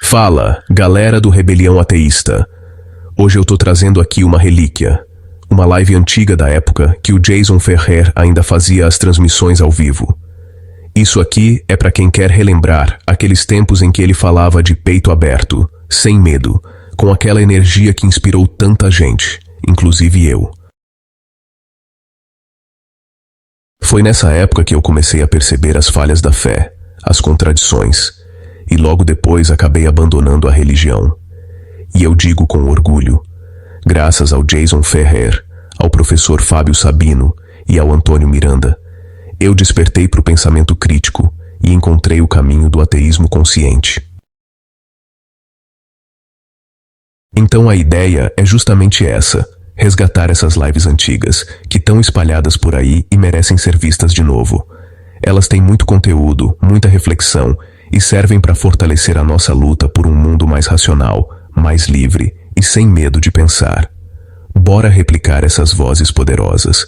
Fala, galera do Rebelião Ateísta. Hoje eu tô trazendo aqui uma relíquia, uma live antiga da época que o Jason Ferrer ainda fazia as transmissões ao vivo. Isso aqui é pra quem quer relembrar aqueles tempos em que ele falava de peito aberto, sem medo, com aquela energia que inspirou tanta gente, inclusive eu. Foi nessa época que eu comecei a perceber as falhas da fé, as contradições, e logo depois acabei abandonando a religião. E eu digo com orgulho, graças ao Jason Ferrer, ao professor Fábio Sabino e ao Antônio Miranda, eu despertei para o pensamento crítico e encontrei o caminho do ateísmo consciente. Então a ideia é justamente essa, resgatar essas lives antigas, que estão espalhadas por aí e merecem ser vistas de novo. Elas têm muito conteúdo, muita reflexão e servem para fortalecer a nossa luta por um mundo mais racional, mais livre e sem medo de pensar. Bora replicar essas vozes poderosas,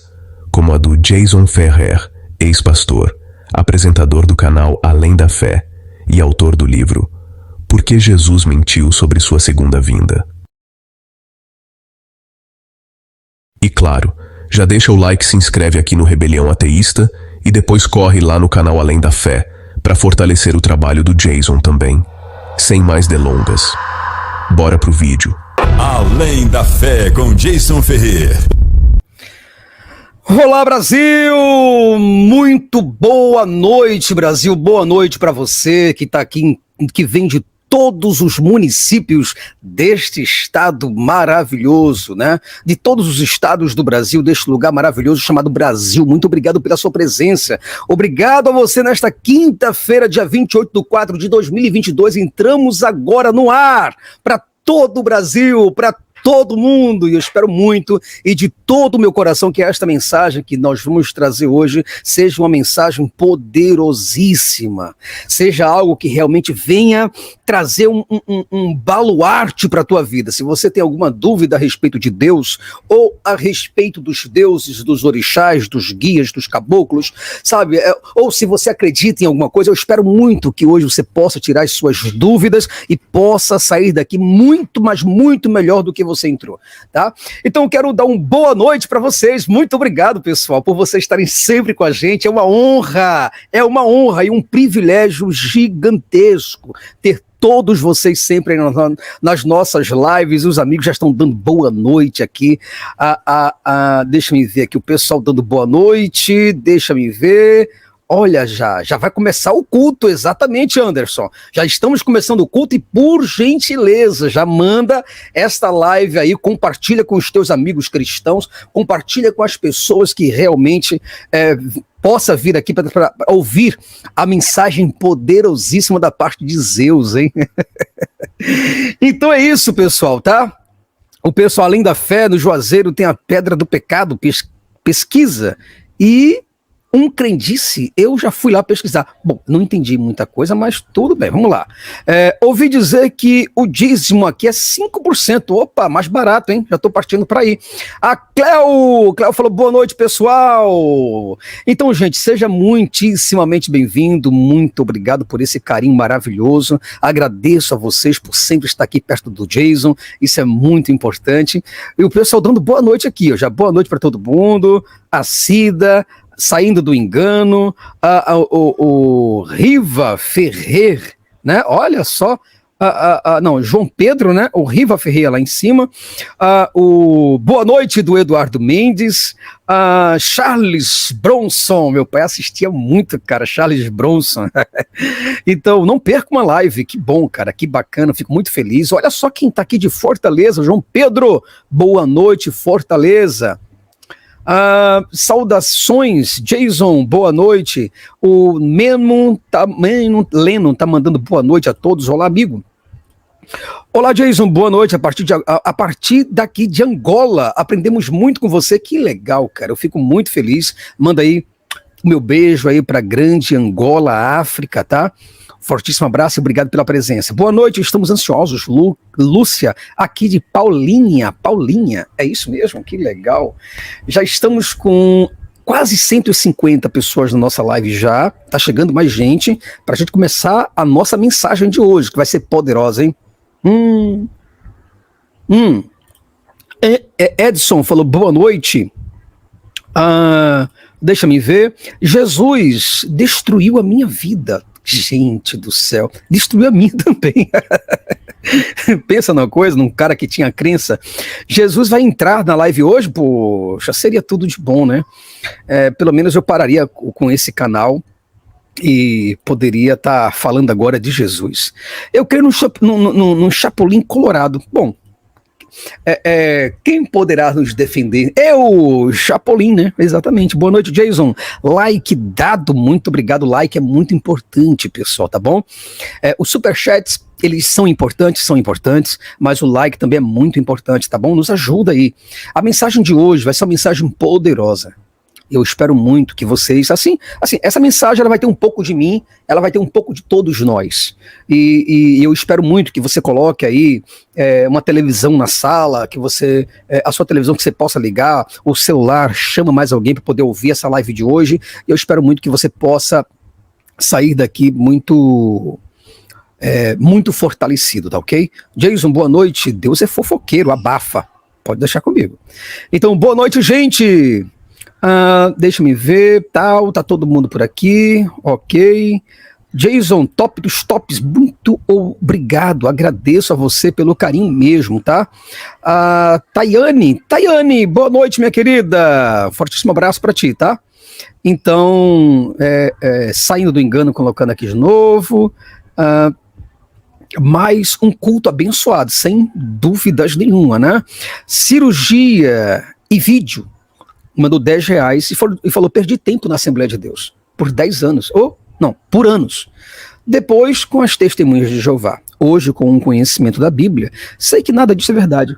como a do Jason Ferrer, ex-pastor, apresentador do canal Além da Fé e autor do livro Por que Jesus mentiu sobre sua segunda vinda. E claro, já deixa o like, se inscreve aqui no Rebelião Ateísta e depois corre lá no canal Além da Fé para fortalecer o trabalho do Jason também. Sem mais delongas, bora pro vídeo. Além da Fé com Jason Ferrer. Olá, Brasil! Muito boa noite, Brasil. Boa noite para você que está aqui, que vem de todos os municípios deste estado maravilhoso, né? De todos os estados do Brasil, deste lugar maravilhoso chamado Brasil. Muito obrigado pela sua presença. Obrigado a você nesta quinta-feira, dia 28/4/2022. Entramos agora no ar para todo o Brasil, para todo mundo, e eu espero muito e de todo o meu coração que esta mensagem que nós vamos trazer hoje seja uma mensagem poderosíssima, seja algo que realmente venha trazer um baluarte para a tua vida. Se você tem alguma dúvida a respeito de Deus ou a respeito dos deuses, dos orixás, dos guias, dos caboclos, sabe, ou se você acredita em alguma coisa, eu espero muito que hoje você possa tirar as suas dúvidas e possa sair daqui muito, mas muito melhor do que você entrou, tá? Então eu quero dar uma boa noite para vocês. Muito obrigado, pessoal, por vocês estarem sempre com a gente. É uma honra e um privilégio gigantesco ter todos vocês sempre nas nossas lives. Os amigos já estão dando boa noite aqui. Deixa eu ver aqui o pessoal dando boa noite. Deixa eu ver. Olha, já vai começar o culto, exatamente, Anderson. Já estamos começando o culto e, por gentileza, já manda esta live aí, compartilha com os teus amigos cristãos, compartilha com as pessoas que realmente possa vir aqui para ouvir a mensagem poderosíssima da parte de Zeus, hein? Então é isso, pessoal, tá? O pessoal Além da Fé, no Juazeiro, tem a Pedra do Pecado, pesquisa, e um crendice, eu já fui lá pesquisar. Bom, não entendi muita coisa, mas tudo bem, vamos lá. Ouvi dizer que o dízimo aqui é 5%. Opa, mais barato, hein? Já estou partindo para aí. A Cleo falou boa noite, pessoal. Então, gente, seja muitíssimamente bem-vindo. Muito obrigado por esse carinho maravilhoso. Agradeço a vocês por sempre estar aqui perto do Jason. Isso é muito importante. E o pessoal dando boa noite aqui, ó. Já boa noite para todo mundo. A Cida, saindo do engano, o Riva Ferrer, né? Olha só, não, João Pedro, né? O Riva Ferrer lá em cima, o boa noite do Eduardo Mendes, Charles Bronson, meu pai assistia muito, cara, Charles Bronson. Então, não perca uma live, que bom, cara, que bacana, fico muito feliz. Olha só quem tá aqui de Fortaleza, João Pedro, boa noite, Fortaleza. Saudações, Jason, boa noite. O Lennon tá mandando boa noite a todos. Olá, amigo. Olá, Jason, boa noite. A partir daqui de Angola, aprendemos muito com você. Que legal, cara. Eu fico muito feliz. Manda aí o meu beijo aí para grande Angola, África, tá? Fortíssimo abraço e obrigado pela presença. Boa noite, estamos ansiosos. Lúcia, aqui de Paulinha, é isso mesmo? Que legal. Já estamos com quase 150 pessoas na nossa live já. Tá chegando mais gente pra gente começar a nossa mensagem de hoje, que vai ser poderosa, hein? Edson falou boa noite. Deixa me ver. Jesus destruiu a minha vida. Gente do céu, destruiu a minha também. Pensa numa coisa, num cara que tinha crença. Jesus vai entrar na live hoje, poxa, seria tudo de bom, né? Pelo menos eu pararia com esse canal e poderia estar falando agora de Jesus. Eu creio num Chapolin Colorado. Bom, quem poderá nos defender? O Chapolin, né? Exatamente. Boa noite, Jason. Like dado, muito obrigado. Like é muito importante, pessoal, tá bom? Os superchats, eles são importantes, mas o like também é muito importante, tá bom? Nos ajuda aí. A mensagem de hoje vai ser uma mensagem poderosa. Eu espero muito que vocês, assim, essa mensagem ela vai ter um pouco de mim, ela vai ter um pouco de todos nós. E eu espero muito que você coloque aí uma televisão na sala, que você, a sua televisão que você possa ligar, o celular, chama mais alguém para poder ouvir essa live de hoje. Eu espero muito que você possa sair daqui muito fortalecido, tá ok? Jason, boa noite. Deus é fofoqueiro, abafa. Pode deixar comigo. Então, boa noite, gente. Deixa me ver, tá todo mundo por aqui, ok. Jason, top dos tops, muito obrigado, agradeço a você pelo carinho mesmo, tá? Tayane, boa noite, minha querida, fortíssimo abraço pra ti, tá? Então, saindo do engano, colocando aqui de novo, mais um culto abençoado, sem dúvidas nenhuma, né? Cirurgia e vídeo, mandou R$10 e falou, perdi tempo na Assembleia de Deus, por 10 anos, por anos. Depois, com as testemunhas de Jeová, hoje com um conhecimento da Bíblia, sei que nada disso é verdade.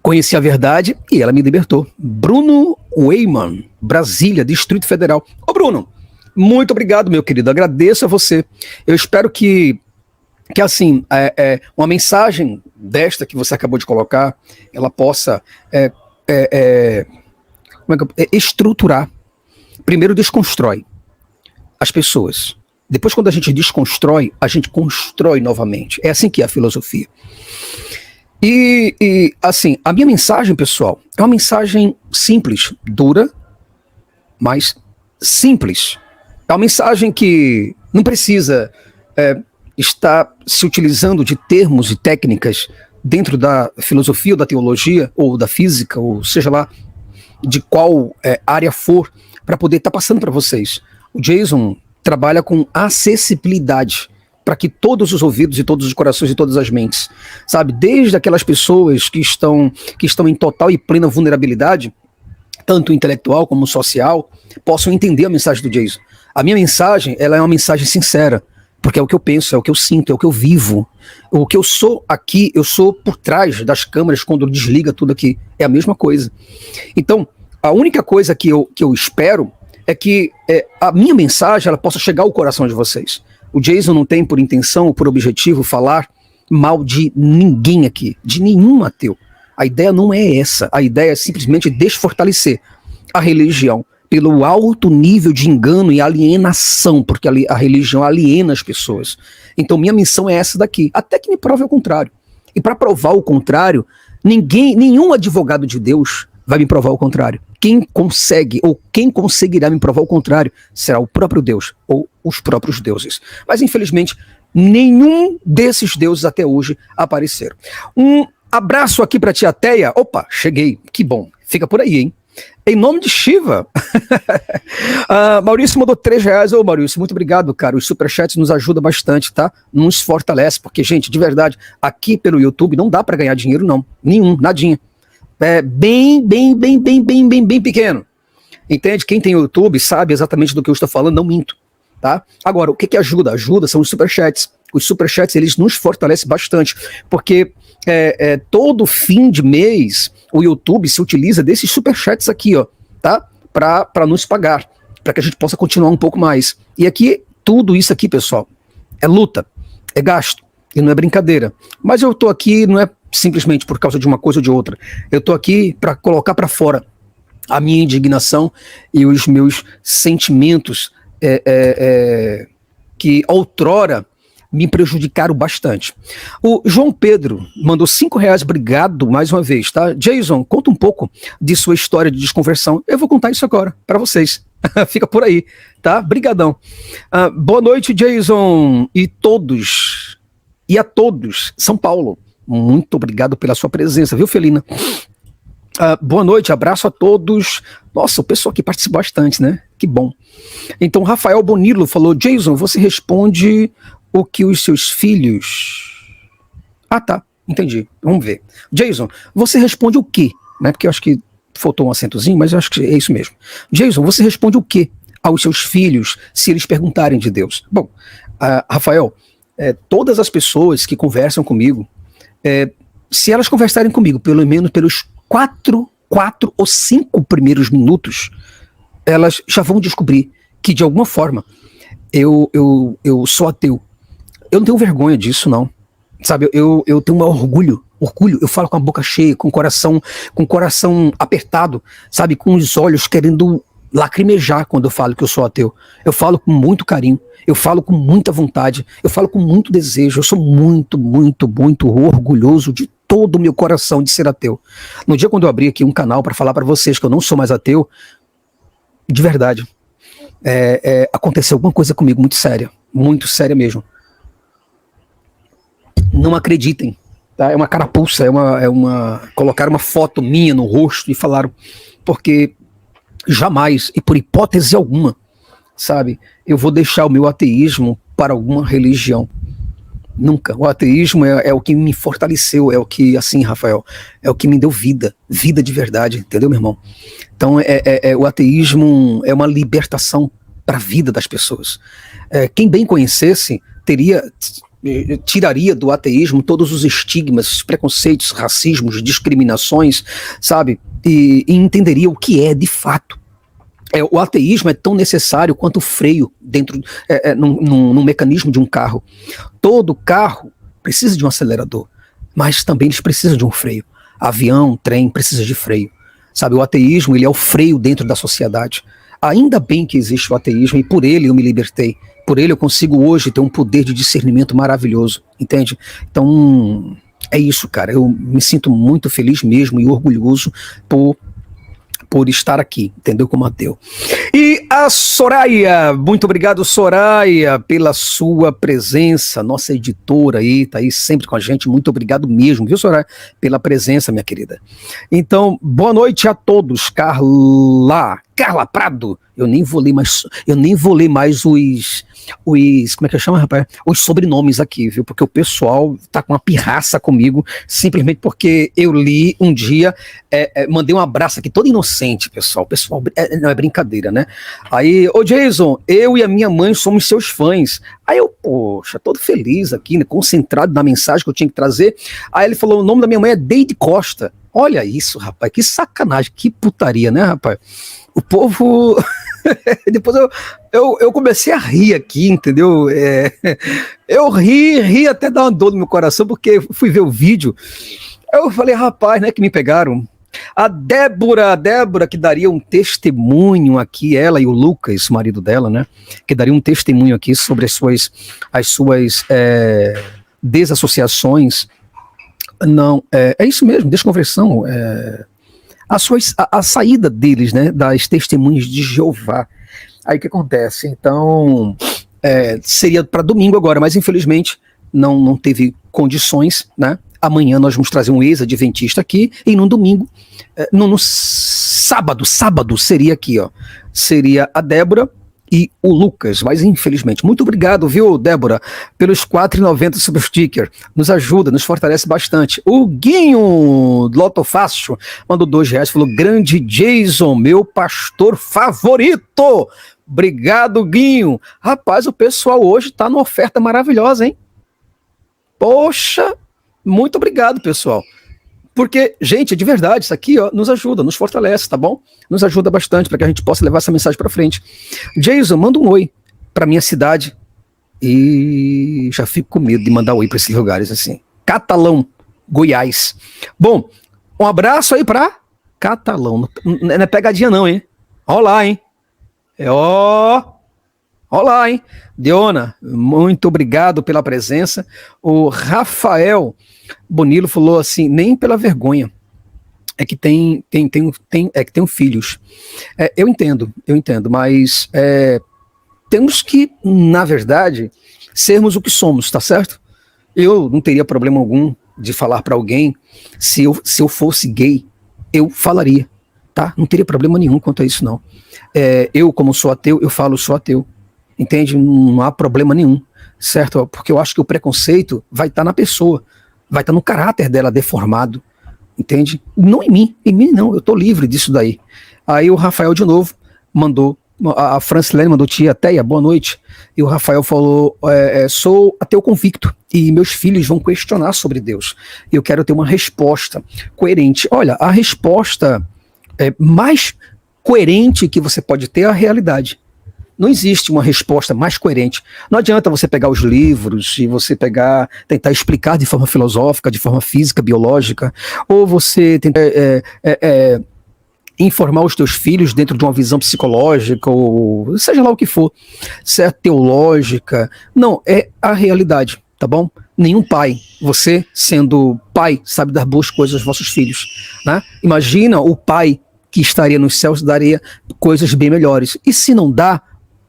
Conheci a verdade e ela me libertou. Bruno Weyman, Brasília, Distrito Federal. Ô Bruno, muito obrigado, meu querido, agradeço a você. Eu espero que assim, uma mensagem desta que você acabou de colocar, ela possa estruturar. Primeiro desconstrói as pessoas. Depois, quando a gente desconstrói, a gente constrói novamente. É assim que é a filosofia. E assim, a minha mensagem, pessoal, é uma mensagem simples, dura, mas simples. É uma mensagem que não precisa estar se utilizando de termos e técnicas dentro da filosofia ou da teologia, ou da física, ou seja lá de qual área for, para poder estar passando para vocês. O Jason trabalha com acessibilidade, para que todos os ouvidos e todos os corações e todas as mentes, sabe, desde aquelas pessoas que estão em total e plena vulnerabilidade, tanto intelectual como social, possam entender a mensagem do Jason. A minha mensagem, ela é uma mensagem sincera, porque é o que eu penso, é o que eu sinto, é o que eu vivo. O que eu sou aqui, eu sou por trás das câmeras, quando desliga tudo aqui, é a mesma coisa. Então, a única coisa que eu espero é que a minha mensagem ela possa chegar ao coração de vocês. O Jason não tem por intenção ou por objetivo falar mal de ninguém aqui, de nenhum ateu. A ideia não é essa, a ideia é simplesmente desfortalecer a religião pelo alto nível de engano e alienação, porque a religião aliena as pessoas. Então minha missão é essa daqui, até que me prove o contrário. E para provar o contrário, nenhum advogado de Deus vai me provar o contrário. Quem consegue, ou quem conseguirá me provar o contrário, será o próprio Deus, ou os próprios deuses. Mas infelizmente, nenhum desses deuses até hoje apareceram. Um abraço aqui para tia Teia. Opa, cheguei, que bom. Fica por aí, hein? Em nome de Shiva. Maurício mandou R$3. Ô Maurício, muito obrigado, cara. Os superchats nos ajudam bastante, tá? Nos fortalece, porque, gente, de verdade, aqui pelo YouTube não dá pra ganhar dinheiro, não. Nenhum, nadinha. É bem pequeno. Entende? Quem tem YouTube sabe exatamente do que eu estou falando, não minto, tá? Agora, o que ajuda? Ajuda são os superchats. Os superchats, eles nos fortalecem bastante, porque todo fim de mês o YouTube se utiliza desses superchats aqui, ó, tá? Para nos pagar, para que a gente possa continuar um pouco mais. E aqui, tudo isso aqui, pessoal, é luta, é gasto, e não é brincadeira. Mas eu tô aqui, não é simplesmente por causa de uma coisa ou de outra. Eu tô aqui para colocar para fora a minha indignação e os meus sentimentos que outrora me prejudicaram bastante. O João Pedro mandou R$5, obrigado mais uma vez, tá? Jason, conta um pouco de sua história de desconversão. Eu vou contar isso agora para vocês. Fica por aí, tá? Brigadão. Boa noite, Jason, e a todos, São Paulo. Muito obrigado pela sua presença, viu, Felina? Boa noite, abraço a todos. Nossa, o pessoal aqui participa bastante, né? Que bom. Então, Rafael Bonilo falou, Jason, você responde o que os seus filhos... Tá, entendi. Vamos ver. Jason, você responde o quê? Né? Porque eu acho que faltou um acentozinho, mas eu acho que é isso mesmo. Jason, você responde o quê aos seus filhos se eles perguntarem de Deus? Bom, Rafael, todas as pessoas que conversam comigo, se elas conversarem comigo pelo menos pelos 4 ou 5 primeiros minutos, elas já vão descobrir que de alguma forma eu sou ateu. Eu não tenho vergonha disso, não. Sabe, eu tenho um orgulho, eu falo com a boca cheia, com o coração apertado, sabe, com os olhos querendo lacrimejar quando eu falo que eu sou ateu. Eu falo com muito carinho, eu falo com muita vontade, eu falo com muito desejo, eu sou muito, muito, muito orgulhoso de todo o meu coração de ser ateu. No dia quando eu abri aqui um canal para falar para vocês que eu não sou mais ateu, de verdade, aconteceu alguma coisa comigo muito séria mesmo. Não acreditem, tá? É uma carapuça, colocaram uma foto minha no rosto e falaram, porque jamais e por hipótese alguma, sabe, eu vou deixar o meu ateísmo para alguma religião. Nunca. O ateísmo é o que me fortaleceu, é o que, assim, Rafael, é o que me deu vida de verdade, entendeu, meu irmão? Então, o ateísmo é uma libertação para a vida das pessoas. Quem bem conhecesse, tiraria do ateísmo todos os estigmas, preconceitos, racismos, discriminações, sabe? E entenderia o que é de fato. O ateísmo é tão necessário quanto o freio dentro num mecanismo de um carro. Todo carro precisa de um acelerador, mas também eles precisam de um freio. Avião, trem, precisa de freio. Sabe, o ateísmo, ele é o freio dentro da sociedade. Ainda bem que existe o ateísmo e por ele eu me libertei. Por ele eu consigo hoje ter um poder de discernimento maravilhoso, entende? Então, é isso, cara. Eu me sinto muito feliz mesmo e orgulhoso por estar aqui, entendeu, como ateu. E a Soraya, muito obrigado, Soraya, pela sua presença, nossa editora aí, tá aí sempre com a gente, muito obrigado mesmo, viu, Soraya, pela presença, minha querida. Então, boa noite a todos, Carla Prado, eu nem vou ler mais os como é que chama, rapaz? Os sobrenomes aqui, viu? Porque o pessoal tá com uma pirraça comigo, simplesmente porque eu li um dia, mandei um abraço aqui todo inocente, pessoal. Não é brincadeira, né? Aí, ô Jason, eu e a minha mãe somos seus fãs. Aí eu, poxa, todo feliz aqui, né? Concentrado na mensagem que eu tinha que trazer. Aí ele falou, o nome da minha mãe é Deide Costa. Olha isso, rapaz, que sacanagem, que putaria, né, rapaz? O povo... Depois eu comecei a rir aqui, entendeu? Eu ri até dar uma dor no meu coração, porque fui ver o vídeo. Eu falei, rapaz, né, que me pegaram. A Débora, que daria um testemunho aqui, ela e o Lucas, marido dela, né, que daria um testemunho aqui sobre as suas desassociações. Não, é isso mesmo, desconversão, a saída deles, né, das testemunhas de Jeová. Aí o que acontece? Então, seria para domingo agora, mas infelizmente não teve condições, né? Amanhã nós vamos trazer um ex-adventista aqui, e no domingo, no sábado seria aqui, ó, seria a Débora e o Lucas, mas infelizmente. Muito obrigado, viu, Débora, pelos R$4,90 super sticker. Nos ajuda, nos fortalece bastante. O Guinho Lotofácio mandou R$2, falou, grande Jason, meu pastor favorito. Obrigado, Guinho. Rapaz, o pessoal hoje tá numa oferta maravilhosa, hein? Poxa, muito obrigado, pessoal. Porque, gente, de verdade, isso aqui, ó, nos ajuda, nos fortalece, tá bom? Nos ajuda bastante para que a gente possa levar essa mensagem para frente. Jason, manda um oi para minha cidade. E já fico com medo de mandar oi para esses lugares assim. Catalão, Goiás. Bom, um abraço aí para Catalão. Não é pegadinha não, hein? Ó lá, hein? Ó lá, hein? Diona, muito obrigado pela presença. O Rafael Bonilo falou assim, nem pela vergonha. É que tem filhos. Eu entendo, mas temos que, na verdade, sermos o que somos, tá certo? Eu não teria problema algum de falar para alguém, se eu fosse gay, eu falaria, tá? Não teria problema nenhum quanto a isso, não. Eu, como sou ateu, eu falo, sou ateu. Entende? Não há problema nenhum, certo? Porque eu acho que o preconceito vai estar na pessoa, vai estar no caráter dela deformado, entende? Não em mim não, eu tô livre disso daí. Aí o Rafael de novo mandou, a Francilene mandou, tia Teia, boa noite, e o Rafael falou, sou ateu convicto, e meus filhos vão questionar sobre Deus, eu quero ter uma resposta coerente. Olha, a resposta mais coerente que você pode ter é a realidade. Não existe uma resposta mais coerente. Não adianta você pegar os livros e você tentar explicar de forma filosófica, de forma física, biológica, ou você tentar informar os teus filhos dentro de uma visão psicológica, ou seja lá o que for, se é teológica. Não, é a realidade, tá bom? Nenhum pai, você sendo pai, sabe dar boas coisas aos vossos filhos, né? Imagina o pai que estaria nos céus, daria coisas bem melhores. E se não dá,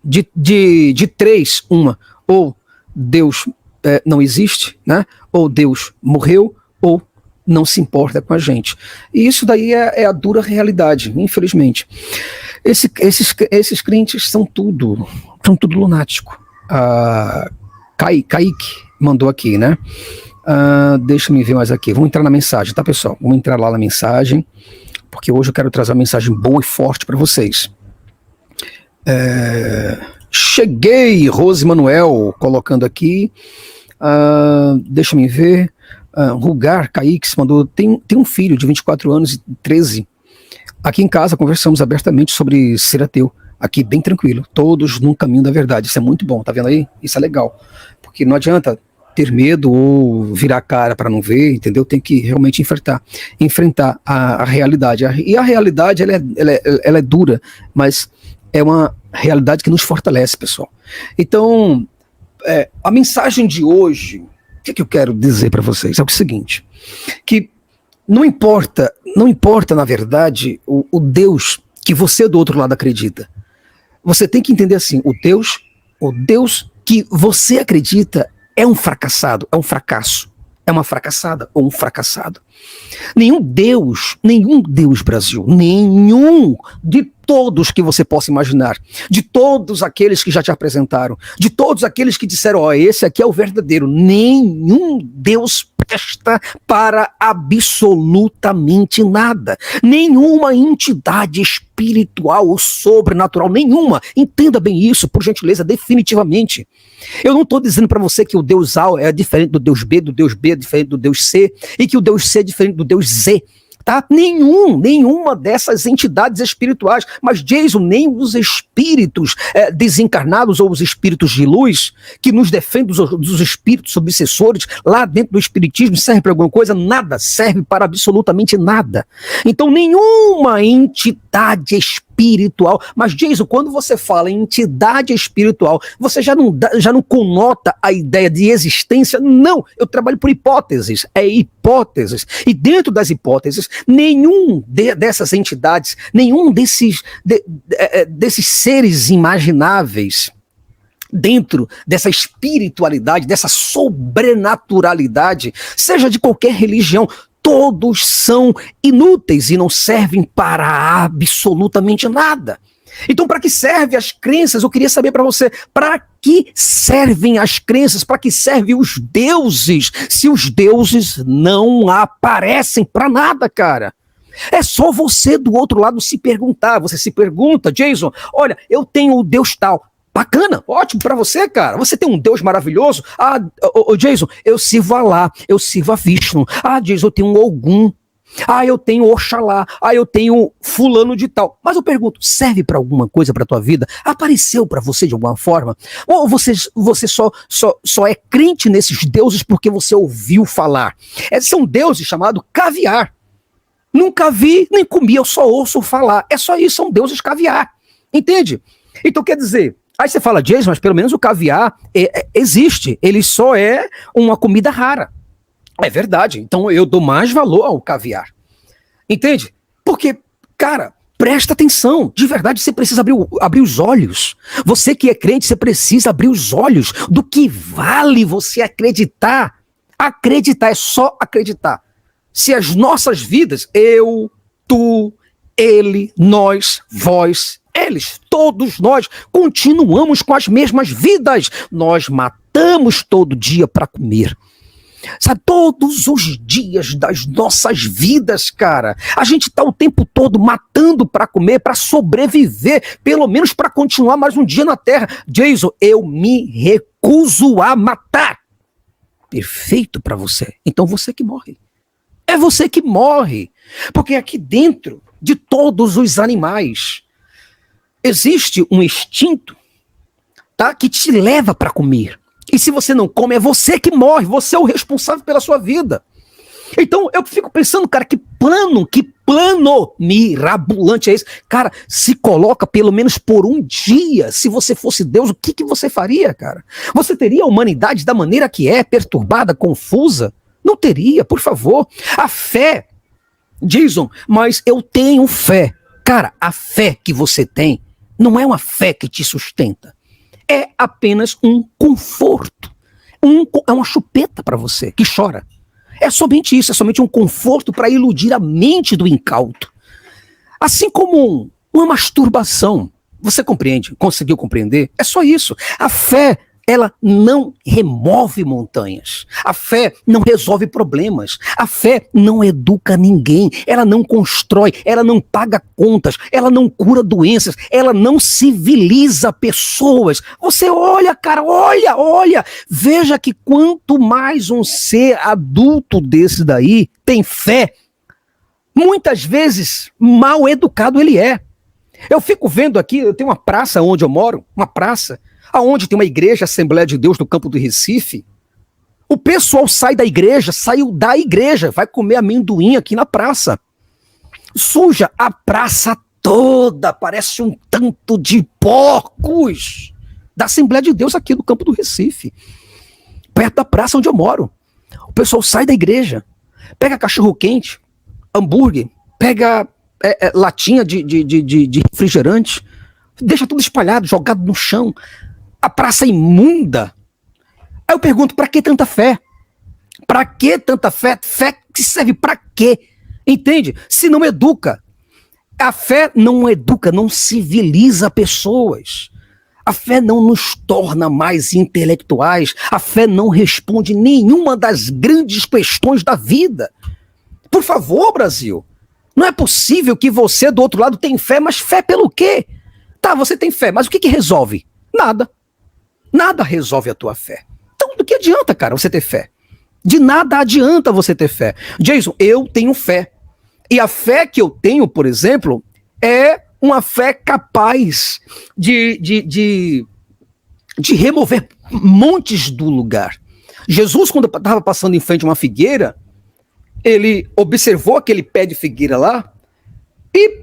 de três, uma, ou Deus não existe, né? Ou Deus morreu, ou não se importa com a gente. E isso daí é a dura realidade, infelizmente. Esses crentes são tudo lunático. Kaique mandou aqui, né? Deixa eu ver mais aqui. Vamos entrar na mensagem, tá, pessoal? Vamos entrar lá na mensagem, porque hoje eu quero trazer uma mensagem boa e forte para vocês. Cheguei, Rose Manuel colocando aqui. Deixa eu ver. Rugar Kaique mandou, tem um filho de 24 anos e 13. Aqui em casa conversamos abertamente sobre ser ateu. Aqui bem tranquilo, todos num caminho da verdade. Isso é muito bom, tá vendo aí? Isso é legal, porque não adianta ter medo ou virar a cara para não ver, entendeu? Tem que realmente enfrentar a realidade. E a realidade ela é dura, mas é uma realidade que nos fortalece, pessoal. Então, a mensagem de hoje, o que eu quero dizer para vocês? É o seguinte, que não importa, na verdade, o Deus que você do outro lado acredita. Você tem que entender assim, o Deus que você acredita é um fracassado, é um fracasso, é uma fracassada ou um fracassado. Nenhum Deus, Brasil, nenhum de todos que você possa imaginar, de todos aqueles que já te apresentaram, de todos aqueles que disseram, esse aqui é o verdadeiro, nenhum Deus presta para absolutamente nada. Nenhuma entidade espiritual ou sobrenatural, nenhuma. Entenda bem isso, por gentileza, definitivamente. Eu não estou dizendo para você que o Deus A é diferente do Deus B é diferente do Deus C, e que o Deus C é diferente do Deus Z. Tá? Nenhuma dessas entidades espirituais, mas Jason, nem os espíritos desencarnados ou os espíritos de luz que nos defendem dos espíritos obsessores lá dentro do espiritismo serve para alguma coisa? Nada, serve para absolutamente nada. Então nenhuma entidade espiritual, mas Jason, quando você fala em entidade espiritual, você já não conota a ideia de existência? Não, eu trabalho por hipóteses, hipóteses, e dentro das hipóteses, nenhum dessas entidades, nenhum desses seres imagináveis, dentro dessa espiritualidade, dessa sobrenaturalidade, seja de qualquer religião, todos são inúteis e não servem para absolutamente nada. Então, para que servem as crenças? Eu queria saber para você, para que servem as crenças? Para que servem os deuses? Se os deuses não aparecem para nada, cara. É só você do outro lado se perguntar. Você se pergunta, Jason, olha, eu tenho o Deus tal. Bacana, ótimo pra você, cara. Você tem um Deus maravilhoso. Jason, eu sirvo a Alá, eu sirvo a Vishnu. Jason, eu tenho um Ogum. Eu tenho Oxalá. Eu tenho fulano de tal. Mas eu pergunto, serve pra alguma coisa pra tua vida? Apareceu pra você de alguma forma? Ou você só é crente nesses deuses porque você ouviu falar? São deuses chamados caviar. Nunca vi, nem comi, eu só ouço falar. É só isso, são deuses caviar. Entende? Então quer dizer, aí você fala, Jason, mas pelo menos o caviar existe. Ele só é uma comida rara. É verdade. Então eu dou mais valor ao caviar. Entende? Porque, cara, presta atenção. De verdade, você precisa abrir os olhos. Você que é crente, você precisa abrir os olhos do que vale você acreditar. Acreditar, é só acreditar. Se as nossas vidas, eu, tu, ele, nós, vós, eles, todos nós, continuamos com as mesmas vidas. Nós matamos todo dia para comer. Sabe, todos os dias das nossas vidas, cara, a gente está o tempo todo matando para comer, para sobreviver, pelo menos para continuar mais um dia na Terra. Jason, eu me recuso a matar. Perfeito para você. Então você que morre. É você que morre. Porque aqui dentro de todos os animais existe um instinto, tá, que te leva para comer. E se você não come, é você que morre. Você é o responsável pela sua vida. Então eu fico pensando, cara, que plano mirabolante é esse? Cara, se coloca pelo menos por um dia. Se você fosse Deus, o que você faria, cara? Você teria a humanidade da maneira que é, perturbada, confusa? Não teria, por favor. A fé, Jason, mas eu tenho fé. Cara, a fé que você tem não é uma fé que te sustenta. É apenas um conforto. É uma chupeta para você que chora. É somente isso, é somente um conforto para iludir a mente do incauto. Assim como uma masturbação. Você compreende? Conseguiu compreender? É só isso. A fé, ela não remove montanhas. A fé não resolve problemas. A fé não educa ninguém. Ela não constrói, ela não paga contas, ela não cura doenças, ela não civiliza pessoas. Você olha, cara, olha. Veja que quanto mais um ser adulto desse daí tem fé, muitas vezes mal educado ele é. Eu fico vendo aqui, eu tenho uma praça onde eu moro, uma praça, aonde tem uma igreja, Assembleia de Deus do Campo do Recife. O pessoal saiu da igreja, vai comer amendoim aqui na praça. Suja a praça toda, parece um tanto de porcos da Assembleia de Deus aqui do Campo do Recife, perto da praça onde eu moro. O pessoal sai da igreja, pega cachorro quente, hambúrguer, pega latinha de refrigerante, deixa tudo espalhado, jogado no chão. A praça imunda. Aí eu pergunto, pra que tanta fé? Pra que tanta fé? Fé que serve pra quê? Entende? Se não educa. A fé não educa, não civiliza pessoas. A fé não nos torna mais intelectuais. A fé não responde nenhuma das grandes questões da vida. Por favor, Brasil. Não é possível que você do outro lado tem fé, mas fé pelo quê? Tá, você tem fé, mas o que resolve? Nada. Nada resolve a tua fé. Então, do que adianta, cara, você ter fé? De nada adianta você ter fé. Jason, eu tenho fé. E a fé que eu tenho, por exemplo, é uma fé capaz de remover montes do lugar. Jesus, quando estava passando em frente a uma figueira, ele observou aquele pé de figueira lá e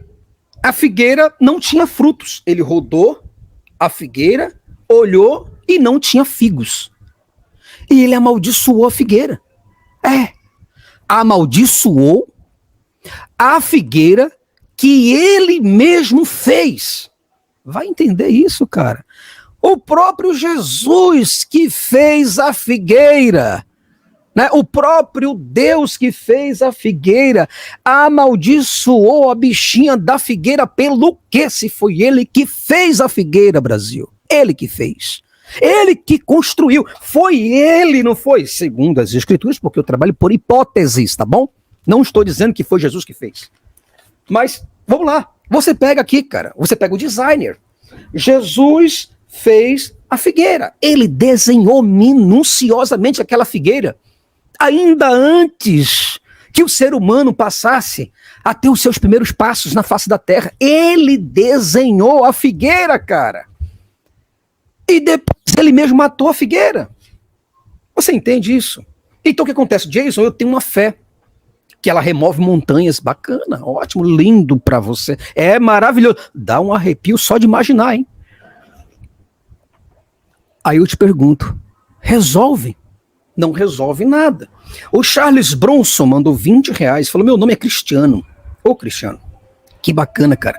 a figueira não tinha frutos. Ele rodou a figueira, olhou e não tinha figos. E ele amaldiçoou a figueira. Amaldiçoou a figueira que ele mesmo fez. Vai entender isso, cara? O próprio Jesus que fez a figueira, né? O próprio Deus que fez a figueira amaldiçoou a bichinha da figueira pelo quê? Se foi ele que fez a figueira, Brasil. Ele que fez. Ele que construiu. Foi ele, não foi? Segundo as escrituras, porque eu trabalho por hipóteses, tá bom? Não estou dizendo que foi Jesus que fez. Mas, vamos lá. Você pega aqui, cara. Você pega o designer. Jesus fez a figueira. Ele desenhou minuciosamente aquela figueira. Ainda antes que o ser humano passasse a ter os seus primeiros passos na face da terra. Ele desenhou a figueira, cara. E depois ele mesmo matou a figueira. Você entende isso? Então o que acontece? Jason, eu tenho uma fé. que ela remove montanhas. Bacana, ótimo, lindo para você. É maravilhoso. Dá um arrepio só de imaginar, hein? Aí eu te pergunto, resolve? Não resolve nada. O Charles Bronson mandou R$20, falou, meu nome é Cristiano. Ô Cristiano, que bacana, cara.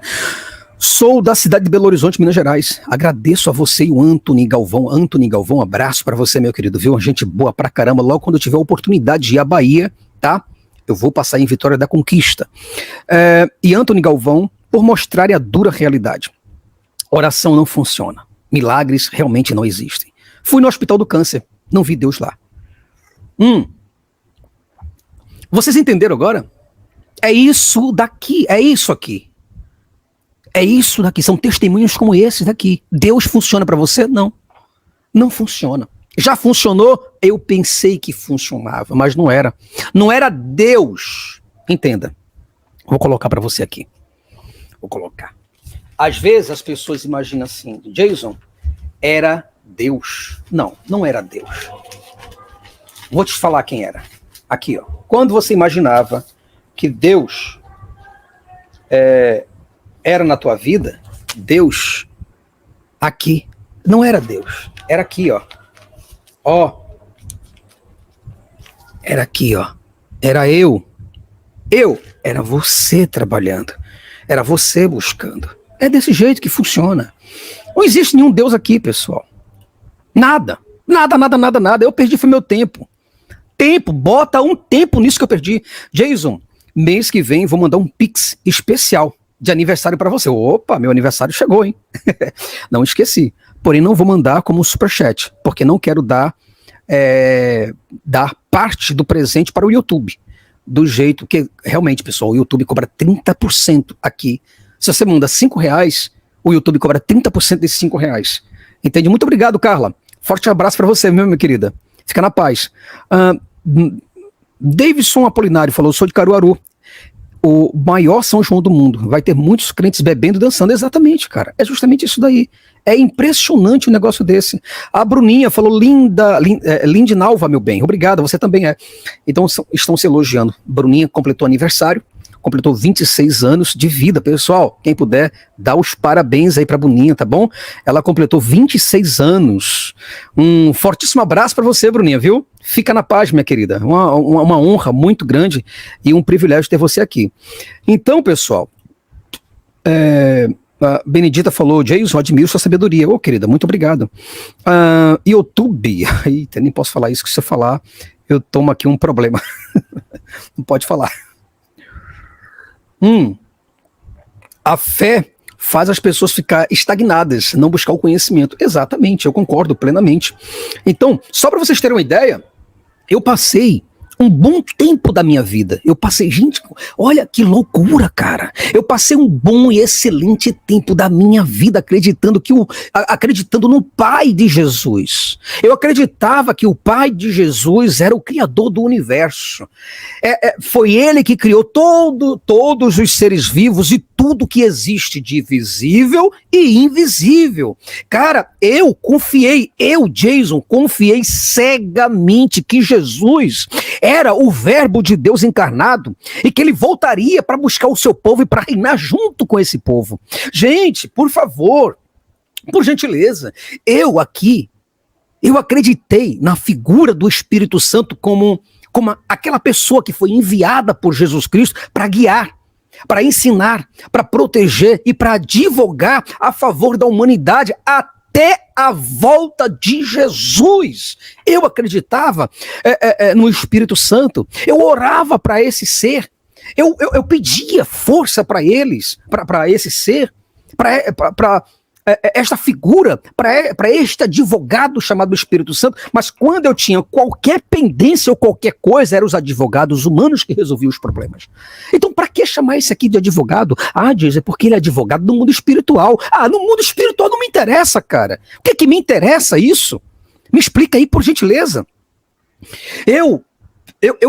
Sou da cidade de Belo Horizonte, Minas Gerais. Agradeço a você e o Antony Galvão. Antony Galvão, abraço pra você, meu querido, viu? Gente boa pra caramba. Logo quando eu tiver a oportunidade de ir à Bahia, tá? Eu vou passar em Vitória da Conquista. E Antony Galvão, por mostrar a dura realidade. Oração não funciona. Milagres realmente não existem. Fui no Hospital do Câncer, não vi Deus lá. Vocês entenderam agora? É isso daqui, é isso aqui. É isso daqui, são testemunhos como esses daqui. Deus funciona para você? Não. Não funciona. Já funcionou? Eu pensei que funcionava, mas não era. Não era Deus. Entenda. Vou colocar para você aqui. Vou colocar. Às vezes as pessoas imaginam assim, Jason, era Deus. Não, não era Deus. Vou te falar quem era. Aqui, ó. Quando você imaginava que Deus era na tua vida, Deus aqui, não era Deus, era aqui, ó. Ó. Era aqui, ó. Era eu. Era você trabalhando. Era você buscando. É desse jeito que funciona. Não existe nenhum Deus aqui, pessoal. Nada. Nada. Eu perdi foi meu tempo. Bota um tempo nisso que eu perdi. Jason, mês que vem vou mandar um Pix especial de aniversário para você. Opa, meu aniversário chegou, hein? Não esqueci. Porém, não vou mandar como superchat, porque não quero dar parte do presente para o YouTube. Do jeito que, realmente, pessoal, o YouTube cobra 30% aqui. Se você manda R$5, o YouTube cobra 30% desses R$5. Entende? Muito obrigado, Carla. Forte abraço para você, minha querida. Fica na paz. Davidson Apolinário falou, sou de Caruaru. O maior São João do mundo. Vai ter muitos crentes bebendo e dançando. Exatamente, cara. É justamente isso daí. É impressionante um negócio desse. A Bruninha falou, Lindinalva, meu bem. Obrigado, você também é. Então, estão se elogiando. Bruninha completou aniversário. Completou 26 anos de vida, pessoal. Quem puder, dá os parabéns aí pra Bruninha, tá bom? Ela completou 26 anos. Um fortíssimo abraço pra você, Bruninha, viu? Fica na paz, minha querida. Uma honra muito grande e um privilégio ter você aqui. Então, pessoal, a Benedita falou, Jason, admiro sua sabedoria. Ô, querida, muito obrigado. YouTube, eita, nem posso falar isso, que se eu falar, eu tomo aqui um problema. Não pode falar. A fé faz as pessoas ficar estagnadas, não buscar o conhecimento. Exatamente, eu concordo plenamente. Então, só para vocês terem uma ideia, eu passei um bom tempo da minha vida. Eu passei, gente, olha que loucura, cara. Eu passei um bom e excelente tempo da minha vida acreditando no Pai de Jesus. Eu acreditava que o Pai de Jesus era o Criador do universo. Foi Ele que criou todos os seres vivos e tudo que existe de visível e invisível. Cara, Jason, confiei cegamente que Jesus era o verbo de Deus encarnado e que ele voltaria para buscar o seu povo e para reinar junto com esse povo. Gente, por favor, por gentileza, eu acreditei na figura do Espírito Santo como aquela pessoa que foi enviada por Jesus Cristo para guiar, para ensinar, para proteger e para advogar a favor da humanidade até a volta de Jesus. Eu acreditava no Espírito Santo. Eu orava para esse ser. Eu pedia força para esse ser, para esta figura, para este advogado chamado Espírito Santo. Mas quando eu tinha qualquer pendência ou qualquer coisa, eram os advogados humanos que resolviam os problemas. Então, para que chamar esse aqui de advogado? Diz, é porque ele é advogado do mundo espiritual. No mundo espiritual não me interessa, cara. O que é que me interessa isso? Me explica aí, por gentileza. Eu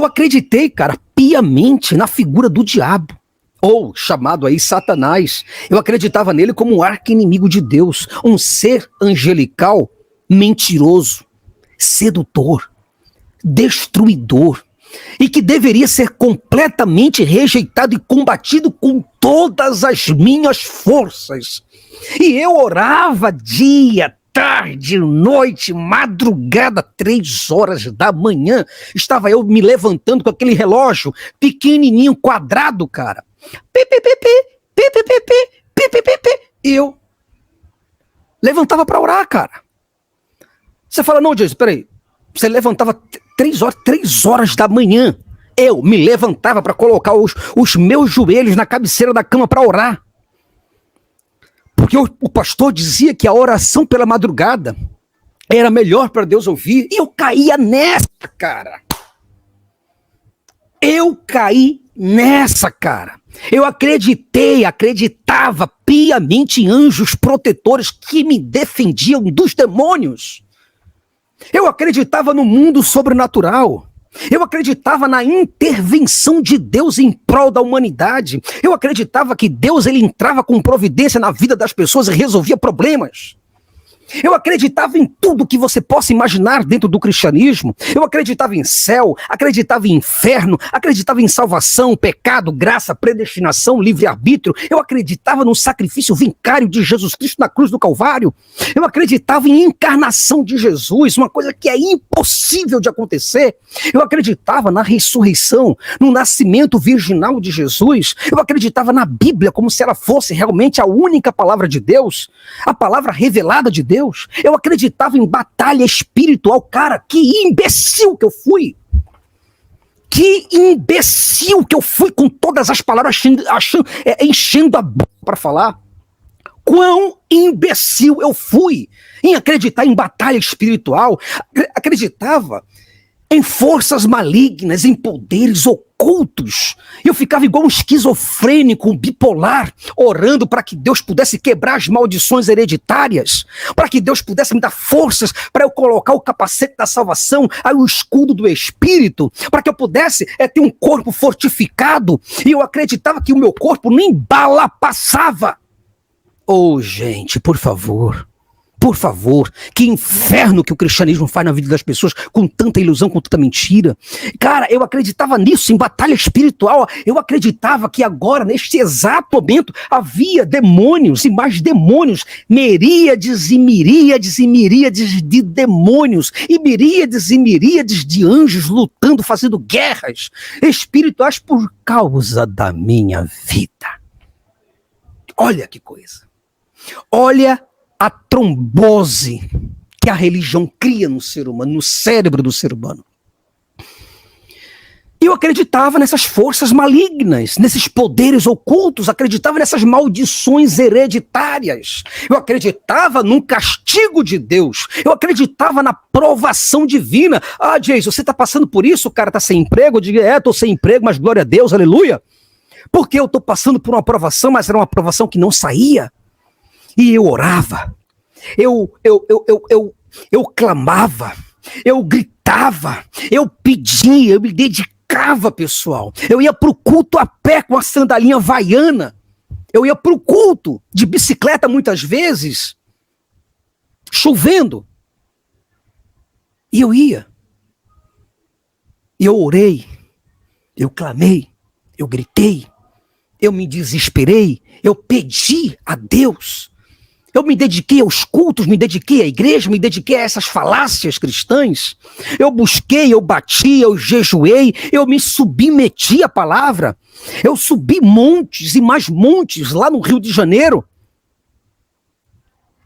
acreditei, cara, piamente na figura do diabo, ou chamado aí Satanás. Eu acreditava nele como um arqui-inimigo de Deus, um ser angelical, mentiroso, sedutor, destruidor, e que deveria ser completamente rejeitado e combatido com todas as minhas forças. E eu orava dia, tarde, noite, madrugada, 3 horas da manhã. Estava eu me levantando com aquele relógio pequenininho, quadrado, cara. E eu levantava para orar, cara. Você fala, não, Jason, peraí. Você levantava 3 horas da manhã. Eu me levantava para colocar os meus joelhos na cabeceira da cama para orar. Porque o pastor dizia que a oração pela madrugada era melhor para Deus ouvir. E eu caía nessa, cara. Eu caí nessa, cara. Eu acreditava piamente em anjos protetores que me defendiam dos demônios. Eu acreditava no mundo sobrenatural. Eu acreditava na intervenção de Deus em prol da humanidade. Eu acreditava que Deus ele entrava com providência na vida das pessoas e resolvia problemas. Eu acreditava em tudo que você possa imaginar dentro do cristianismo. Eu acreditava em céu, acreditava em inferno, acreditava em salvação, pecado, graça, predestinação, livre-arbítrio. Eu acreditava no sacrifício vicário de Jesus Cristo na cruz do Calvário. Eu acreditava em encarnação de Jesus, uma coisa que é impossível de acontecer. Eu acreditava na ressurreição, no nascimento virginal de Jesus. Eu acreditava na Bíblia como se ela fosse realmente a única palavra de Deus, a palavra revelada de Deus. Eu acreditava em batalha espiritual. Cara, que imbecil que eu fui. Que imbecil que eu fui com todas as palavras enchendo a boca para falar. Quão imbecil eu fui em acreditar em batalha espiritual. Acreditava em forças malignas, em poderes ocultos. Eu ficava igual um esquizofrênico, um bipolar, orando para que Deus pudesse quebrar as maldições hereditárias, para que Deus pudesse me dar forças para eu colocar o capacete da salvação, aí o escudo do Espírito, para que eu pudesse ter um corpo fortificado. E eu acreditava que o meu corpo nem bala passava. Oh, gente, por favor, que inferno que o cristianismo faz na vida das pessoas com tanta ilusão, com tanta mentira. Cara, eu acreditava nisso, em batalha espiritual. Eu acreditava que agora, neste exato momento, havia demônios e mais demônios, miríades e miríades e miríades de demônios, e miríades de anjos lutando, fazendo guerras espirituais por causa da minha vida. Olha que coisa. Olha a trombose que a religião cria no ser humano, no cérebro do ser humano. Eu acreditava nessas forças malignas, nesses poderes ocultos, acreditava nessas maldições hereditárias. Eu acreditava num castigo de Deus. Eu acreditava na provação divina. Ah, Jason, você está passando por isso? O cara está sem emprego? Eu digo, estou sem emprego, mas glória a Deus, aleluia. Porque eu estou passando por uma provação, mas era uma provação que não saía. E eu orava, eu clamava, eu gritava, eu pedia, eu me dedicava, pessoal. Eu ia para o culto a pé com a sandalinha havaiana. Eu ia para o culto de bicicleta muitas vezes, chovendo. E eu ia. Eu orei, eu clamei, eu gritei, eu me desesperei, eu pedi a Deus. Eu me dediquei aos cultos, me dediquei à igreja, me dediquei a essas falácias cristãs. Eu busquei, eu bati, eu jejuei, eu me submeti à palavra. Eu subi montes e mais montes lá no Rio de Janeiro.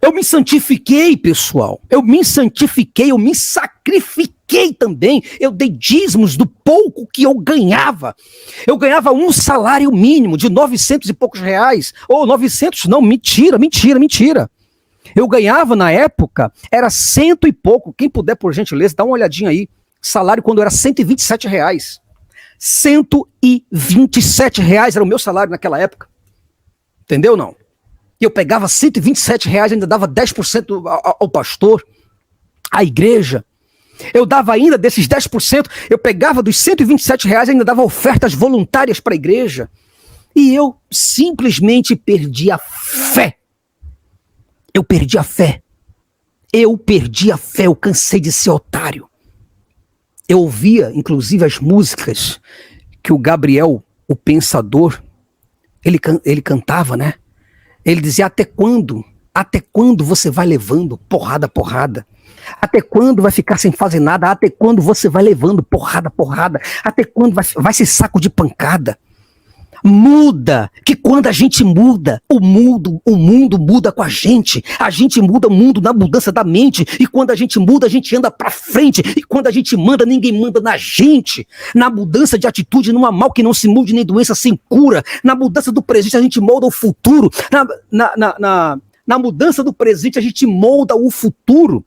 Eu me santifiquei, pessoal. Eu me santifiquei, eu me sacrifiquei também. Eu dei dízimos do pouco que eu ganhava. Eu ganhava um salário mínimo de 900 e poucos reais. Ou 900, não, mentira. Eu ganhava na época, era 100 e pouco. Quem puder, por gentileza, dá uma olhadinha aí. Salário quando era 127 reais. 127 reais era o meu salário naquela época. Entendeu, não? Eu pegava 127 reais, ainda dava 10% ao pastor, à igreja. Eu dava ainda desses 10%, eu pegava dos 127 reais, ainda dava ofertas voluntárias para a igreja. E eu simplesmente perdi a fé. Eu perdi a fé, eu cansei de ser otário. Eu ouvia, inclusive, as músicas que o Gabriel, o pensador, ele cantava, né? Ele dizia, até quando? Até quando você vai levando porrada, porrada? Até quando vai ficar sem fazer nada? Até quando você vai levando porrada, porrada? Até quando vai ser saco de pancada? Muda, que quando a gente muda, o mundo muda com a gente muda o mundo na mudança da mente, e quando a gente muda, a gente anda pra frente, e quando a gente manda, ninguém manda na gente, na mudança de atitude, não há mal que não se mude, nem doença sem cura, na mudança do presente a gente molda o futuro, na mudança do presente a gente molda o futuro,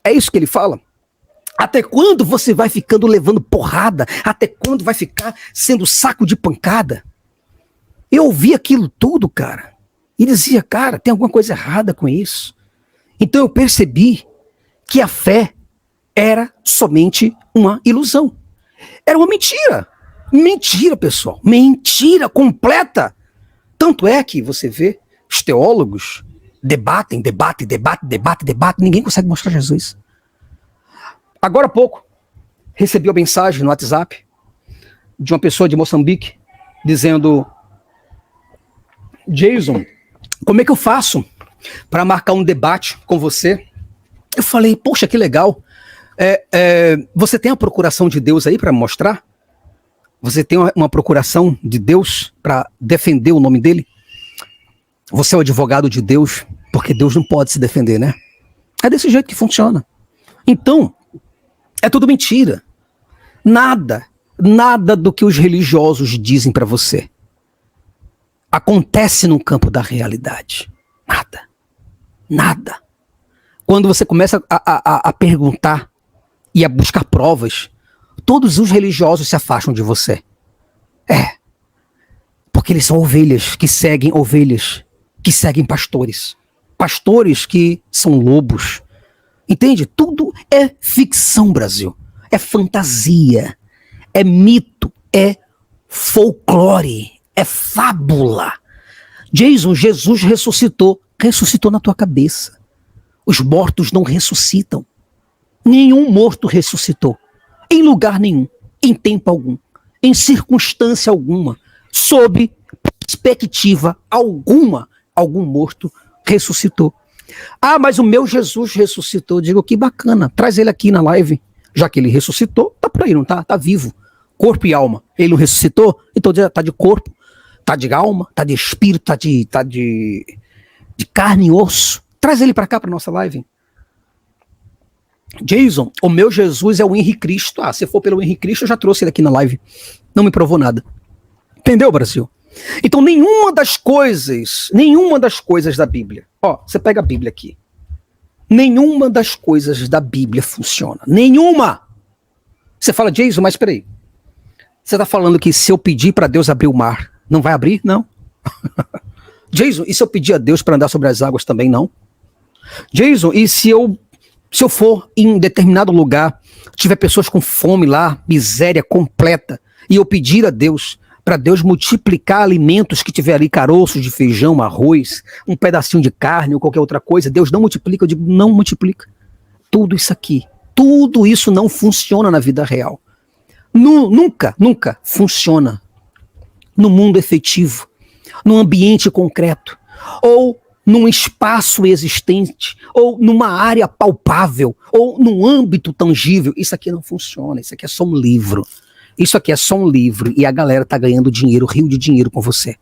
é isso que ele fala. Até quando você vai ficando levando porrada? Até quando vai ficar sendo saco de pancada? Eu ouvi aquilo tudo, cara, e dizia, cara, tem alguma coisa errada com isso. Então eu percebi que a fé era somente uma ilusão. Era uma mentira. Mentira, pessoal. Mentira completa. Tanto é que você vê os teólogos debatem, ninguém consegue mostrar Jesus. Agora há pouco, recebi uma mensagem no WhatsApp de uma pessoa de Moçambique dizendo, Jason, como é que eu faço para marcar um debate com você? Eu falei, poxa, que legal. Você tem a procuração de Deus aí para mostrar? Você tem uma procuração de Deus para defender o nome dele? Você é o advogado de Deus, porque Deus não pode se defender, né? É desse jeito que funciona. Então, é tudo mentira. Nada do que os religiosos dizem para você acontece no campo da realidade. Nada. Quando você começa a perguntar e a buscar provas, todos os religiosos se afastam de você. Porque eles são ovelhas que seguem pastores. Pastores que são lobos. Entende? Tudo é ficção, Brasil. É fantasia, é mito, é folclore, é fábula. Jason, Jesus ressuscitou. Ressuscitou na tua cabeça. Os mortos não ressuscitam. Nenhum morto ressuscitou. Em lugar nenhum, em tempo algum, em circunstância alguma, sob perspectiva alguma, algum morto ressuscitou. Ah, mas o meu Jesus ressuscitou. Digo, que bacana, traz ele aqui na live. Já que ele ressuscitou, tá por aí, não tá? Tá vivo, corpo e alma. Ele não ressuscitou? Então tá de corpo, tá de alma, tá de espírito, tá de carne e osso. Traz ele para cá, para nossa live. Jason, o meu Jesus é o Henrique Cristo. Ah, se for pelo Henrique Cristo, eu já trouxe ele aqui na live. Não me provou nada. Entendeu, Brasil? Então nenhuma das coisas da Bíblia, você pega a Bíblia aqui, nenhuma das coisas da Bíblia funciona, nenhuma. Você fala, Jason, mas peraí, você está falando que se eu pedir para Deus abrir o mar, não vai abrir? Não. Jason, e se eu pedir a Deus para andar sobre as águas também? Não. Jason, e se eu for em determinado lugar, tiver pessoas com fome lá, miséria completa, e eu pedir a Deus para Deus multiplicar alimentos que tiver ali, caroços de feijão, arroz, um pedacinho de carne ou qualquer outra coisa, Deus não multiplica? Eu digo, não multiplica. Tudo isso não funciona na vida real. Nunca funciona no mundo efetivo, num ambiente concreto, ou num espaço existente, ou numa área palpável, ou num âmbito tangível. Isso aqui não funciona, isso aqui é só um livro. Isso aqui é só um livro e a galera tá ganhando dinheiro, rios de dinheiro com você.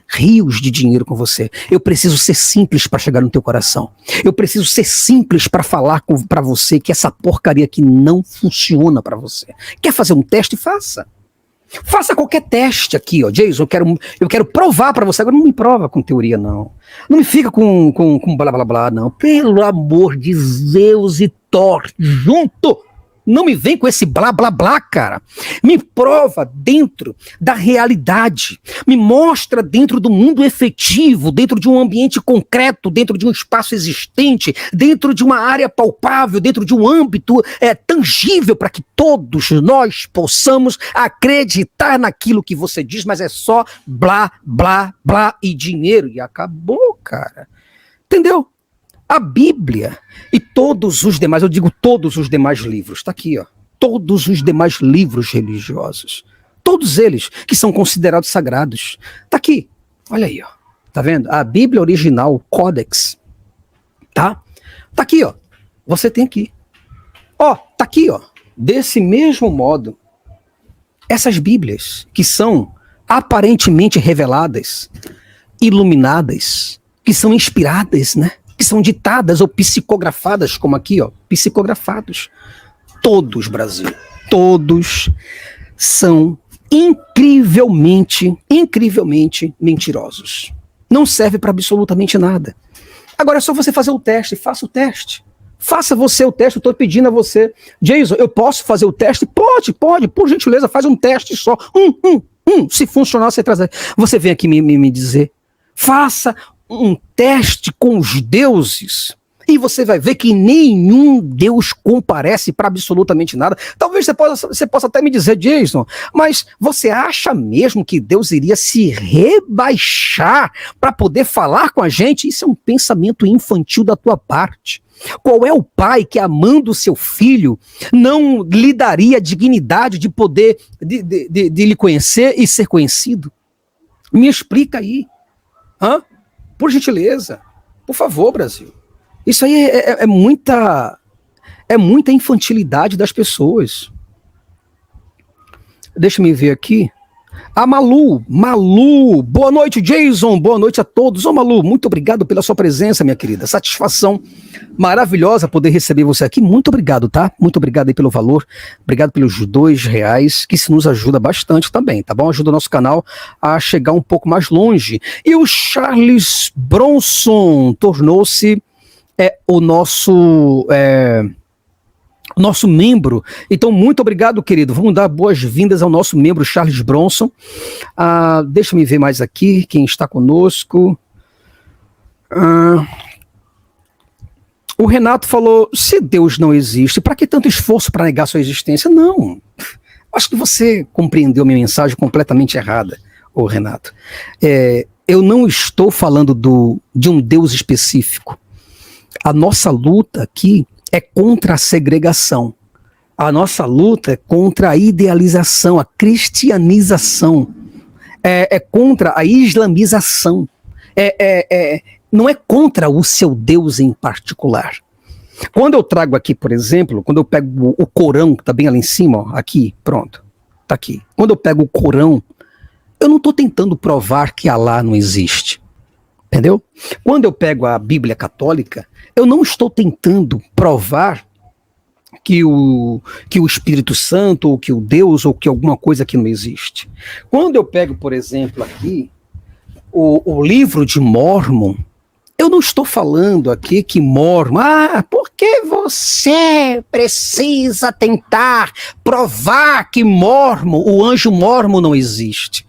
Rios de dinheiro com você. Eu preciso ser simples para chegar no teu coração. Eu preciso ser simples para falar para você que essa porcaria aqui não funciona para você. Quer fazer um teste? Faça. Faça qualquer teste aqui, Jason, eu quero provar para você. Agora não me prova com teoria, não. Não me fica com blá blá blá, não. Pelo amor de Zeus e Thor, junto. Não me vem com esse blá blá blá, cara. Me prova dentro da realidade. Me mostra dentro do mundo efetivo, dentro de um ambiente concreto, dentro de um espaço existente, dentro de uma área palpável, dentro de um âmbito tangível, para que todos nós possamos acreditar naquilo que você diz, mas é só blá blá blá e dinheiro. E acabou, cara. Entendeu? A Bíblia e todos os demais, eu digo todos os demais livros, tá aqui, todos os demais livros religiosos. Todos eles que são considerados sagrados. Tá aqui, olha aí, ó. Tá vendo? A Bíblia original, Codex, tá? Tá aqui, ó. Você tem aqui. Ó, tá aqui, ó. Desse mesmo modo, essas Bíblias que são aparentemente reveladas, iluminadas, que são inspiradas, né? Que são ditadas ou psicografadas, como aqui, ó, psicografados. Todos, Brasil, todos são incrivelmente mentirosos. Não serve para absolutamente nada. Agora é só você fazer o teste, faça o teste. Faça você o teste, eu estou pedindo a você. Jason, eu posso fazer o teste? Pode, por gentileza, faz um teste só. Se funcionar, você traz. Você vem aqui me dizer. Faça um teste com os deuses e você vai ver que nenhum Deus comparece para absolutamente nada. Talvez você possa até me dizer, Jason, mas você acha mesmo que Deus iria se rebaixar para poder falar com a gente? Isso é um pensamento infantil da tua parte. Qual é o pai que, amando o seu filho, não lhe daria a dignidade de poder de lhe conhecer e ser conhecido? Me explica aí. Por gentileza. Por favor, Brasil. Isso aí é muita infantilidade das pessoas. Deixa eu ver aqui. A Malu, boa noite, Jason, boa noite a todos. Ô Malu, muito obrigado pela sua presença, minha querida. Satisfação maravilhosa poder receber você aqui. Muito obrigado, tá? Muito obrigado aí pelo valor. Obrigado pelos R$2, que isso nos ajuda bastante também, tá bom? Ajuda o nosso canal a chegar um pouco mais longe. E o Charles Bronson tornou-se o nosso membro. Então, muito obrigado, querido. Vamos dar boas-vindas ao nosso membro Charles Bronson. Deixa eu ver mais aqui, quem está conosco. O Renato falou, se Deus não existe, para que tanto esforço para negar sua existência? Não. Acho que você compreendeu minha mensagem completamente errada, ô Renato. Eu não estou falando de um Deus específico. A nossa luta aqui é contra a segregação. A nossa luta é contra a idealização, a cristianização. É contra a islamização. Não é contra o seu Deus em particular. Quando eu trago aqui, por exemplo, quando eu pego o Corão, que está bem ali em cima, ó, aqui, pronto, está aqui. Quando eu pego o Corão, eu não estou tentando provar que Alá não existe. Entendeu? Quando eu pego a Bíblia Católica, eu não estou tentando provar que o Espírito Santo, ou que o Deus, ou que alguma coisa que não existe. Quando eu pego, por exemplo, aqui, o livro de Mórmon, eu não estou falando aqui que Mórmon, por que você precisa tentar provar que Mórmon, o anjo Mórmon não existe?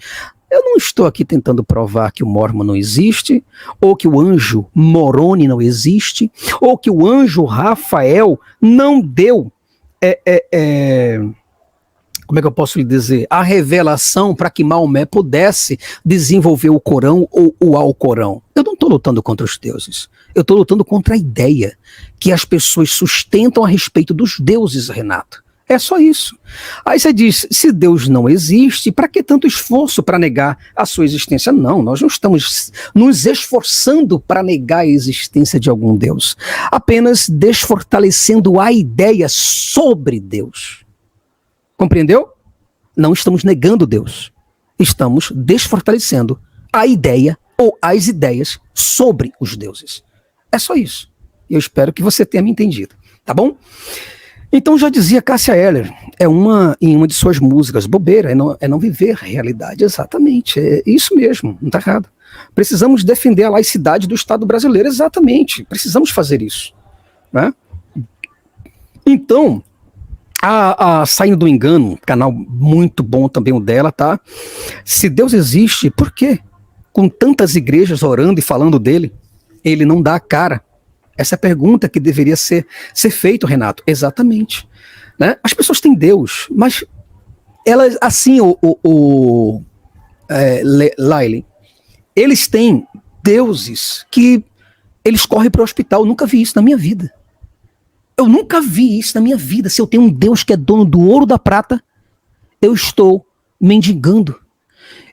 Eu não estou aqui tentando provar que o Mórmon não existe, ou que o anjo Moroni não existe, ou que o anjo Rafael não deu, como é que eu posso lhe dizer, a revelação para que Maomé pudesse desenvolver o Corão ou o Alcorão. Eu não estou lutando contra os deuses, eu estou lutando contra a ideia que as pessoas sustentam a respeito dos deuses, Renato. É só isso. Aí você diz, se Deus não existe, para que tanto esforço para negar a sua existência? Não, nós não estamos nos esforçando para negar a existência de algum Deus. Apenas desfortalecendo a ideia sobre Deus. Compreendeu? Não estamos negando Deus. Estamos desfortalecendo a ideia ou as ideias sobre os deuses. É só isso. Eu espero que você tenha me entendido. Tá bom? Então já dizia Cássia Eller, em uma de suas músicas, bobeira, é não viver a realidade, exatamente, é isso mesmo, não está errado. Precisamos defender a laicidade do Estado brasileiro, exatamente, precisamos fazer isso. Né? Então, a Saindo do Engano, canal muito bom também o dela, tá? Se Deus existe, por quê? Com tantas igrejas orando e falando dele, ele não dá a cara. Essa é a pergunta que deveria ser feita, Renato. Exatamente. Né? As pessoas têm Deus, mas elas, assim, Laile, eles têm deuses que eles correm para o hospital. Eu nunca vi isso na minha vida. Eu nunca vi isso na minha vida. Se eu tenho um Deus que é dono do ouro e da prata, eu estou mendigando.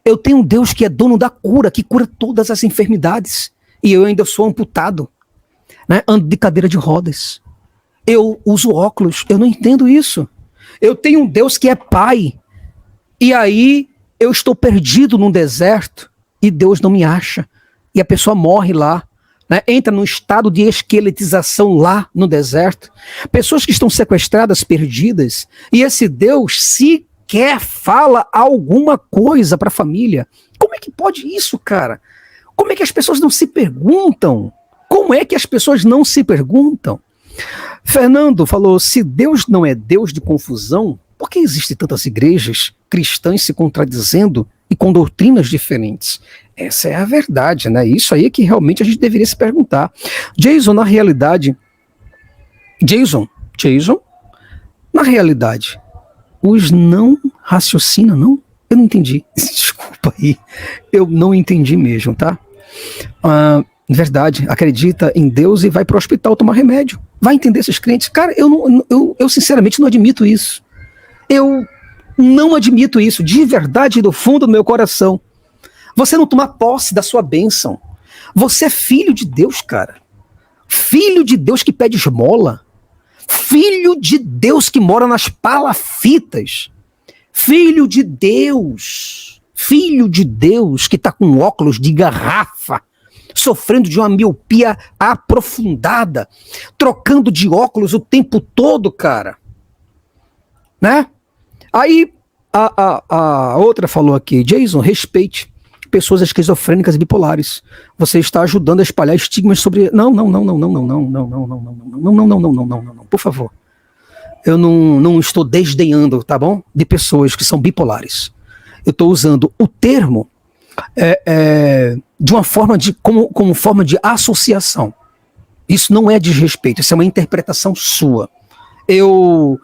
Eu tenho um Deus que é dono da cura, que cura todas as enfermidades. E eu ainda sou amputado, né? Ando de cadeira de rodas. Eu uso óculos. Eu não entendo isso. Eu tenho um Deus que é pai. E aí eu estou perdido num deserto e Deus não me acha. E a pessoa morre lá, né? Entra num estado de esqueletização lá no deserto. Pessoas que estão sequestradas, perdidas. E esse Deus sequer fala alguma coisa para a família. Como é que pode isso, cara? Como é que as pessoas não se perguntam? Como é que as pessoas não se perguntam? Fernando falou, se Deus não é Deus de confusão, por que existem tantas igrejas cristãs se contradizendo e com doutrinas diferentes? Essa é a verdade, né? Isso aí é que realmente a gente deveria se perguntar. Jason, na realidade, na realidade, os não raciocinam, não? Eu não entendi. Desculpa aí, eu não entendi mesmo, tá? Verdade, acredita em Deus e vai para o hospital tomar remédio. Vai entender esses crentes. Cara, eu sinceramente não admito isso. Eu não admito isso, de verdade, do fundo do meu coração. Você não toma posse da sua bênção. Você é filho de Deus, cara. Filho de Deus que pede esmola. Filho de Deus que mora nas palafitas. Filho de Deus que está com óculos de garrafa, sofrendo de uma miopia aprofundada, trocando de óculos o tempo todo, cara. Né? Aí a outra falou aqui, Jason, respeite pessoas esquizofrênicas e bipolares. Você está ajudando a espalhar estigmas sobre... Não, por favor. Eu não estou desdenhando, tá bom? De pessoas que são bipolares. Eu estou usando o termo de uma forma como forma de associação. Isso não é desrespeito, isso é uma interpretação sua. Eu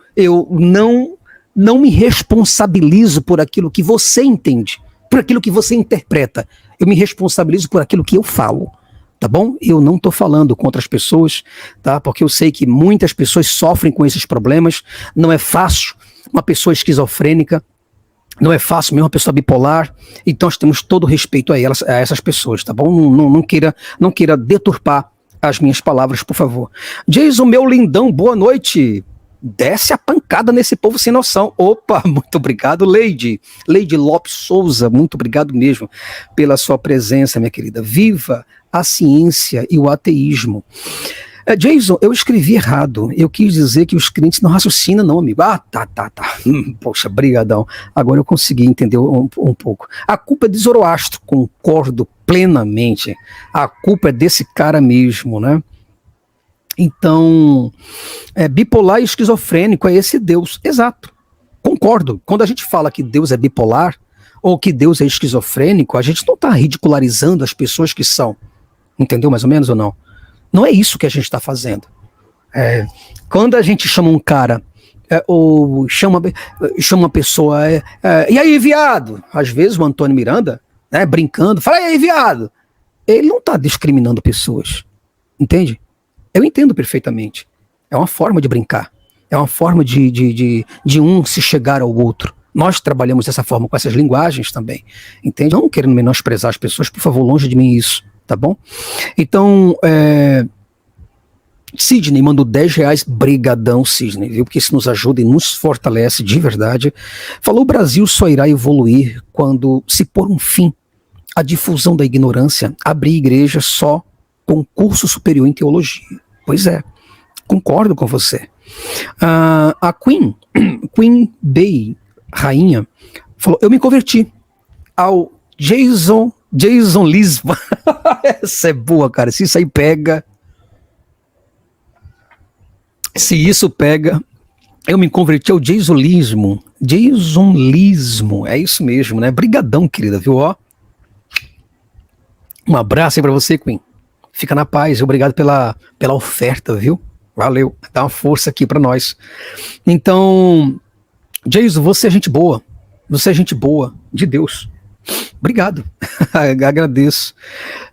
não me responsabilizo por aquilo que você entende, por aquilo que você interpreta. Eu me responsabilizo por aquilo que eu falo, tá bom? Eu não estou falando contra as pessoas, tá? Porque eu sei que muitas pessoas sofrem com esses problemas. Não é fácil uma pessoa esquizofrênica, não é fácil mesmo uma pessoa bipolar, então nós temos todo o respeito a essas pessoas, tá bom? Não queira deturpar as minhas palavras, por favor. Jason, meu lindão, boa noite. Desce a pancada nesse povo sem noção. Opa, muito obrigado, Leide Lopes Souza, muito obrigado mesmo pela sua presença, minha querida. Viva a ciência e o ateísmo. Jason, eu escrevi errado. Eu quis dizer que os crentes não raciocinam, não, amigo. Tá. Poxa, brigadão. Agora eu consegui entender um pouco. A culpa é de Zoroastro, concordo plenamente. A culpa é desse cara mesmo, né? Então, bipolar e esquizofrênico é esse Deus. Exato, concordo. Quando a gente fala que Deus é bipolar ou que Deus é esquizofrênico, a gente não está ridicularizando as pessoas que são. Entendeu mais ou menos ou não? Não é isso que a gente está fazendo. Quando a gente chama um cara ou chama uma pessoa, e aí, viado? Às vezes o Antônio Miranda, né, brincando, fala, e aí, viado? Ele não está discriminando pessoas, entende? Eu entendo perfeitamente. É uma forma de brincar. É uma forma de um se chegar ao outro. Nós trabalhamos dessa forma com essas linguagens também. Entende? Não querendo menosprezar as pessoas, por favor, longe de mim isso. Tá bom? Então, Sidney mandou R$10. Brigadão, Sidney, viu? Porque isso nos ajuda e nos fortalece de verdade. Falou, o Brasil só irá evoluir quando se pôr um fim à difusão da ignorância, abrir igreja só com curso superior em teologia. Pois é, concordo com você. A Queen Bey, rainha, falou, eu me converti ao Jason Lisma. Essa é boa, cara. Se isso aí pega, eu me converti ao Jasonismo. É isso mesmo, né? Brigadão, querida, viu? Ó, um abraço aí pra você, Queen. Fica na paz, obrigado pela oferta, viu? Valeu, dá uma força aqui pra nós. Então, Jason, você é gente boa. Você é gente boa, de Deus. Obrigado, agradeço.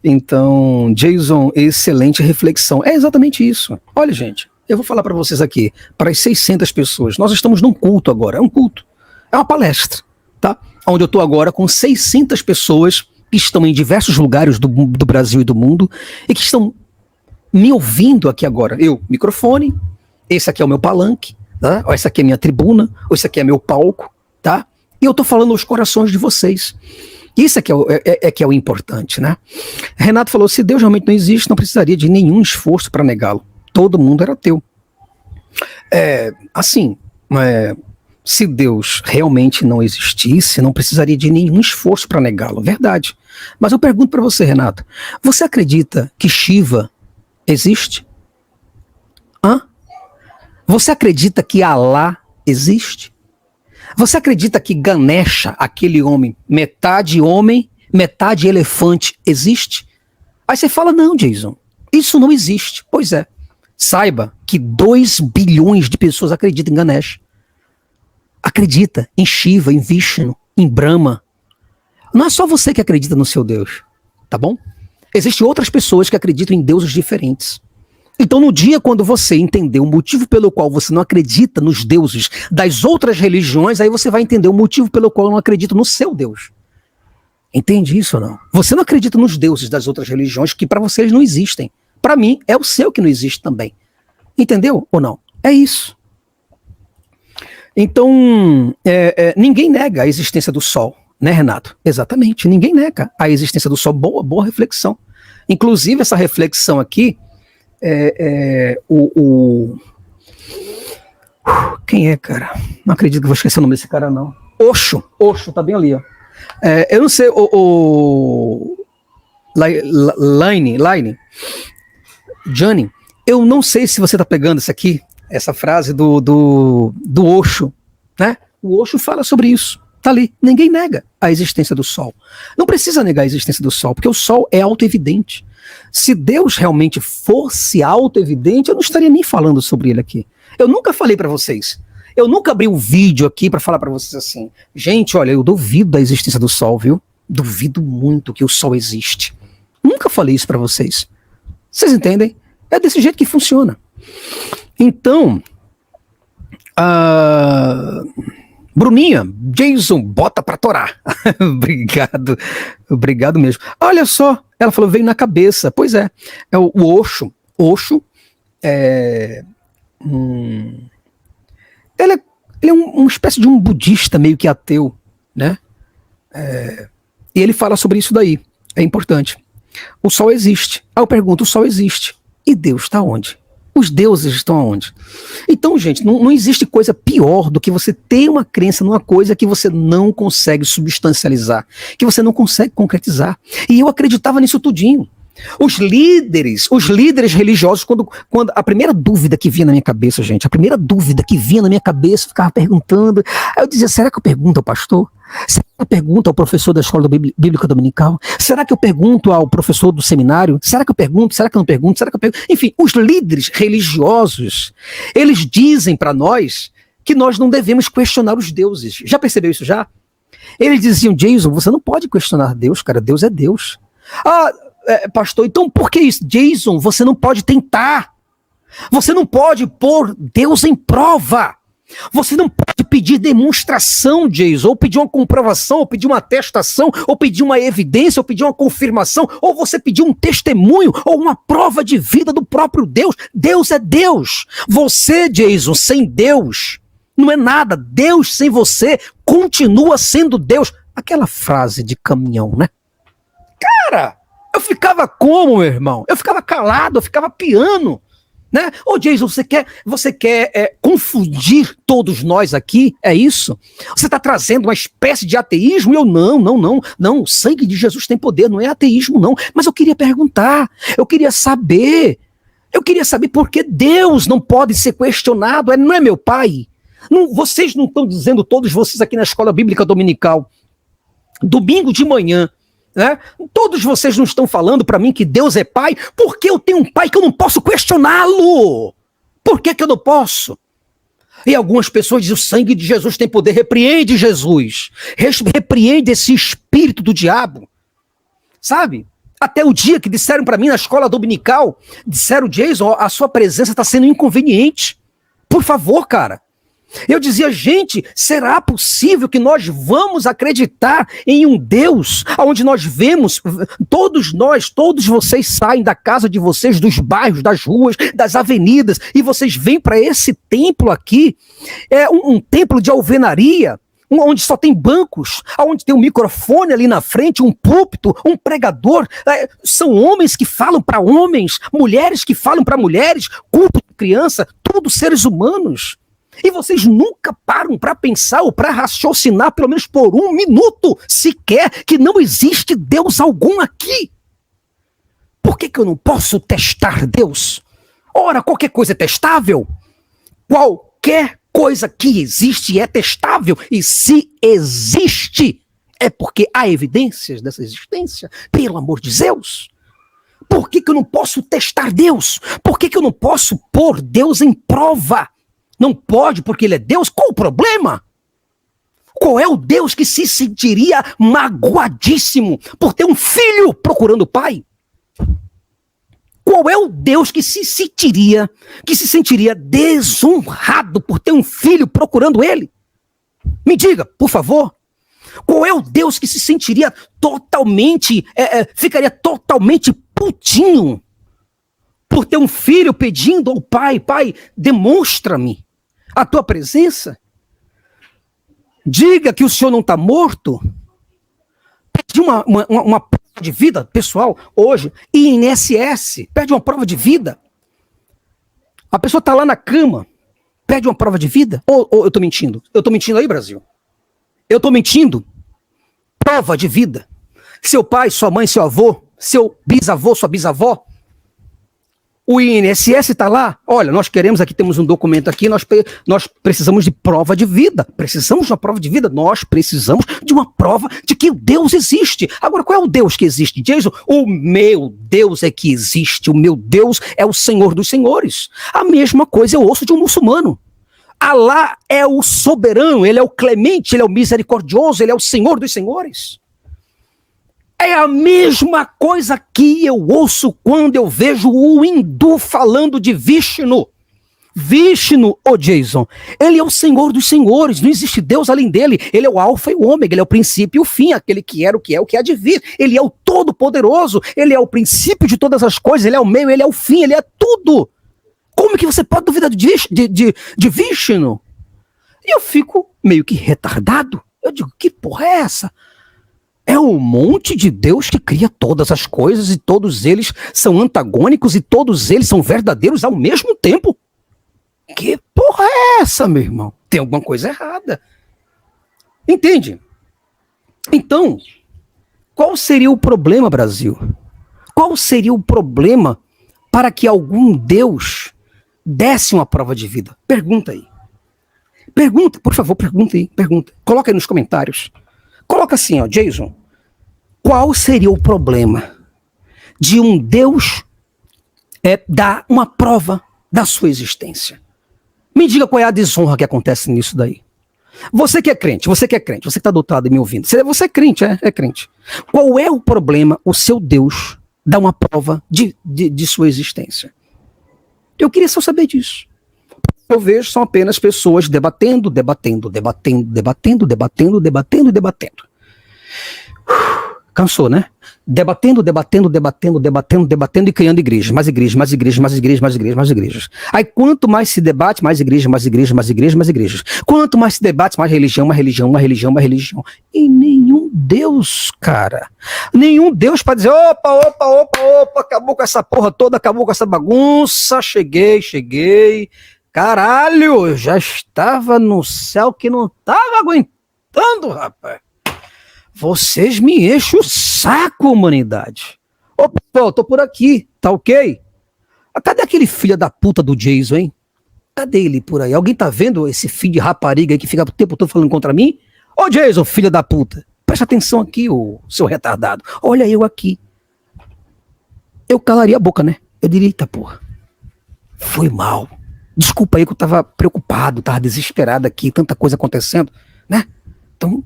Então, Jason, excelente reflexão. É exatamente isso. Olha, gente, eu vou falar para vocês aqui, para as 600 pessoas, nós estamos num culto agora, é um culto, é uma palestra, tá? Onde eu estou agora com 600 pessoas que estão em diversos lugares do Brasil e do mundo e que estão me ouvindo aqui agora. Eu, microfone, esse aqui é o meu palanque, tá? Essa aqui é a minha tribuna, ou esse aqui é meu palco, tá? E eu estou falando aos corações de vocês. Isso que é o importante, né? Renato falou, se Deus realmente não existe, não precisaria de nenhum esforço para negá-lo. Todo mundo era ateu. Se Deus realmente não existisse, não precisaria de nenhum esforço para negá-lo, verdade. Mas eu pergunto para você, Renato, você acredita que Shiva existe? Você acredita que Alá existe? Você acredita que Ganesha, aquele homem, metade elefante, existe? Aí você fala, não, Jason, isso não existe. Pois é, saiba que 2 bilhões de pessoas acreditam em Ganesha. Acredita em Shiva, em Vishnu, em Brahma. Não é só você que acredita no seu Deus, tá bom? Existem outras pessoas que acreditam em deuses diferentes. Então, no dia quando você entender o motivo pelo qual você não acredita nos deuses das outras religiões, aí você vai entender o motivo pelo qual eu não acredito no seu Deus. Entende isso ou não? Você não acredita nos deuses das outras religiões que para vocês não existem. Para mim, é o seu que não existe também. Entendeu ou não? É isso. Então, ninguém nega a existência do Sol, né, Renato? Exatamente, ninguém nega a existência do Sol. Boa reflexão. Inclusive, essa reflexão aqui, quem é, cara? Não acredito que vou esquecer o nome desse cara, não. Osho, tá bem ali, ó. Eu não sei, Laine, Johnny, eu não sei se você tá pegando isso aqui, essa frase do Osho, né? O Osho fala sobre isso, tá ali. Ninguém nega a existência do Sol. Não precisa negar a existência do Sol, porque o Sol é autoevidente. Se Deus realmente fosse autoevidente, eu não estaria nem falando sobre ele aqui. Eu nunca falei para vocês. Eu nunca abri um vídeo aqui para falar para vocês assim, gente, olha, eu duvido da existência do Sol, viu? Duvido muito que o Sol existe. Nunca falei isso para vocês. Vocês entendem? É desse jeito que funciona. Então, Bruninha, Jason, bota pra torar. Obrigado mesmo. Olha só, ela falou, veio na cabeça. Pois é o Osho. Osho ele é uma espécie de um budista meio que ateu, né? E ele fala sobre isso daí. É importante. O Sol existe. Aí eu pergunto, o Sol existe. E Deus está onde? Os deuses estão aonde? Então, gente, não existe coisa pior do que você ter uma crença numa coisa que você não consegue substancializar, que você não consegue concretizar. E eu acreditava nisso tudinho. Os líderes religiosos, quando a primeira dúvida que vinha na minha cabeça, gente, eu ficava perguntando, aí eu dizia, será que eu pergunto ao pastor? Será que eu pergunto ao professor da escola bíblica dominical? Será que eu pergunto ao professor do seminário? Será que eu pergunto? Será que eu não pergunto? Será que eu pergunto? Enfim, os líderes religiosos, eles dizem para nós que nós não devemos questionar os deuses. Já percebeu isso já? Eles diziam, Jason, você não pode questionar Deus, cara, Deus é Deus. Pastor, então por que isso? Jason, você não pode tentar. Você não pode pôr Deus em prova. Você não pode pedir demonstração, Jason, ou pedir uma comprovação, ou pedir uma atestação, ou pedir uma evidência, ou pedir uma confirmação, ou você pedir um testemunho, ou uma prova de vida do próprio Deus. Deus é Deus. Você, Jason, sem Deus, não é nada. Deus sem você continua sendo Deus. Aquela frase de caminhão, né? Cara, eu ficava como, meu irmão? Eu ficava calado, eu ficava piano. Né? Ô Jason, você quer confundir todos nós aqui? É isso? Você está trazendo uma espécie de ateísmo? E eu, não, o sangue de Jesus tem poder, não é ateísmo não, mas eu queria perguntar, eu queria saber por que Deus não pode ser questionado, não é meu pai? Não, vocês não estão dizendo, todos vocês aqui na escola bíblica dominical, domingo de manhã, né? Todos vocês não estão falando para mim que Deus é pai, porque eu tenho um pai que eu não posso questioná-lo. Por que eu não posso? E algumas pessoas dizem, o sangue de Jesus tem poder, repreende Jesus, repreende esse espírito do diabo, sabe? Até o dia que disseram para mim na escola dominical, disseram, Jason, a sua presença está sendo inconveniente. Por favor, cara. Eu dizia, gente, será possível que nós vamos acreditar em um Deus onde nós vemos, todos vocês saem da casa de vocês, dos bairros, das ruas, das avenidas, e vocês vêm para esse templo aqui, é um templo de alvenaria, onde só tem bancos, onde tem um microfone ali na frente, um púlpito, um pregador, são homens que falam para homens, mulheres que falam para mulheres, culto de criança, todos seres humanos. E vocês nunca param para pensar ou para raciocinar, pelo menos por um minuto sequer, que não existe Deus algum aqui. Por que eu não posso testar Deus? Ora, qualquer coisa é testável. Qualquer coisa que existe é testável. E se existe, é porque há evidências dessa existência. Pelo amor de Deus. Por que eu não posso testar Deus? Por que eu não posso pôr Deus em prova? Não pode porque ele é Deus? Qual o problema? Qual é o Deus que se sentiria magoadíssimo por ter um filho procurando o pai? Qual é o Deus que se sentiria desonrado por ter um filho procurando ele? Me diga, por favor. Qual é o Deus que se sentiria totalmente, ficaria totalmente putinho por ter um filho pedindo ao pai, pai, demonstra-me a tua presença? Diga que o senhor não está morto. Pede uma prova de vida, pessoal, hoje, INSS, pede uma prova de vida. A pessoa está lá na cama, pede uma prova de vida. Ou eu estou mentindo? Eu estou mentindo aí, Brasil? Eu estou mentindo? Prova de vida. Seu pai, sua mãe, seu avô, seu bisavô, sua bisavó, o INSS está lá, olha, nós queremos aqui, temos um documento aqui, nós precisamos de prova de vida, precisamos de uma prova de vida, nós precisamos de uma prova de que Deus existe. Agora, qual é o Deus que existe, Jason? O meu Deus é que existe, o meu Deus é o Senhor dos Senhores. A mesma coisa eu ouço de um muçulmano. Alá é o soberano, ele é o clemente, ele é o misericordioso, ele é o Senhor dos Senhores. É a mesma coisa que eu ouço quando eu vejo o hindu falando de Vishnu. Vishnu, Jason, ele é o Senhor dos Senhores, não existe Deus além dele. Ele é o alfa e o ômega, ele é o princípio e o fim, aquele que era, o que é, o que há de vir. Ele é o todo-poderoso, ele é o princípio de todas as coisas, ele é o meio, ele é o fim, ele é tudo. Como que você pode duvidar de Vishnu? E eu fico meio que retardado. Eu digo, que porra é essa? É um monte de Deus que cria todas as coisas e todos eles são antagônicos e todos eles são verdadeiros ao mesmo tempo. Que porra é essa, meu irmão? Tem alguma coisa errada. Entende? Então, qual seria o problema, Brasil? Qual seria o problema para que algum Deus desse uma prova de vida? Pergunta aí. Pergunta, por favor, pergunta aí. Pergunta. Coloca aí nos comentários. Coloca assim, ó, Jason, qual seria o problema de um Deus dar uma prova da sua existência? Me diga qual é a desonra que acontece nisso daí. Você que é crente, você que está adotado e me ouvindo, você é crente, é crente. Qual é o problema, o seu Deus dá uma prova de sua existência? Eu queria só saber disso. Eu vejo são apenas pessoas debatendo. Cansou, né? Debatendo e criando igrejas, mais igrejas. Aí quanto mais se debate, mais igrejas. Quanto mais se debate, mais religião. E nenhum Deus, cara. Nenhum Deus para dizer, opa, acabou com essa porra toda, acabou com essa bagunça, cheguei. Caralho, eu já estava no céu que não estava aguentando, rapaz. Vocês me enchem o saco, humanidade. Ô, pessoal, tô por aqui, tá ok? Cadê aquele filho da puta do Jason, hein? Cadê ele por aí? Alguém tá vendo esse filho de rapariga aí que fica o tempo todo falando contra mim? Ô, Jason, filho da puta, presta atenção aqui, ô seu retardado. Olha eu aqui. Eu calaria a boca, né? Eu diria, eita porra, foi mal. Desculpa aí que eu tava preocupado, tava desesperado aqui, tanta coisa acontecendo, né? Então,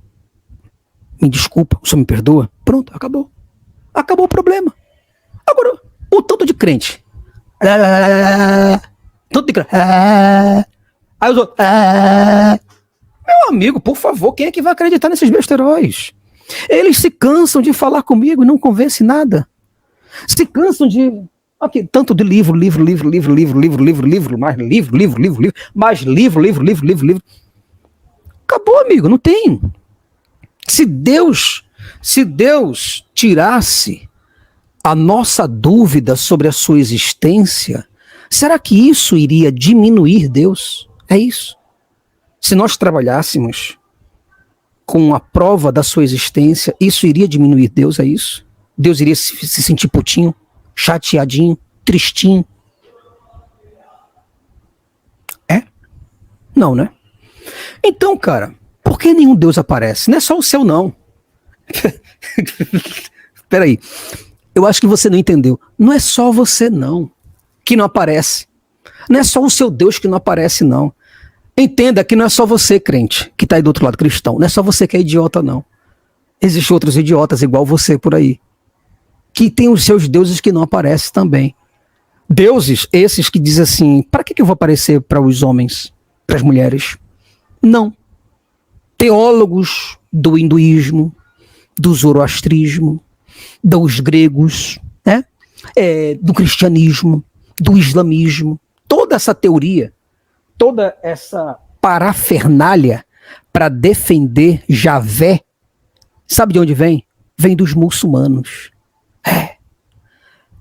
me desculpa, o senhor me perdoa? Pronto, acabou. Acabou o problema. Agora, o tanto de crente. Tanto de crente. Aí os outros. Meu amigo, por favor, quem é que vai acreditar nesses besteróis? Eles se cansam de falar comigo e não convence nada. Se cansam de... Aqui, tanto de livro, mais livro. Acabou, amigo, não tem. Se Deus tirasse a nossa dúvida sobre a sua existência, será que isso iria diminuir Deus? É isso. Se nós trabalhássemos com a prova da sua existência, isso iria diminuir Deus? É isso? Deus iria se sentir putinho, chateadinho, tristinho? É? Não, né? Então, cara, por que nenhum Deus aparece? Não é só o seu, não. Peraí, eu acho que você não entendeu. Não é só você, não, que não aparece. Não é só o seu Deus que não aparece, não. Entenda que não é só você, crente, que está aí do outro lado, cristão. Não é só você que é idiota, não. Existem outros idiotas igual você por aí, que tem os seus deuses que não aparecem também. Deuses esses que dizem assim, para que eu vou aparecer para os homens, para as mulheres? Não. Teólogos do hinduísmo, do zoroastrismo, dos gregos, né? Do cristianismo, do islamismo, toda essa teoria, toda essa parafernália para defender Javé, sabe de onde vem? Vem dos muçulmanos.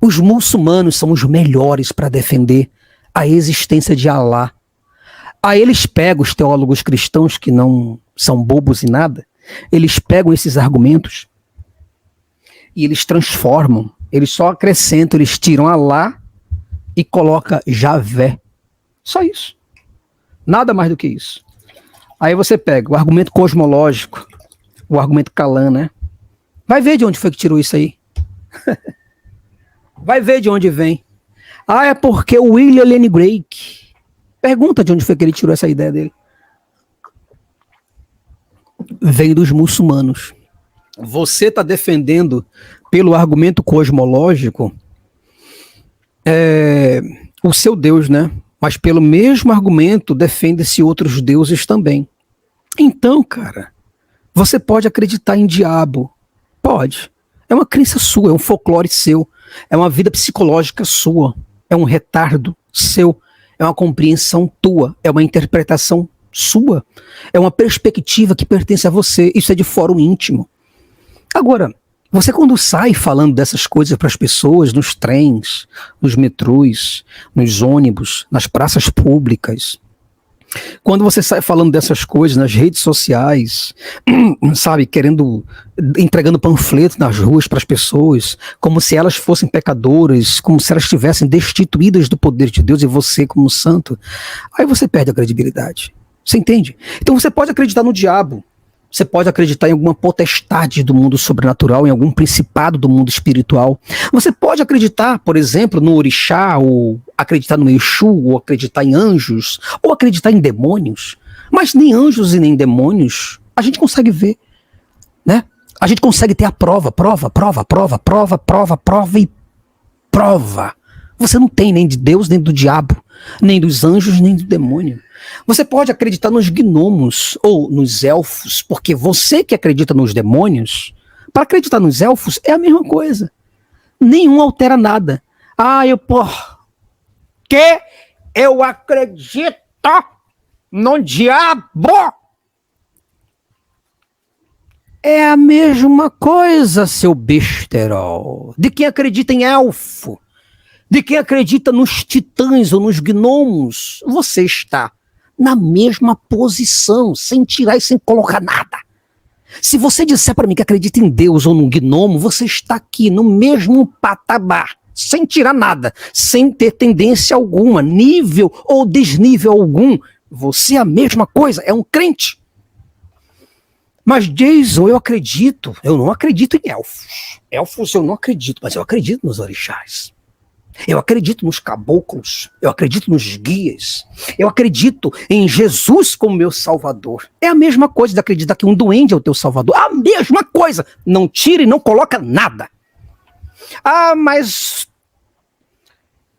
Os muçulmanos são os melhores para defender a existência de Alá. Aí eles pegam os teólogos cristãos, que não são bobos e nada, eles pegam esses argumentos e eles transformam, eles só acrescentam, eles tiram Alá e colocam Javé. Só isso. Nada mais do que isso. Aí você pega o argumento cosmológico, o argumento Kalam, né? Vai ver de onde foi que tirou isso aí. Vai ver de onde vem. É porque o William Lane Craig. Pergunta de onde foi que ele tirou essa ideia dele. Vem dos muçulmanos. Você está defendendo pelo argumento cosmológico o seu Deus, né? Mas pelo mesmo argumento defende-se outros deuses também. Então, cara, você pode acreditar em diabo. Pode. É uma crença sua, é um folclore seu, é uma vida psicológica sua, é um retardo seu, é uma compreensão tua, é uma interpretação sua, é uma perspectiva que pertence a você, isso é de fórum íntimo. Agora, você quando sai falando dessas coisas para as pessoas, nos trens, nos metrôs, nos ônibus, nas praças públicas, quando você sai falando dessas coisas nas redes sociais, sabe, entregando panfleto nas ruas para as pessoas, como se elas fossem pecadoras, como se elas estivessem destituídas do poder de Deus e você como santo, aí você perde a credibilidade. Você entende? Então você pode acreditar no diabo, você pode acreditar em alguma potestade do mundo sobrenatural, em algum principado do mundo espiritual. Você pode acreditar, por exemplo, no orixá, ou acreditar no Exu, ou acreditar em anjos, ou acreditar em demônios. Mas nem anjos e nem demônios a gente consegue ver, né? A gente consegue ter a prova. Você não tem nem de Deus, nem do diabo, nem dos anjos, nem do demônio. Você pode acreditar nos gnomos ou nos elfos, porque você que acredita nos demônios, para acreditar nos elfos é a mesma coisa. Nenhum altera nada. Eu acredito no diabo. É a mesma coisa, seu besterol. De quem acredita em elfo, de quem acredita nos titãs ou nos gnomos, você está na mesma posição, sem tirar e sem colocar nada. Se você disser para mim que acredita em Deus ou num gnomo, você está aqui no mesmo patamar, sem tirar nada, sem ter tendência alguma, nível ou desnível algum. Você é a mesma coisa, é um crente. Mas Jason, eu não acredito em elfos. Elfos eu não acredito, mas eu acredito nos orixás. Eu acredito nos caboclos, eu acredito nos guias, eu acredito em Jesus como meu salvador. É a mesma coisa de acreditar que um duende é o teu salvador. A mesma coisa, não tira e não coloca nada. Ah, mas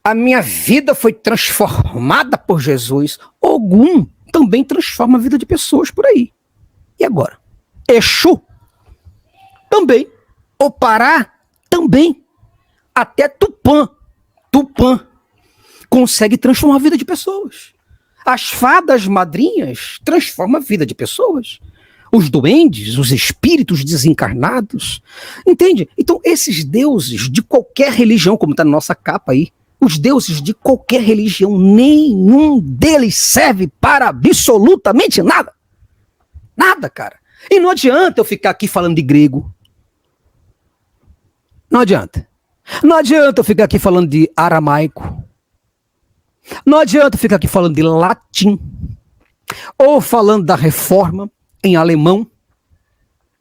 a minha vida foi transformada por Jesus. Ogum também transforma a vida de pessoas por aí. E agora? Exu também. Opará também. Até Tupã consegue transformar a vida de pessoas. As fadas madrinhas transformam a vida de pessoas. Os duendes, os espíritos desencarnados. Entende? Então, esses deuses de qualquer religião, como está na nossa capa aí, os deuses de qualquer religião, nenhum deles serve para absolutamente nada. Nada, cara. E não adianta eu ficar aqui falando de grego. Não adianta. Não adianta eu ficar aqui falando de aramaico. Não adianta eu ficar aqui falando de latim. Ou falando da reforma em alemão.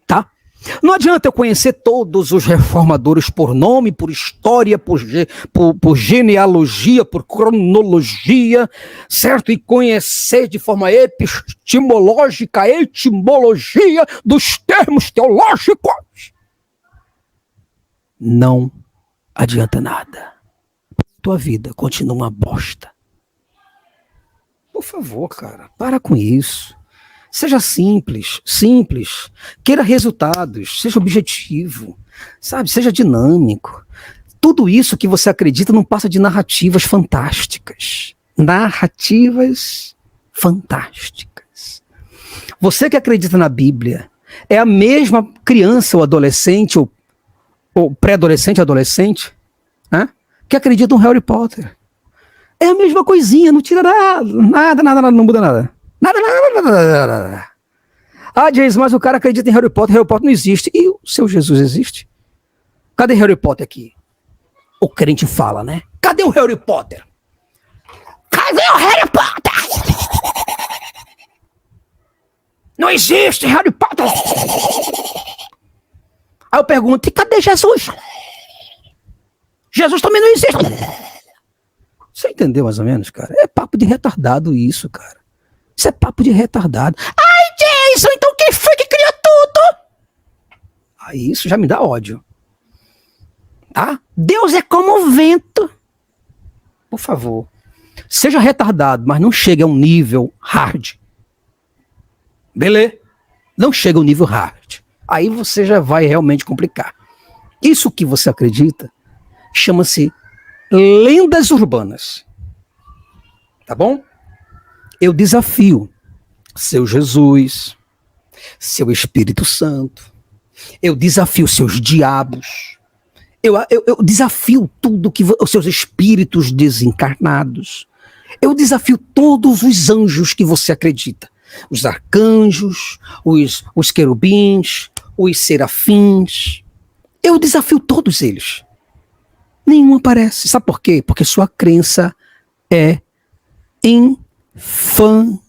Tá? Não adianta eu conhecer todos os reformadores por nome, por história, por genealogia, por cronologia, certo? E conhecer de forma epistemológica, a etimologia dos termos teológicos. Não adianta nada. Tua vida continua uma bosta. Por favor, cara, para com isso. Seja simples. Queira resultados, seja objetivo, sabe? Seja dinâmico. Tudo isso que você acredita não passa de narrativas fantásticas. Narrativas fantásticas. Você que acredita na Bíblia é a mesma criança ou adolescente ou pré-adolescente, adolescente, né, que acredita no Harry Potter. É a mesma coisinha, não tira nada, não muda nada. Nada. Ah, Jason, mas o cara acredita em Harry Potter não existe. E o seu Jesus existe? Cadê Harry Potter aqui? O crente fala, né? Cadê o Harry Potter? Cadê o Harry Potter? Não existe Harry Potter. Aí eu pergunto, e cadê Jesus? Jesus também não existe. Você entendeu mais ou menos, cara? É papo de retardado isso, cara. Isso é papo de retardado. Ai, Jason, então quem foi que criou tudo? Aí isso já me dá ódio. Tá? Deus é como o vento. Por favor. Seja retardado, mas não chegue a um nível hard. Beleza? Não chega ao nível hard. Aí você já vai realmente complicar. Isso que você acredita chama-se lendas urbanas. Tá bom? Eu desafio seu Jesus, seu Espírito Santo, eu desafio seus diabos, eu desafio tudo que os seus espíritos desencarnados, eu desafio todos os anjos que você acredita, os arcanjos, os querubins, os serafins, eu desafio todos eles. Nenhum aparece. Sabe por quê? Porque sua crença é infantil.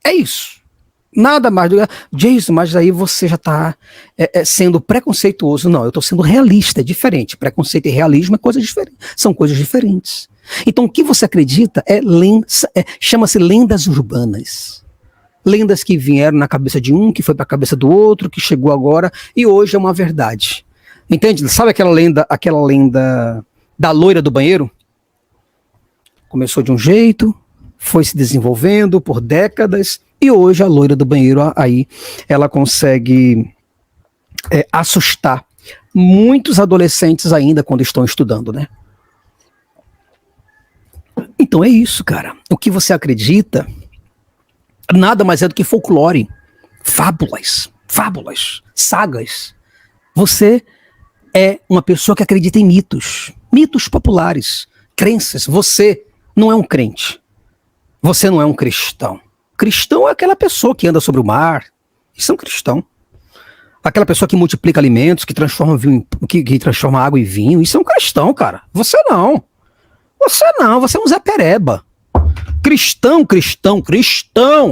É isso. Nada mais do que... Jason, mas aí você já está sendo preconceituoso. Não, eu estou sendo realista, é diferente. Preconceito e realismo é coisa diferente. São coisas diferentes. Então o que você acredita chama-se lendas urbanas. Lendas que vieram na cabeça de um, que foi para a cabeça do outro, que chegou agora e hoje é uma verdade. Entende? Sabe aquela lenda da loira do banheiro? Começou de um jeito, foi se desenvolvendo por décadas e hoje a loira do banheiro aí ela consegue assustar muitos adolescentes ainda quando estão estudando, né? Então é isso, cara. O que você acredita nada mais é do que folclore, fábulas, sagas. Você é uma pessoa que acredita em mitos populares, crenças. Você não é um crente. Você não é um cristão. Cristão é aquela pessoa que anda sobre o mar. Isso é um cristão. Aquela pessoa que multiplica alimentos, que transforma que transforma água em vinho. Isso é um cristão, cara. Você não. Você é um Zé Pereba. Cristão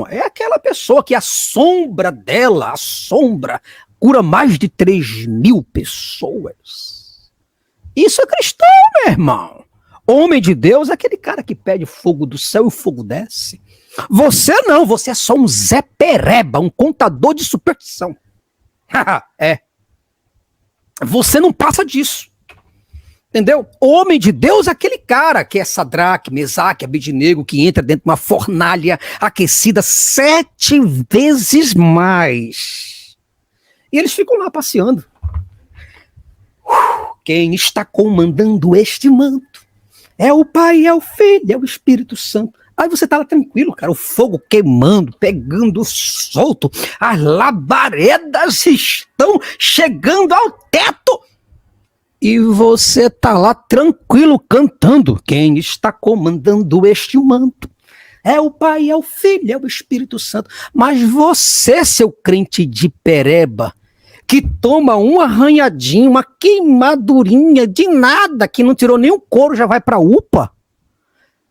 é aquela pessoa que a sombra dela, cura mais de 3.000 pessoas. Isso é cristão, meu irmão. Homem de Deus é aquele cara que pede fogo do céu e o fogo desce. Você não, você é só um Zé Pereba, um contador de superstição. É. Você não passa disso. Entendeu? Homem de Deus é aquele cara que é Sadraque, Mesaque, Abednego, que entra dentro de uma fornalha aquecida 7 vezes mais. E eles ficam lá passeando. Quem está comandando este manto é o Pai, é o Filho, é o Espírito Santo. Aí você tá lá tranquilo, cara, o fogo queimando, pegando solto, as labaredas estão chegando ao teto. E você tá lá tranquilo cantando. Quem está comandando este manto é o Pai, é o Filho, é o Espírito Santo. Mas você, seu crente de pereba, que toma um arranhadinho, uma queimadurinha de nada, que não tirou nem o couro, já vai pra UPA.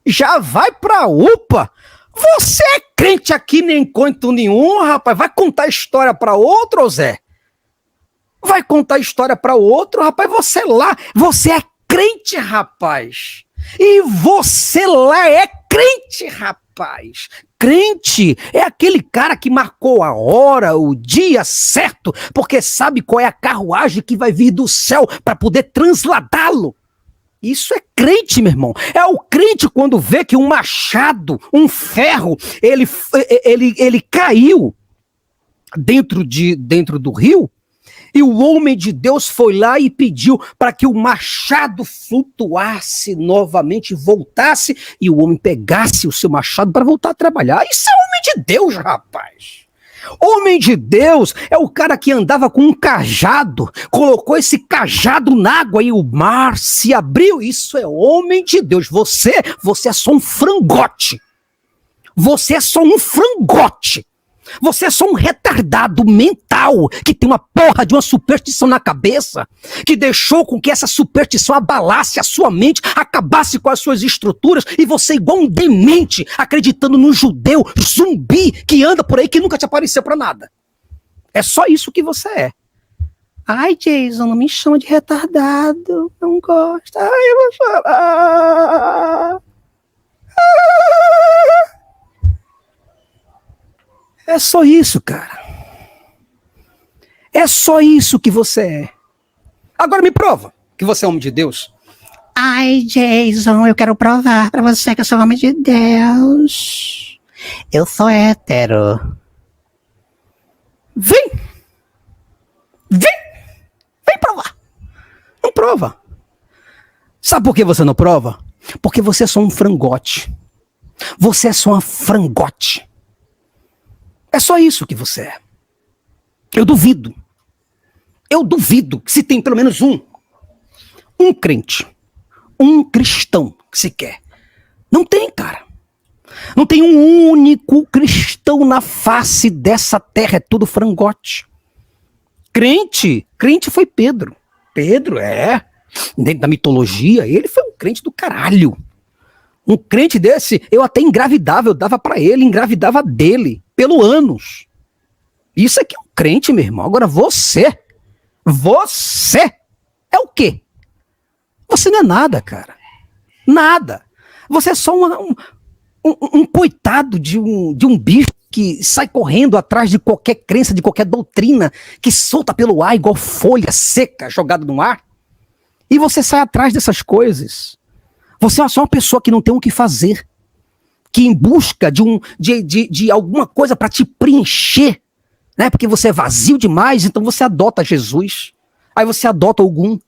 Já vai pra UPA. Você é crente aqui nem conto nenhum, rapaz. Vai contar história pra outro, ô Zé? Vai contar história para outro, rapaz, você é crente, rapaz. E você lá é crente, rapaz. Crente é aquele cara que marcou a hora, o dia certo, porque sabe qual é a carruagem que vai vir do céu para poder transladá-lo. Isso é crente, meu irmão. É o crente quando vê que um machado, um ferro, ele caiu dentro do rio. E o homem de Deus foi lá e pediu para que o machado flutuasse novamente, voltasse, e o homem pegasse o seu machado para voltar a trabalhar. Isso é homem de Deus, rapaz. Homem de Deus é o cara que andava com um cajado, colocou esse cajado na água e o mar se abriu. Isso é homem de Deus. Você é só um frangote. Você é só um frangote. Você é só um retardado mental que tem uma porra de uma superstição na cabeça, que deixou com que essa superstição abalasse a sua mente, acabasse com as suas estruturas, e você igual um demente acreditando no judeu zumbi que anda por aí que nunca te apareceu pra nada. É só isso que você é. Ai, Jason, não me chama de retardado, não gosta. Ai, eu vou chorar. É só isso, cara. É só isso que você é. Agora me prova que você é homem de Deus. Ai, Jason, eu quero provar pra você que eu sou homem de Deus. Eu sou hétero. Vem provar. Não prova. Sabe por que você não prova? Porque você é só um frangote. Você é só uma frangote. É só isso que você é. Eu duvido que se tem pelo menos um crente, um cristão que se quer. Não tem, cara. Não tem um único cristão na face dessa terra, é tudo frangote. Crente foi Pedro. Pedro, dentro da mitologia, ele foi um crente do caralho. Um crente desse, eu até engravidava, eu dava pra ele, engravidava dele, pelo ânus. Isso aqui é um crente, meu irmão. Agora você é o quê? Você não é nada, cara. Nada. Você é só um coitado de um bicho que sai correndo atrás de qualquer crença, de qualquer doutrina, que solta pelo ar igual folha seca jogada no ar. E você sai atrás dessas coisas. Você é só uma pessoa que não tem o que fazer, que em busca de alguma coisa para te preencher, né? Porque você é vazio demais, então você adota Jesus, aí você adota Ogum,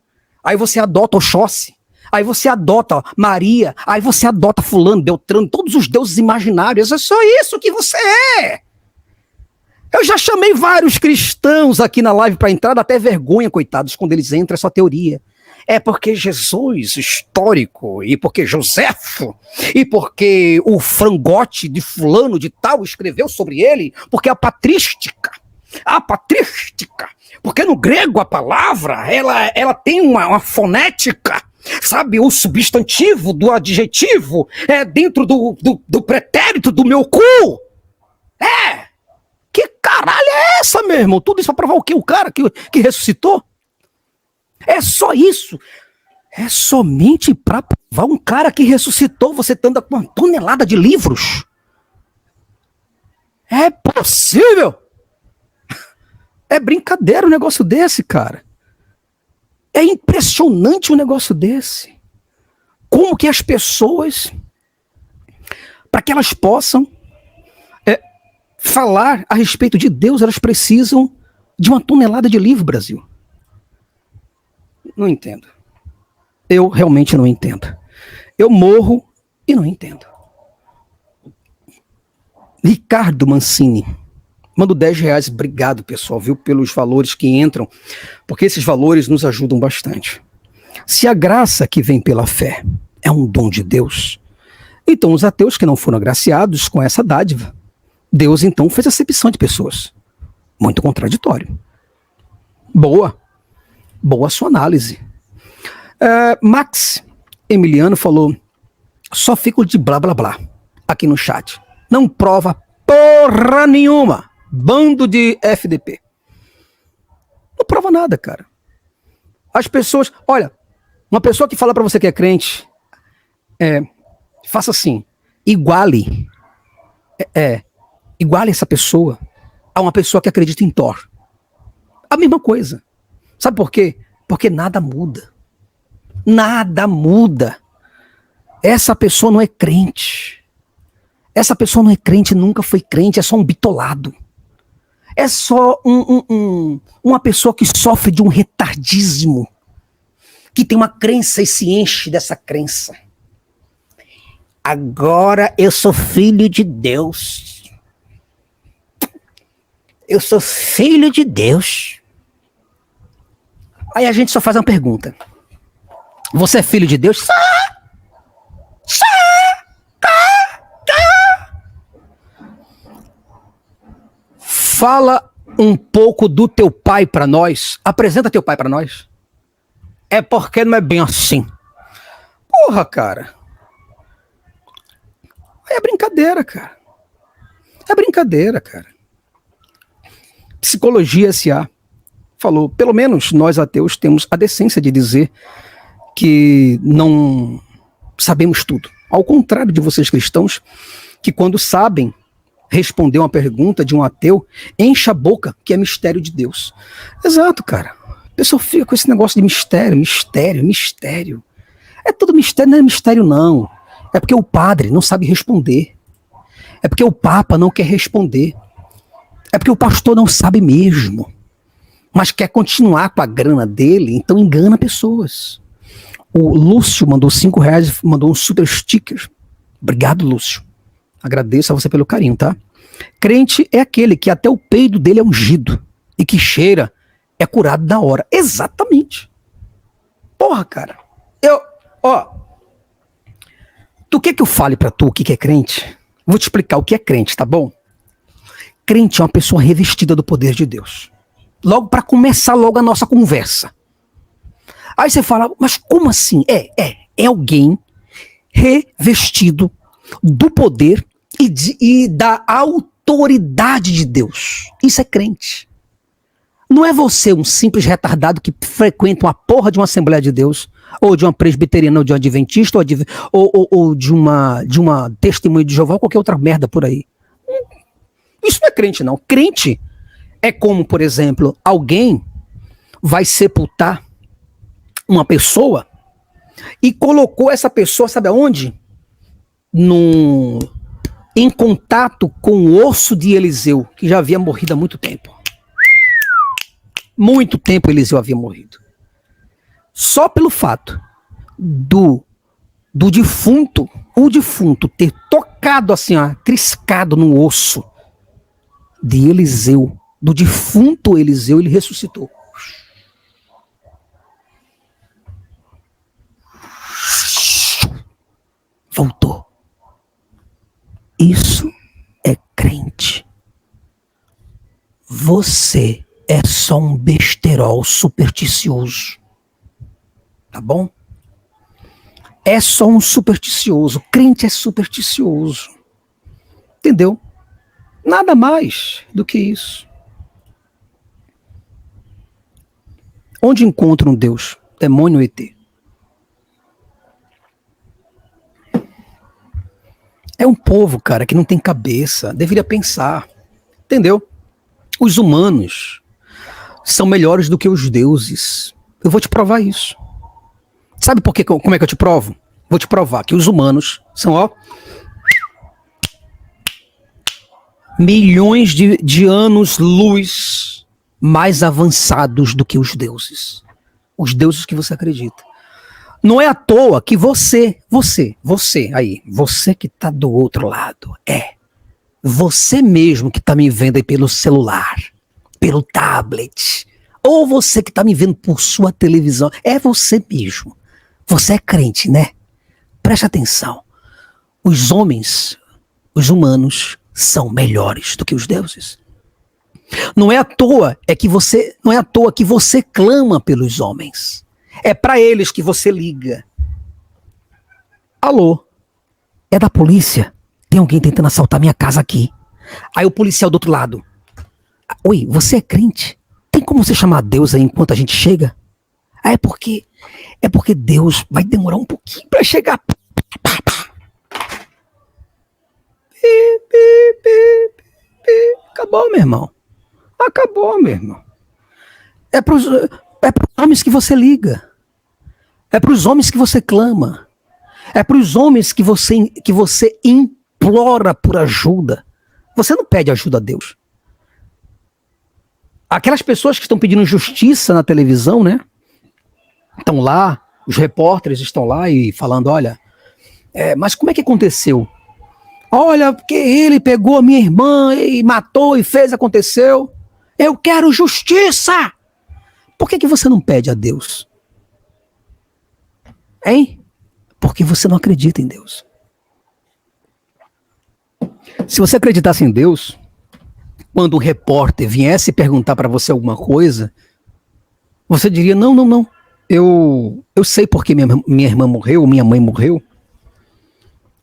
aí você adota Oxóssi, aí você adota Maria, aí você adota fulano, Beltrano, todos os deuses imaginários. É só isso que você é. Eu já chamei vários cristãos aqui na live para entrar, dá até vergonha, coitados, quando eles entram, é só teoria. É porque Jesus histórico, e porque Joséfo, e porque o frangote de fulano de tal escreveu sobre ele, porque a patrística, porque no grego a palavra, ela tem uma fonética, sabe, o substantivo do adjetivo é dentro do pretérito do meu cu. Que caralho é essa, meu irmão? Tudo isso pra provar o quê? O cara que ressuscitou? É só isso. É somente para provar um cara que ressuscitou. Você anda com uma tonelada de livros. É possível? É brincadeira um negócio desse, cara. É impressionante um negócio desse. Como que as pessoas, para que elas possam falar a respeito de Deus, elas precisam de uma tonelada de livro, Brasil. Não entendo. Eu realmente não entendo. Eu morro e não entendo. Ricardo Mancini, mando R$10. Obrigado, pessoal, viu, pelos valores que entram, porque esses valores nos ajudam bastante. Se a graça que vem pela fé é um dom de Deus, então os ateus que não foram agraciados com essa dádiva, Deus então fez acepção de pessoas. Muito contraditório. Boa sua análise. Max Emiliano falou, só fico de blá blá blá aqui no chat. Não prova porra nenhuma. Bando de FDP. Não prova nada, cara. As pessoas... Olha, uma pessoa que fala pra você que é crente, faça assim, iguale essa pessoa a uma pessoa que acredita em Thor. A mesma coisa. Sabe por quê? Porque nada muda. Nada muda. Essa pessoa não é crente. Essa pessoa não é crente, nunca foi crente, é só um bitolado. É só uma pessoa que sofre de um retardismo, que tem uma crença e se enche dessa crença. Agora eu sou filho de Deus. Eu sou filho de Deus. Aí a gente só faz uma pergunta. Você é filho de Deus? Fala um pouco do teu pai para nós. Apresenta teu pai para nós. É porque não é bem assim. Porra, cara. É brincadeira, cara. É brincadeira, cara. Psicologia S.A. falou, pelo menos nós ateus temos a decência de dizer que não sabemos tudo. Ao contrário de vocês cristãos, que quando sabem responder uma pergunta de um ateu, enche a boca, que é mistério de Deus. Exato, cara. A pessoa fica com esse negócio de mistério. É tudo mistério, não é mistério não. É porque o padre não sabe responder. É porque o papa não quer responder. É porque o pastor não sabe mesmo. Mas quer continuar com a grana dele, então engana pessoas. O Lúcio mandou R$5, mandou um super sticker. Obrigado, Lúcio. Agradeço a você pelo carinho, tá? Crente é aquele que até o peido dele é ungido e que cheira é curado na hora. Exatamente. Porra, cara. Tu quer que eu fale pra tu o que é crente? Vou te explicar o que é crente, tá bom? Crente é uma pessoa revestida do poder de Deus. Logo pra começar logo a nossa conversa. Aí você fala, mas como assim? É alguém revestido do poder e da autoridade de Deus. Isso é crente. Não é você um simples retardado que frequenta uma porra de uma Assembleia de Deus, ou de uma presbiteriana, ou de uma adventista, ou de uma testemunha de Jeová, ou qualquer outra merda por aí. Isso não é crente, não. Crente é como, por exemplo, alguém vai sepultar uma pessoa e colocou essa pessoa, sabe aonde? Em contato com o osso de Eliseu, que já havia morrido há muito tempo. Muito tempo Eliseu havia morrido. Só pelo fato do defunto, o defunto ter tocado assim, ó, triscado no osso de Eliseu, do defunto Eliseu, ele ressuscitou. Voltou. Isso é crente. Você é só um besterol supersticioso. Tá bom? É só um supersticioso. Crente é supersticioso. Entendeu? Nada mais do que isso. Onde encontram Deus? Demônio ou ET? É um povo, cara, que não tem cabeça, deveria pensar, entendeu? Os humanos são melhores do que os deuses. Eu vou te provar isso. Sabe por quê? Como é que eu te provo? Vou te provar que os humanos são, ó, milhões de anos-luz mais avançados do que os deuses. Os deuses que você acredita. Não é à toa que você aí, você que está do outro lado, você mesmo que está me vendo aí pelo celular, pelo tablet, ou você que está me vendo por sua televisão, é você mesmo. Você é crente, né? Preste atenção. Os homens, os humanos, são melhores do que os deuses. Não é à toa que você clama pelos homens. É para eles que você liga. Alô? É da polícia? Tem alguém tentando assaltar minha casa aqui. Aí o policial do outro lado. Oi, você é crente? Tem como você chamar Deus aí enquanto a gente chega? É porque Deus vai demorar um pouquinho para chegar. Acabou, meu irmão. Acabou, meu irmão. É para os homens que você liga. É para os homens que você clama. É para os homens que você implora por ajuda. Você não pede ajuda a Deus. Aquelas pessoas que estão pedindo justiça na televisão, né? Estão lá, os repórteres estão lá e falando, olha, mas como é que aconteceu? Olha, porque ele pegou a minha irmã e matou e fez, aconteceu. Eu quero justiça! Por que você não pede a Deus? Hein? Porque você não acredita em Deus. Se você acreditasse em Deus, quando um repórter viesse perguntar para você alguma coisa, você diria, não. Eu sei porque minha irmã morreu, minha mãe morreu,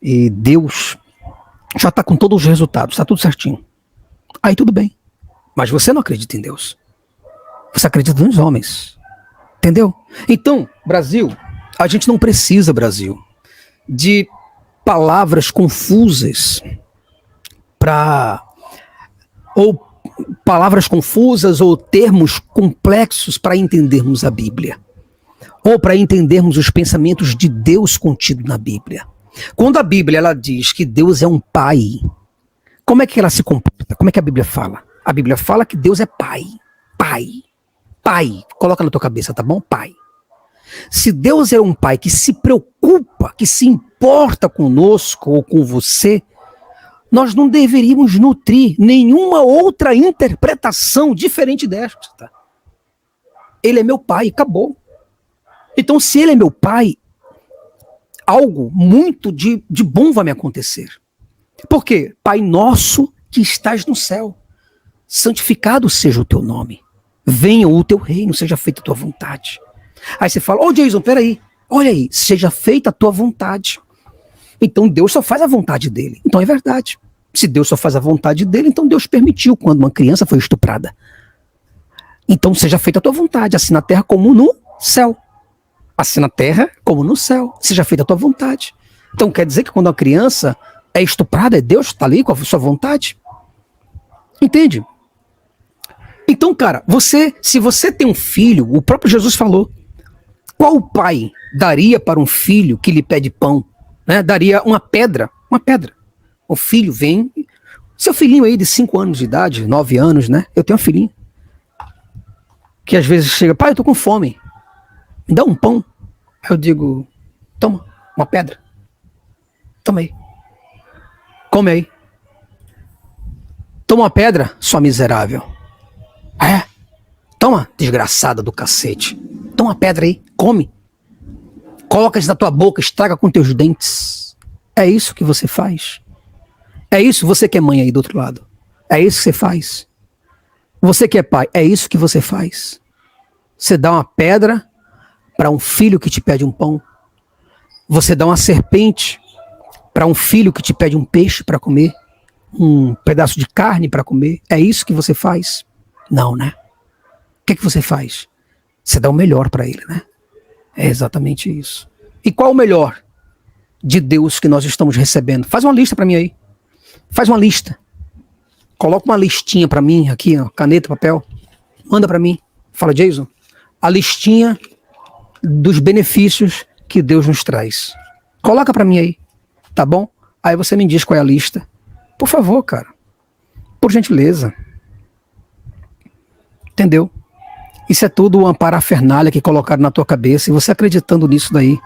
e Deus já está com todos os resultados, está tudo certinho. Aí tudo bem. Mas você não acredita em Deus. Você acredita nos homens. Entendeu? Então, Brasil, a gente não precisa, Brasil, de palavras confusas ou termos complexos para entendermos a Bíblia. Ou para entendermos os pensamentos de Deus contidos na Bíblia. Quando a Bíblia ela diz que Deus é um pai, como é que ela se comporta? Como é que a Bíblia fala? A Bíblia fala que Deus é pai. Pai. Coloca na tua cabeça, tá bom? Pai. Se Deus é um pai que se preocupa, que se importa conosco ou com você, nós não deveríamos nutrir nenhuma outra interpretação diferente desta. Ele é meu pai, acabou. Então, se ele é meu pai, algo muito de bom vai me acontecer. Por quê? Pai nosso que estás no céu, santificado seja o teu nome. Venha o teu reino, seja feita a tua vontade. Aí você fala, Jason, peraí, olha aí, seja feita a tua vontade. Então Deus só faz a vontade dele. Então é verdade. Se Deus só faz a vontade dele, então Deus permitiu quando uma criança foi estuprada. Então seja feita a tua vontade, assim na terra como no céu. Assim na terra como no céu. Seja feita a tua vontade. Então quer dizer que quando uma criança é estuprada, é Deus que está ali com a sua vontade? Entende? Então, cara, se você tem um filho, o próprio Jesus falou, qual pai daria para um filho que lhe pede pão? Né? Daria uma pedra. O filho vem, seu filhinho aí de 5 anos de idade, 9 anos, né? Eu tenho uma filhinha que às vezes chega, pai, eu tô com fome, me dá um pão. Aí eu digo, toma, uma pedra. Toma aí. Come aí. Toma uma pedra, sua miserável. Toma, desgraçada do cacete. Toma uma pedra aí, come. Coloca isso na tua boca, estraga com teus dentes. É isso que você faz. É isso, você que é mãe aí do outro lado. É isso que você faz. Você que é pai, é isso que você faz. Você dá uma pedra para um filho que te pede um pão. Você dá uma serpente para um filho que te pede um peixe para comer. Um pedaço de carne para comer. É isso que você faz? Não, né? O que você faz? Você dá o melhor para ele, né? É exatamente isso. E qual o melhor de Deus que nós estamos recebendo? Faz uma lista para mim aí. Faz uma lista. Coloca uma listinha para mim aqui, ó, caneta, papel. Manda para mim. Fala, Jason, a listinha dos benefícios que Deus nos traz. Coloca para mim aí, tá bom? Aí você me diz qual é a lista. Por favor, cara. Por gentileza. Entendeu? Isso é tudo uma parafernália que colocaram na tua cabeça e você acreditando nisso daí.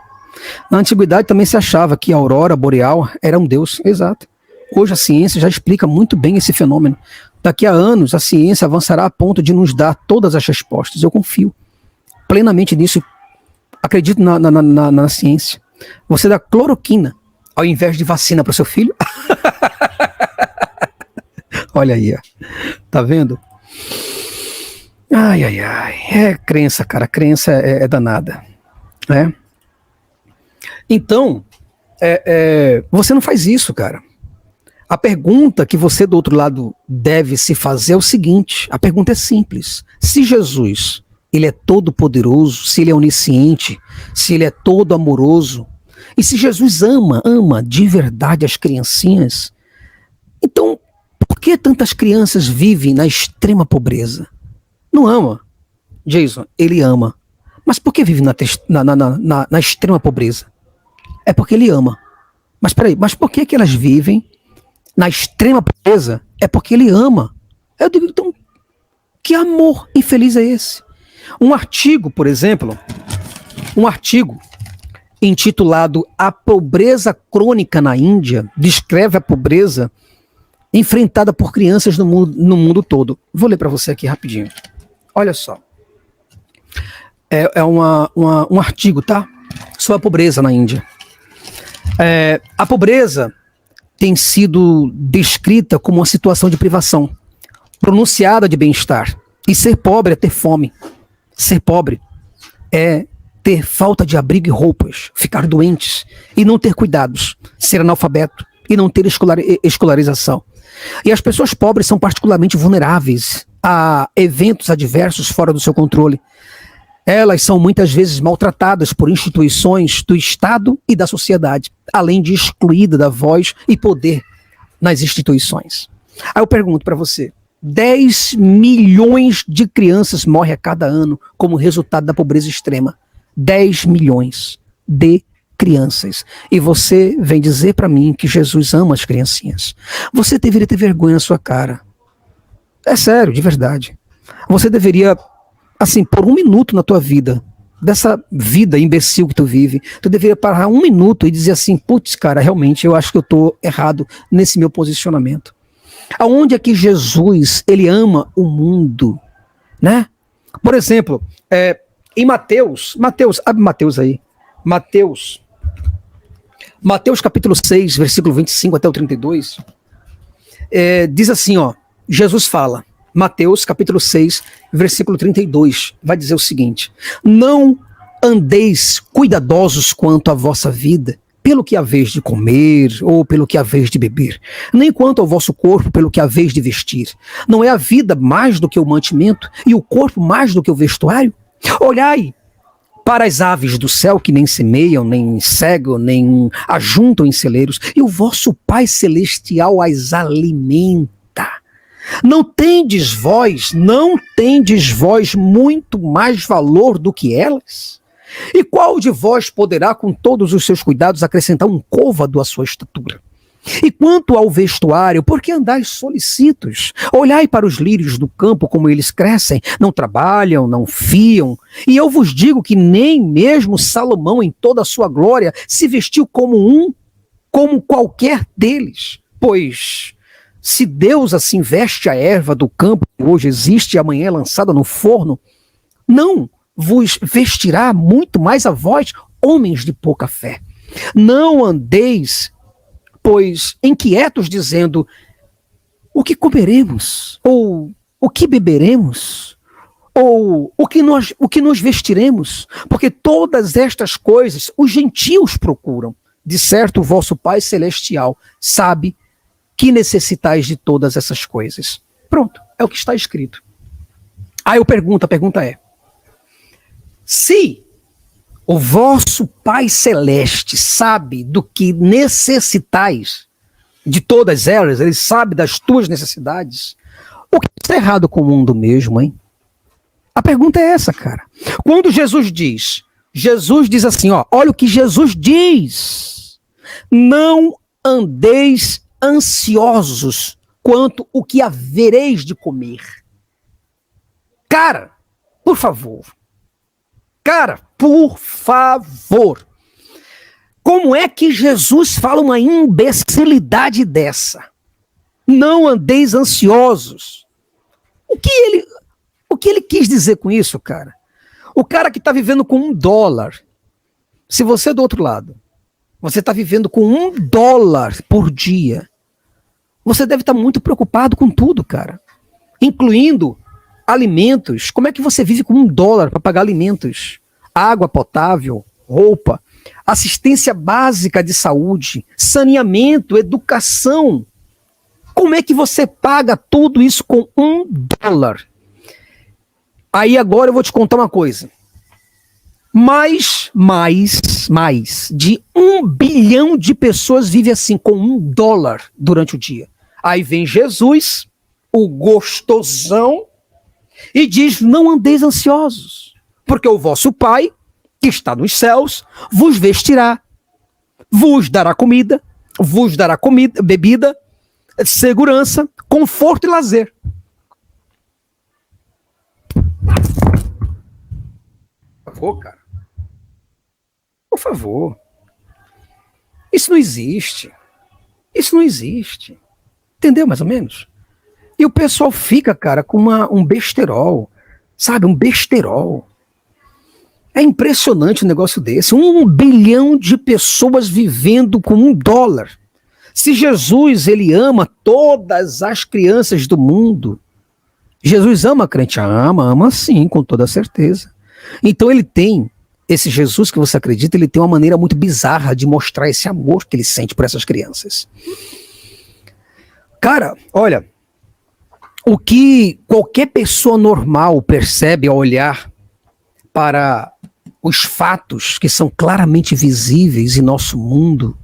Na antiguidade também se achava que a aurora boreal era um deus. Exato. Hoje a ciência já explica muito bem esse fenômeno. Daqui a anos a ciência avançará a ponto de nos dar todas as respostas. Eu confio plenamente nisso. Acredito na ciência. Você dá cloroquina ao invés de vacina para o seu filho? Olha aí, ó. Tá vendo? Ai, ai, ai. É crença, cara. Crença é danada. Né? Então, você não faz isso, cara. A pergunta que você do outro lado deve se fazer é o seguinte. A pergunta é simples. Se Jesus, ele é todo poderoso, se ele é onisciente, se ele é todo amoroso, e se Jesus ama de verdade as criancinhas, então por que tantas crianças vivem na extrema pobreza? Não ama. Jason, ele ama. Mas por que vive na extrema pobreza? É porque ele ama. Mas peraí, mas por que elas vivem na extrema pobreza? É porque ele ama. Eu digo, então, que amor infeliz é esse? Um artigo, por exemplo, intitulado A Pobreza Crônica na Índia, descreve a pobreza enfrentada por crianças no mundo todo. Vou ler para você aqui rapidinho. Olha só. É um artigo, tá? Sobre a pobreza na Índia. A pobreza tem sido descrita como uma situação de privação, pronunciada de bem-estar. E ser pobre é ter fome. Ser pobre é ter falta de abrigo e roupas, ficar doentes e não ter cuidados, ser analfabeto e não ter escolarização. E as pessoas pobres são particularmente vulneráveis a eventos adversos fora do seu controle. Elas são muitas vezes maltratadas por instituições do Estado e da sociedade, além de excluída da voz e poder nas instituições. Aí eu pergunto para você, 10 milhões de crianças morrem a cada ano como resultado da pobreza extrema. 10 milhões de crianças. E você vem dizer para mim que Jesus ama as criancinhas. Você deveria ter vergonha na sua cara. É sério, de verdade. Você deveria, assim, por um minuto na tua vida, dessa vida imbecil que tu vive, tu deveria parar um minuto e dizer assim, putz, cara, realmente eu acho que eu tô errado nesse meu posicionamento. Aonde é que Jesus, ele ama o mundo, né? Por exemplo, em Mateus, abre Mateus aí, Mateus capítulo 6, versículo 25 até o 32, diz assim, ó, Jesus fala, Mateus capítulo 6, versículo 32, vai dizer o seguinte, não andeis cuidadosos quanto à vossa vida, pelo que haveis de comer, ou pelo que haveis de beber, nem quanto ao vosso corpo, pelo que haveis de vestir. Não é a vida mais do que o mantimento, e o corpo mais do que o vestuário? Olhai para as aves do céu, que nem semeiam, nem cegam, nem ajuntam em celeiros, e o vosso Pai Celestial as alimenta. Não tendes vós muito mais valor do que elas? E qual de vós poderá, com todos os seus cuidados, acrescentar um côvado à sua estatura? E quanto ao vestuário, por que andais solicitos? Olhai para os lírios do campo, como eles crescem, não trabalham, não fiam. E eu vos digo que nem mesmo Salomão, em toda a sua glória, se vestiu como qualquer deles. Pois, se Deus assim veste a erva do campo, que hoje existe e amanhã é lançada no forno, não vos vestirá muito mais a vós, homens de pouca fé. Não andeis, pois, inquietos, dizendo, o que comeremos? Ou o que beberemos? Ou o que nos vestiremos? Porque todas estas coisas os gentios procuram. De certo, o vosso Pai Celestial sabe que necessitais de todas essas coisas. Pronto, é o que está escrito. Aí a pergunta é, se o vosso Pai Celeste sabe do que necessitais de todas elas, ele sabe das tuas necessidades, o que está errado com o mundo mesmo, hein? A pergunta é essa, cara. Quando Jesus diz assim, ó, olha o que Jesus diz. Não andeis ansiosos quanto o que havereis de comer. Cara, por favor. Cara, por favor. Como é que Jesus fala uma imbecilidade dessa? Não andeis ansiosos. O que ele quis dizer com isso, cara? O cara que está vivendo com $1, se você do outro lado, você está vivendo com $1 por dia, você deve estar muito preocupado com tudo, cara. Incluindo alimentos. Como é que você vive com $1 para pagar alimentos? Água potável, roupa, assistência básica de saúde, saneamento, educação. Como é que você paga tudo isso com $1? Aí agora eu vou te contar uma coisa. Mais de 1 bilhão de pessoas vivem assim, com $1 durante o dia. Aí vem Jesus, o gostosão, e diz, não andeis ansiosos, porque o vosso Pai, que está nos céus, vos vestirá, vos dará comida, bebida, segurança, conforto e lazer. Por favor, cara. Por favor. Isso não existe. Isso não existe. Entendeu, mais ou menos? E o pessoal fica, cara, com um besterol. Sabe, um besterol. É impressionante um negócio desse. 1 bilhão de pessoas vivendo com $1. Se Jesus, ele ama todas as crianças do mundo, Jesus ama a crente? Ama sim, com toda certeza. Então ele tem, esse Jesus que você acredita, ele tem uma maneira muito bizarra de mostrar esse amor que ele sente por essas crianças. Cara, olha, o que qualquer pessoa normal percebe ao olhar para os fatos que são claramente visíveis em nosso mundo,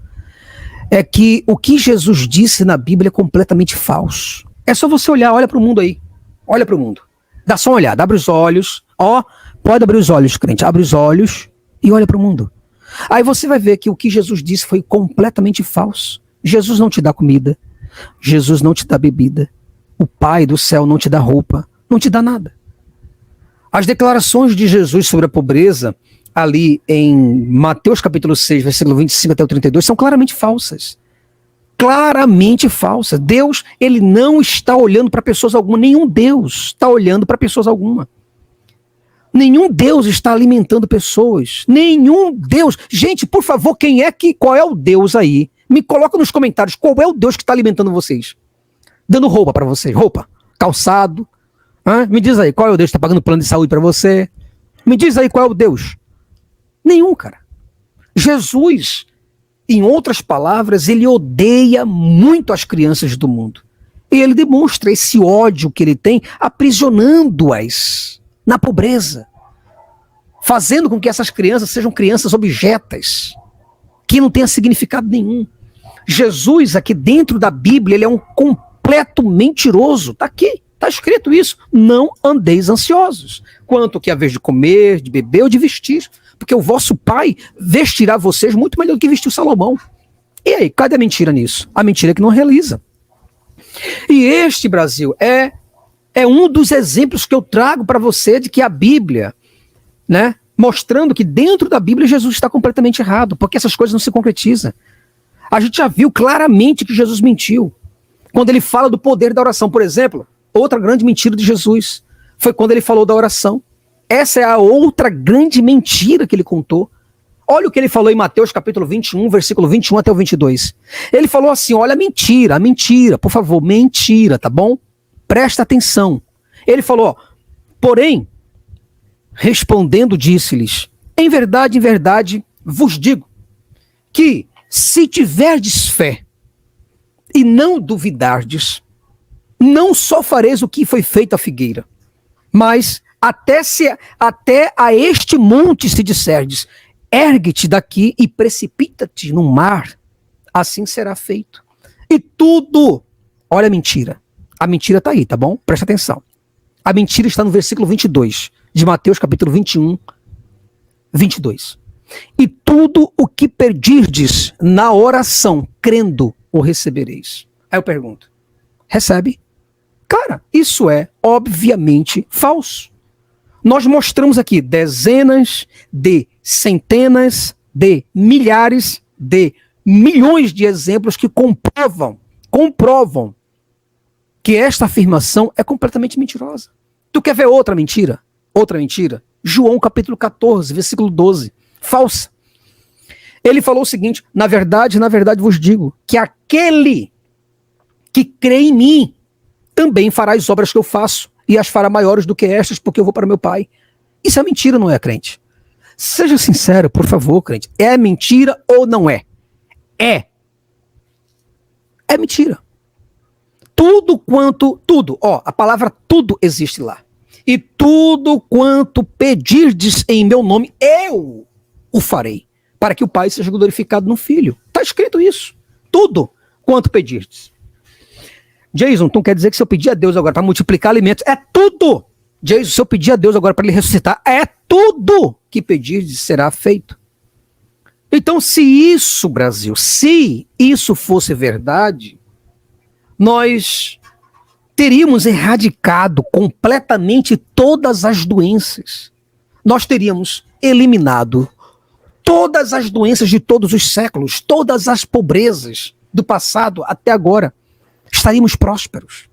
é que o que Jesus disse na Bíblia é completamente falso. É só você olhar, olha para o mundo aí. Olha para o mundo. Dá só uma olhada, abre os olhos. Ó, pode abrir os olhos, crente. Abre os olhos e olha para o mundo. Aí você vai ver que o que Jesus disse foi completamente falso. Jesus não te dá comida. Jesus não te dá bebida. O Pai do céu não te dá roupa. Não te dá nada. As declarações de Jesus sobre a pobreza, ali em Mateus capítulo 6, versículo 25 até o 32, são claramente falsas. Claramente falsas. Deus, ele não está olhando para pessoas alguma. Nenhum Deus está olhando para pessoas alguma. Nenhum Deus está alimentando pessoas. Nenhum Deus. Gente, por favor, qual é o Deus aí? Me coloca nos comentários qual é o Deus que está alimentando vocês. Dando roupa para vocês. Roupa, calçado. Me diz aí, qual é o Deus que está pagando plano de saúde para você? Me diz aí qual é o Deus. Nenhum, cara. Jesus, em outras palavras, ele odeia muito as crianças do mundo. E ele demonstra esse ódio que ele tem aprisionando-as na pobreza, fazendo com que essas crianças sejam crianças objetas, que não tenham significado nenhum. Jesus, aqui dentro da Bíblia, ele é um completo mentiroso. Está aqui, está escrito isso. Não andeis ansiosos, quanto que a vez de comer, de beber ou de vestir, porque o vosso Pai vestirá vocês muito melhor do que vestiu Salomão. E aí, cadê a mentira nisso? A mentira é que não realiza. E este, Brasil, é um dos exemplos que eu trago para você de que a Bíblia, né, mostrando que dentro da Bíblia Jesus está completamente errado, porque essas coisas não se concretizam. A gente já viu claramente que Jesus mentiu. Quando ele fala do poder da oração, por exemplo, outra grande mentira de Jesus foi quando ele falou da oração. Essa é a outra grande mentira que ele contou. Olha o que ele falou em Mateus capítulo 21, versículo 21 até o 22. Ele falou assim, olha a mentira, por favor, mentira, tá bom? Presta atenção. Ele falou, porém, respondendo disse-lhes, em verdade, vos digo, que se tiverdes fé e não duvidardes, não só fareis o que foi feito à figueira, mas até a este monte se disserdes, ergue-te daqui e precipita-te no mar, assim será feito. E tudo, olha a mentira está aí, tá bom? Presta atenção. A mentira está no versículo 22. de Mateus capítulo 21, 22. E tudo o que pedirdes na oração, crendo, o recebereis. Aí eu pergunto, recebe? Cara, isso é obviamente falso. Nós mostramos aqui dezenas de centenas de milhares de milhões de exemplos que comprovam que esta afirmação é completamente mentirosa. Tu quer ver outra mentira? Outra mentira? João capítulo 14, versículo 12. Falsa. Ele falou o seguinte, na verdade vos digo, que aquele que crê em mim também fará as obras que eu faço, e as fará maiores do que estas, porque eu vou para meu Pai. Isso é mentira, não é, crente? Seja sincero, por favor, crente. É mentira ou não é? É. É mentira. Tudo, a palavra tudo existe lá. E tudo quanto pedirdes em meu nome, eu o farei, para que o Pai seja glorificado no Filho. Está escrito isso. Tudo quanto pedirdes. Jason, então quer dizer que se eu pedir a Deus agora para multiplicar alimentos, é tudo. Jason, se eu pedir a Deus agora para ele ressuscitar, é tudo que pedirdes será feito. Então, se isso, Brasil, se isso fosse verdade, nós teríamos erradicado completamente todas as doenças. Nós teríamos eliminado todas as doenças de todos os séculos, todas as pobrezas do passado até agora. Estaríamos prósperos.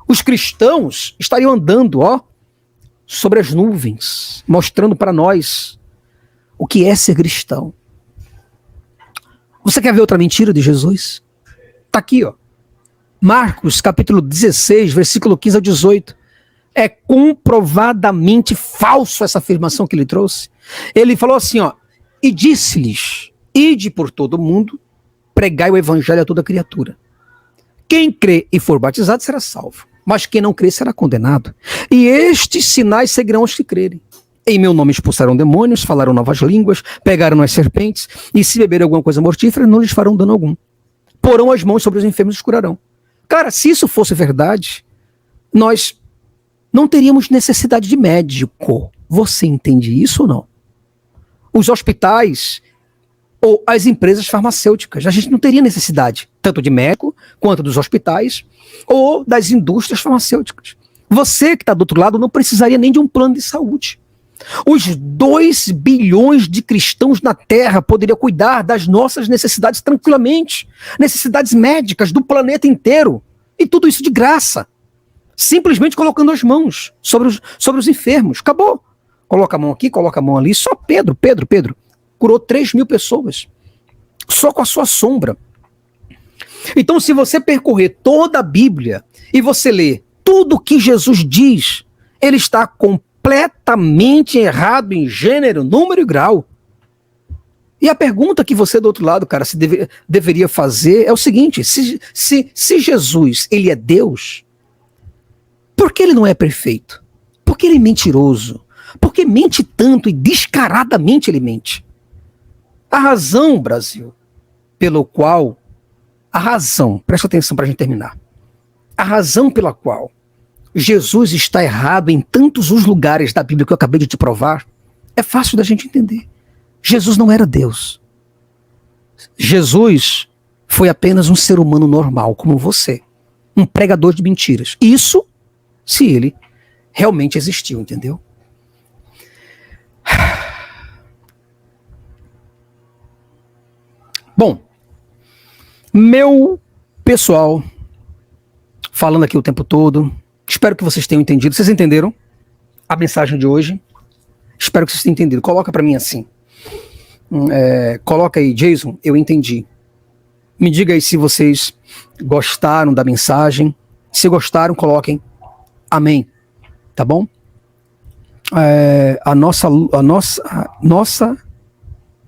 Os cristãos estariam andando, sobre as nuvens, mostrando para nós o que é ser cristão. Você quer ver outra mentira de Jesus? Está aqui, Marcos, capítulo 16, versículo 15 a 18. É comprovadamente falso essa afirmação que ele trouxe. Ele falou assim, e disse-lhes, ide por todo o mundo, pregai o evangelho a toda criatura. Quem crê e for batizado será salvo, mas quem não crê será condenado. E estes sinais seguirão os que crerem. Em meu nome expulsarão demônios, falarão novas línguas, pegaram as serpentes, e se beberem alguma coisa mortífera, não lhes farão dano algum. Porão as mãos sobre os enfermos e os curarão. Cara, se isso fosse verdade, nós não teríamos necessidade de médico. Você entende isso ou não? Os hospitais ou as empresas farmacêuticas, a gente não teria necessidade tanto de médico, quanto dos hospitais, ou das indústrias farmacêuticas. Você que está do outro lado não precisaria nem de um plano de saúde. Os 2 bilhões de cristãos na Terra poderiam cuidar das nossas necessidades tranquilamente. Necessidades médicas do planeta inteiro. E tudo isso de graça. Simplesmente colocando as mãos sobre os enfermos. Acabou. Coloca a mão aqui, coloca a mão ali. Só Pedro curou 3.000 pessoas. Só com a sua sombra. Então, se você percorrer toda a Bíblia e você ler tudo o que Jesus diz, ele está completamente errado em gênero, número e grau. E a pergunta que você do outro lado, cara, deveria fazer é o seguinte, se Jesus, ele é Deus, por que ele não é perfeito? Por que ele é mentiroso? Por que mente tanto e descaradamente ele mente? A razão, Brasil, presta atenção para a gente terminar. A razão pela qual Jesus está errado em tantos os lugares da Bíblia que eu acabei de te provar, é fácil da gente entender. Jesus não era Deus. Jesus foi apenas um ser humano normal, como você. Um pregador de mentiras. Isso, se ele realmente existiu, entendeu? Bom, meu pessoal, falando aqui o tempo todo, espero que vocês tenham entendido. Vocês entenderam a mensagem de hoje? Espero que vocês tenham entendido. Coloca para mim assim. Coloca aí, Jason, eu entendi. Me diga aí se vocês gostaram da mensagem. Se gostaram, coloquem amém. Tá bom?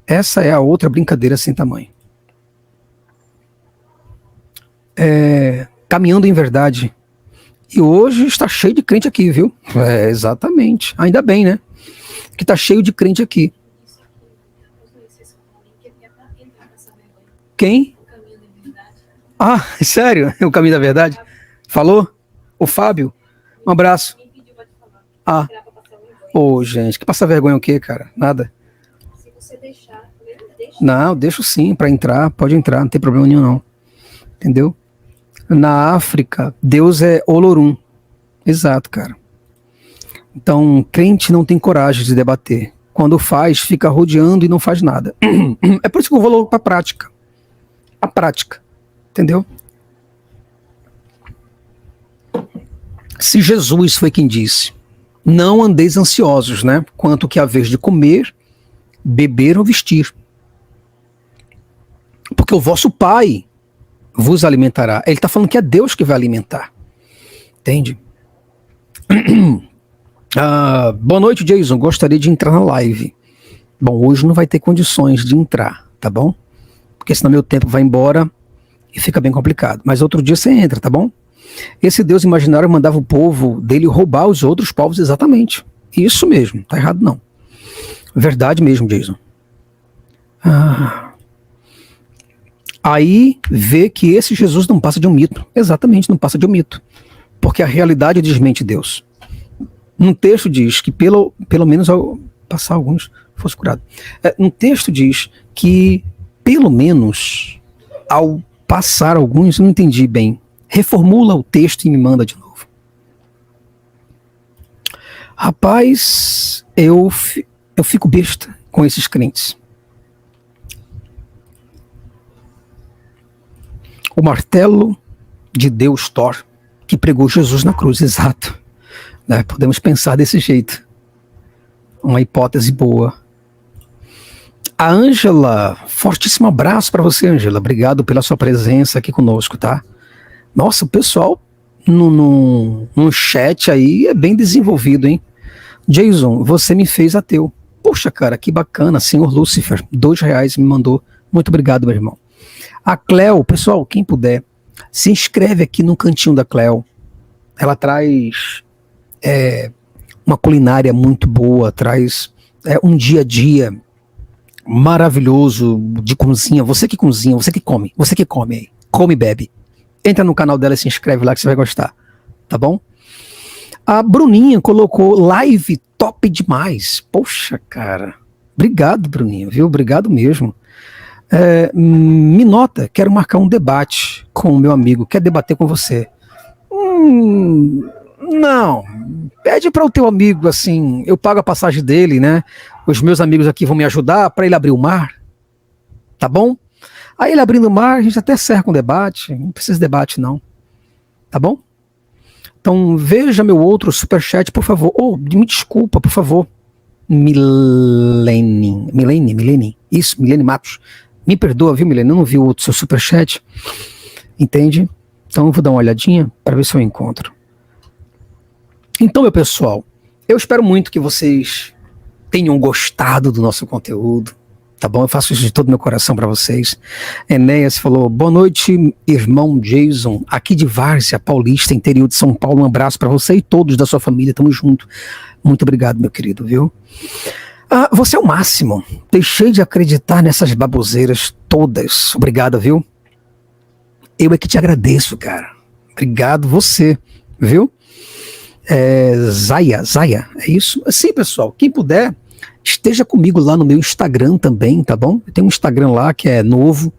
Essa é a outra brincadeira sem tamanho. Caminhando em verdade. E hoje está cheio de crente aqui, viu? Exatamente. Ainda bem, né? Que está cheio de crente aqui. Quem? Ah, sério? O Caminho da Verdade? Falou? O Fábio? Um abraço. Ô, gente, que passa vergonha o quê, cara? Nada. Se você deixar, deixa. Não, deixo sim, para entrar, pode entrar, não tem problema nenhum não. Entendeu? Na África, Deus é Olorum. Exato, cara. Então, crente não tem coragem de debater. Quando faz, fica rodeando e não faz nada. É por isso que eu vou logo para a prática. A prática. Entendeu? Se Jesus foi quem disse, não andeis ansiosos, né? Quanto que a vez de comer, beber ou vestir. Porque o vosso Pai vos alimentará. Ele está falando que é Deus que vai alimentar. Entende? Boa noite, Jason. Gostaria de entrar na live. Bom, hoje não vai ter condições de entrar, tá bom? Porque senão meu tempo vai embora e fica bem complicado. Mas outro dia você entra, tá bom? Esse Deus imaginário mandava o povo dele roubar os outros povos, exatamente. Isso mesmo, tá errado não. Verdade mesmo, Jason. Aí vê que esse Jesus não passa de um mito. Exatamente, não passa de um mito. Porque a realidade desmente Deus. Um texto diz que pelo menos ao passar alguns fosse curado. Um texto diz que pelo menos ao passar alguns, não entendi bem. Reformula o texto e me manda de novo. Rapaz, eu fico besta com esses crentes. O martelo de Deus Thor, que pregou Jesus na cruz, exato. Né? Podemos pensar desse jeito. Uma hipótese boa. A Ângela, fortíssimo abraço para você, Ângela. Obrigado pela sua presença aqui conosco, tá? Nossa, o pessoal no chat aí é bem desenvolvido, hein? Jason, você me fez ateu. Poxa, cara, que bacana, senhor Lúcifer. R$2 me mandou. Muito obrigado, meu irmão. A Cleo, pessoal, quem puder, se inscreve aqui no cantinho da Cleo. Ela traz uma culinária muito boa, traz um dia a dia maravilhoso de cozinha. Você que cozinha, você que come aí. Come e bebe. Entra no canal dela e se inscreve lá que você vai gostar. Tá bom? A Bruninha colocou live top demais. Poxa, cara. Obrigado, Bruninha, viu? Obrigado mesmo. Me nota, quero marcar um debate com o meu amigo. Quer debater com você? Não. Pede para o teu amigo, assim, eu pago a passagem dele, né? Os meus amigos aqui vão me ajudar para ele abrir o mar. Tá bom? Aí ele abrindo o mar, a gente até cerca um debate. Não precisa de debate, não. Tá bom? Então, veja meu outro superchat, por favor. Me desculpa, por favor. Milene. Isso, Milene Matos. Me perdoa, viu, Milene? Eu não vi o seu superchat. Entende? Então, eu vou dar uma olhadinha para ver se eu encontro. Então, meu pessoal, eu espero muito que vocês tenham gostado do nosso conteúdo. Tá bom? Eu faço isso de todo meu coração para vocês. Enéas falou, boa noite, irmão Jason, aqui de Várzea Paulista, interior de São Paulo. Um abraço para você e todos da sua família. Tamo junto. Muito obrigado, meu querido, viu? Você é o máximo. Deixei de acreditar nessas baboseiras todas. Obrigado, viu? Eu é que te agradeço, cara. Obrigado você, viu? Zaya, é isso? Sim, pessoal, quem puder, esteja comigo lá no meu Instagram também, tá bom? Eu tenho um Instagram lá que é novo,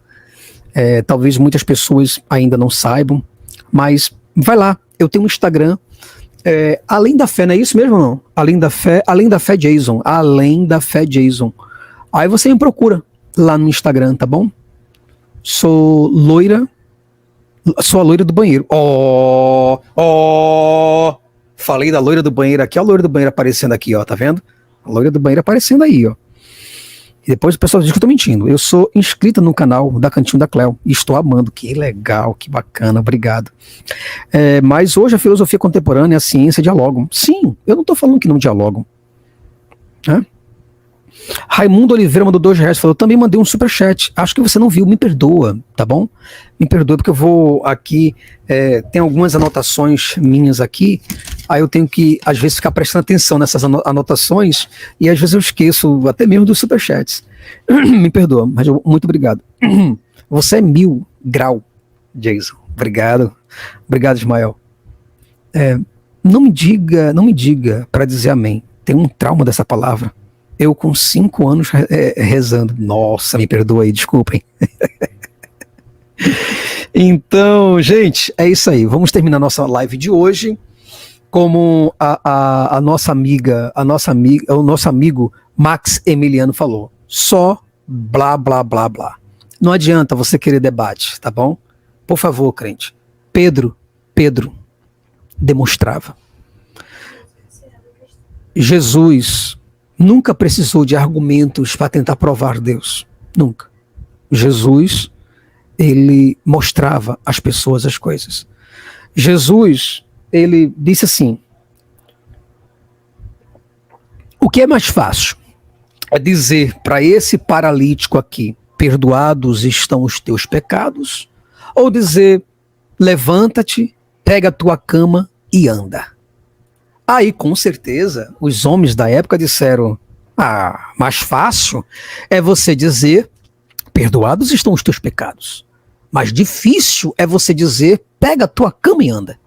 talvez muitas pessoas ainda não saibam, mas vai lá, eu tenho um Instagram, Além da Fé, não é isso mesmo ou não? Além da Fé Jason, Além da Fé Jason. Aí você me procura lá no Instagram, tá bom? Sou a loira do banheiro. Falei da loira do banheiro aqui, a loira do banheiro aparecendo aqui, ó, tá vendo? A loira do banheiro aparecendo aí, ó. E depois o pessoal diz que eu tô mentindo. Eu sou inscrita no canal da Cantinho da Cleo e estou amando. Que legal, que bacana, obrigado. Mas hoje a filosofia contemporânea e a ciência dialogam. Sim, eu não tô falando que não dialogam. Raimundo Oliveira mandou R$2, falou, também mandei um superchat, acho que você não viu, me perdoa, tá bom? Me perdoa porque eu vou aqui, tem algumas anotações minhas aqui, aí eu tenho que, às vezes, ficar prestando atenção nessas anotações, e às vezes eu esqueço até mesmo dos superchats. Me perdoa, mas muito obrigado. Você é 1000 grau, Jason. Obrigado, Ismael. Não me diga para dizer amém, tenho um trauma dessa palavra. Eu com 5 anos rezando. Nossa, me perdoa aí, desculpem. Então, gente, é isso aí. Vamos terminar nossa live de hoje. Como a nossa amiga, o nosso amigo Max Emiliano falou. Só blá, blá, blá, blá. Não adianta você querer debate, tá bom? Por favor, crente. Pedro demonstrava. Jesus nunca precisou de argumentos para tentar provar Deus. Nunca. Jesus, ele mostrava às pessoas as coisas. Jesus, ele disse assim: o que é mais fácil? É dizer para esse paralítico aqui, perdoados estão os teus pecados, ou dizer, levanta-te, pega a tua cama e anda. Aí, com certeza, os homens da época disseram, mais fácil é você dizer, perdoados estão os teus pecados. Mais difícil é você dizer, pega a tua cama e anda.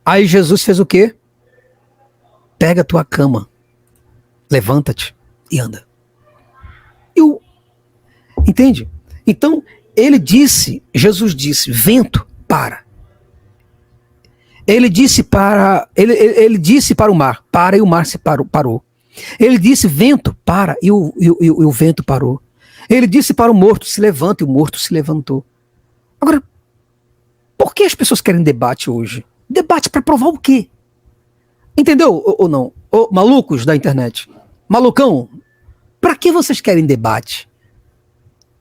Aí Jesus fez o quê? Pega a tua cama, levanta-te e anda. Entende? Então, Jesus disse, vento, para. Ele disse para o mar, para, e o mar se parou. Ele disse, vento, para, e o vento parou. Ele disse para o morto, se levanta, e o morto se levantou. Agora, por que as pessoas querem debate hoje? Debate para provar o quê? Entendeu ou não? Malucos da internet. Malucão, para que vocês querem debate?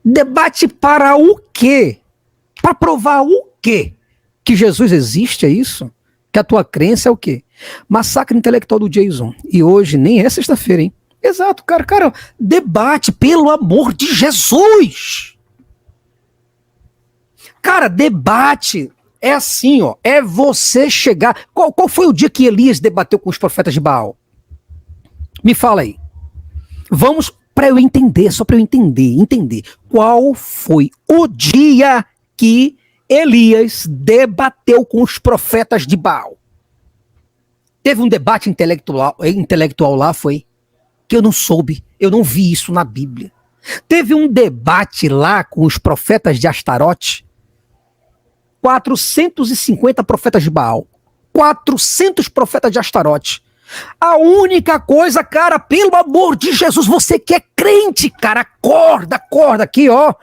Debate para o quê? Para provar o quê? Que Jesus existe, é isso? Que a tua crença é o quê? Massacre intelectual do Jason. E hoje nem é sexta-feira, hein? Exato, cara, debate, pelo amor de Jesus! Cara, debate é assim, ó, é você chegar... Qual foi o dia que Elias debateu com os profetas de Baal? Me fala aí. Vamos, para eu entender, só para eu entender. Qual foi o dia que Elias debateu com os profetas de Baal? Teve um debate intelectual lá, foi? Que eu não soube, eu não vi isso na Bíblia. Teve um debate lá com os profetas de Astarote. 450 profetas de Baal. 400 profetas de Astarote. A única coisa, cara, pelo amor de Jesus, você que é crente, cara, acorda aqui, ó,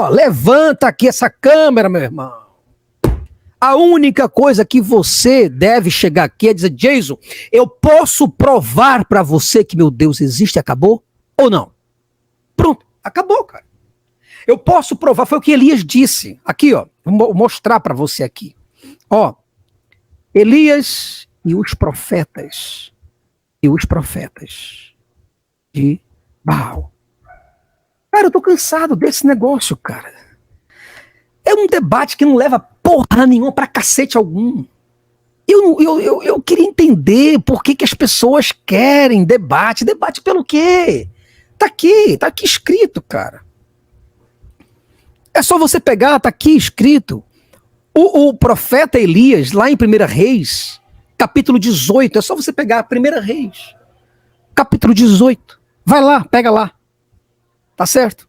levanta aqui essa câmera, meu irmão. A única coisa que você deve chegar aqui é dizer, Jason, eu posso provar para você que meu Deus existe e acabou? Ou não? Pronto, acabou, cara. Eu posso provar, foi o que Elias disse. Aqui, ó, vou mostrar para você aqui. Ó, Elias e os profetas de Baal. Cara, eu tô cansado desse negócio, cara. É um debate que não leva porra nenhuma pra cacete algum. Eu queria entender por que as pessoas querem debate. Debate pelo quê? Tá aqui escrito, cara. É só você pegar, tá aqui escrito. O profeta Elias, lá em 1 Reis, capítulo 18, é só você pegar 1 Reis, capítulo 18. Vai lá, pega lá. Tá certo?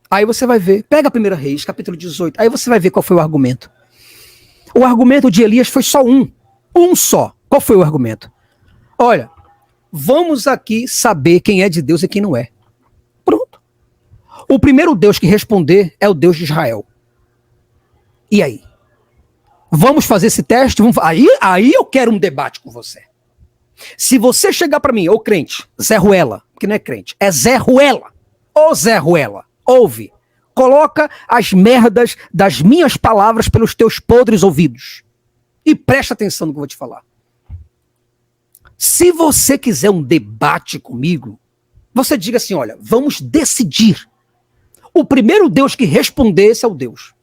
Aí você vai ver. Pega 1 Reis, capítulo 18. Aí você vai ver qual foi o argumento. O argumento de Elias foi só um. Um só. Qual foi o argumento? Olha, vamos aqui saber quem é de Deus e quem não é. Pronto. O primeiro Deus que responder é o Deus de Israel. E aí? Vamos fazer esse teste? Aí eu quero um debate com você. Se você chegar para mim, ô crente, Zé Ruela, que não é crente, é Zé Ruela. Ô Zé Ruela, ouve. Coloca as merdas das minhas palavras pelos teus podres ouvidos. E presta atenção no que eu vou te falar. Se você quiser um debate comigo, você diga assim, olha, vamos decidir. O primeiro Deus que responder, esse é o Deus.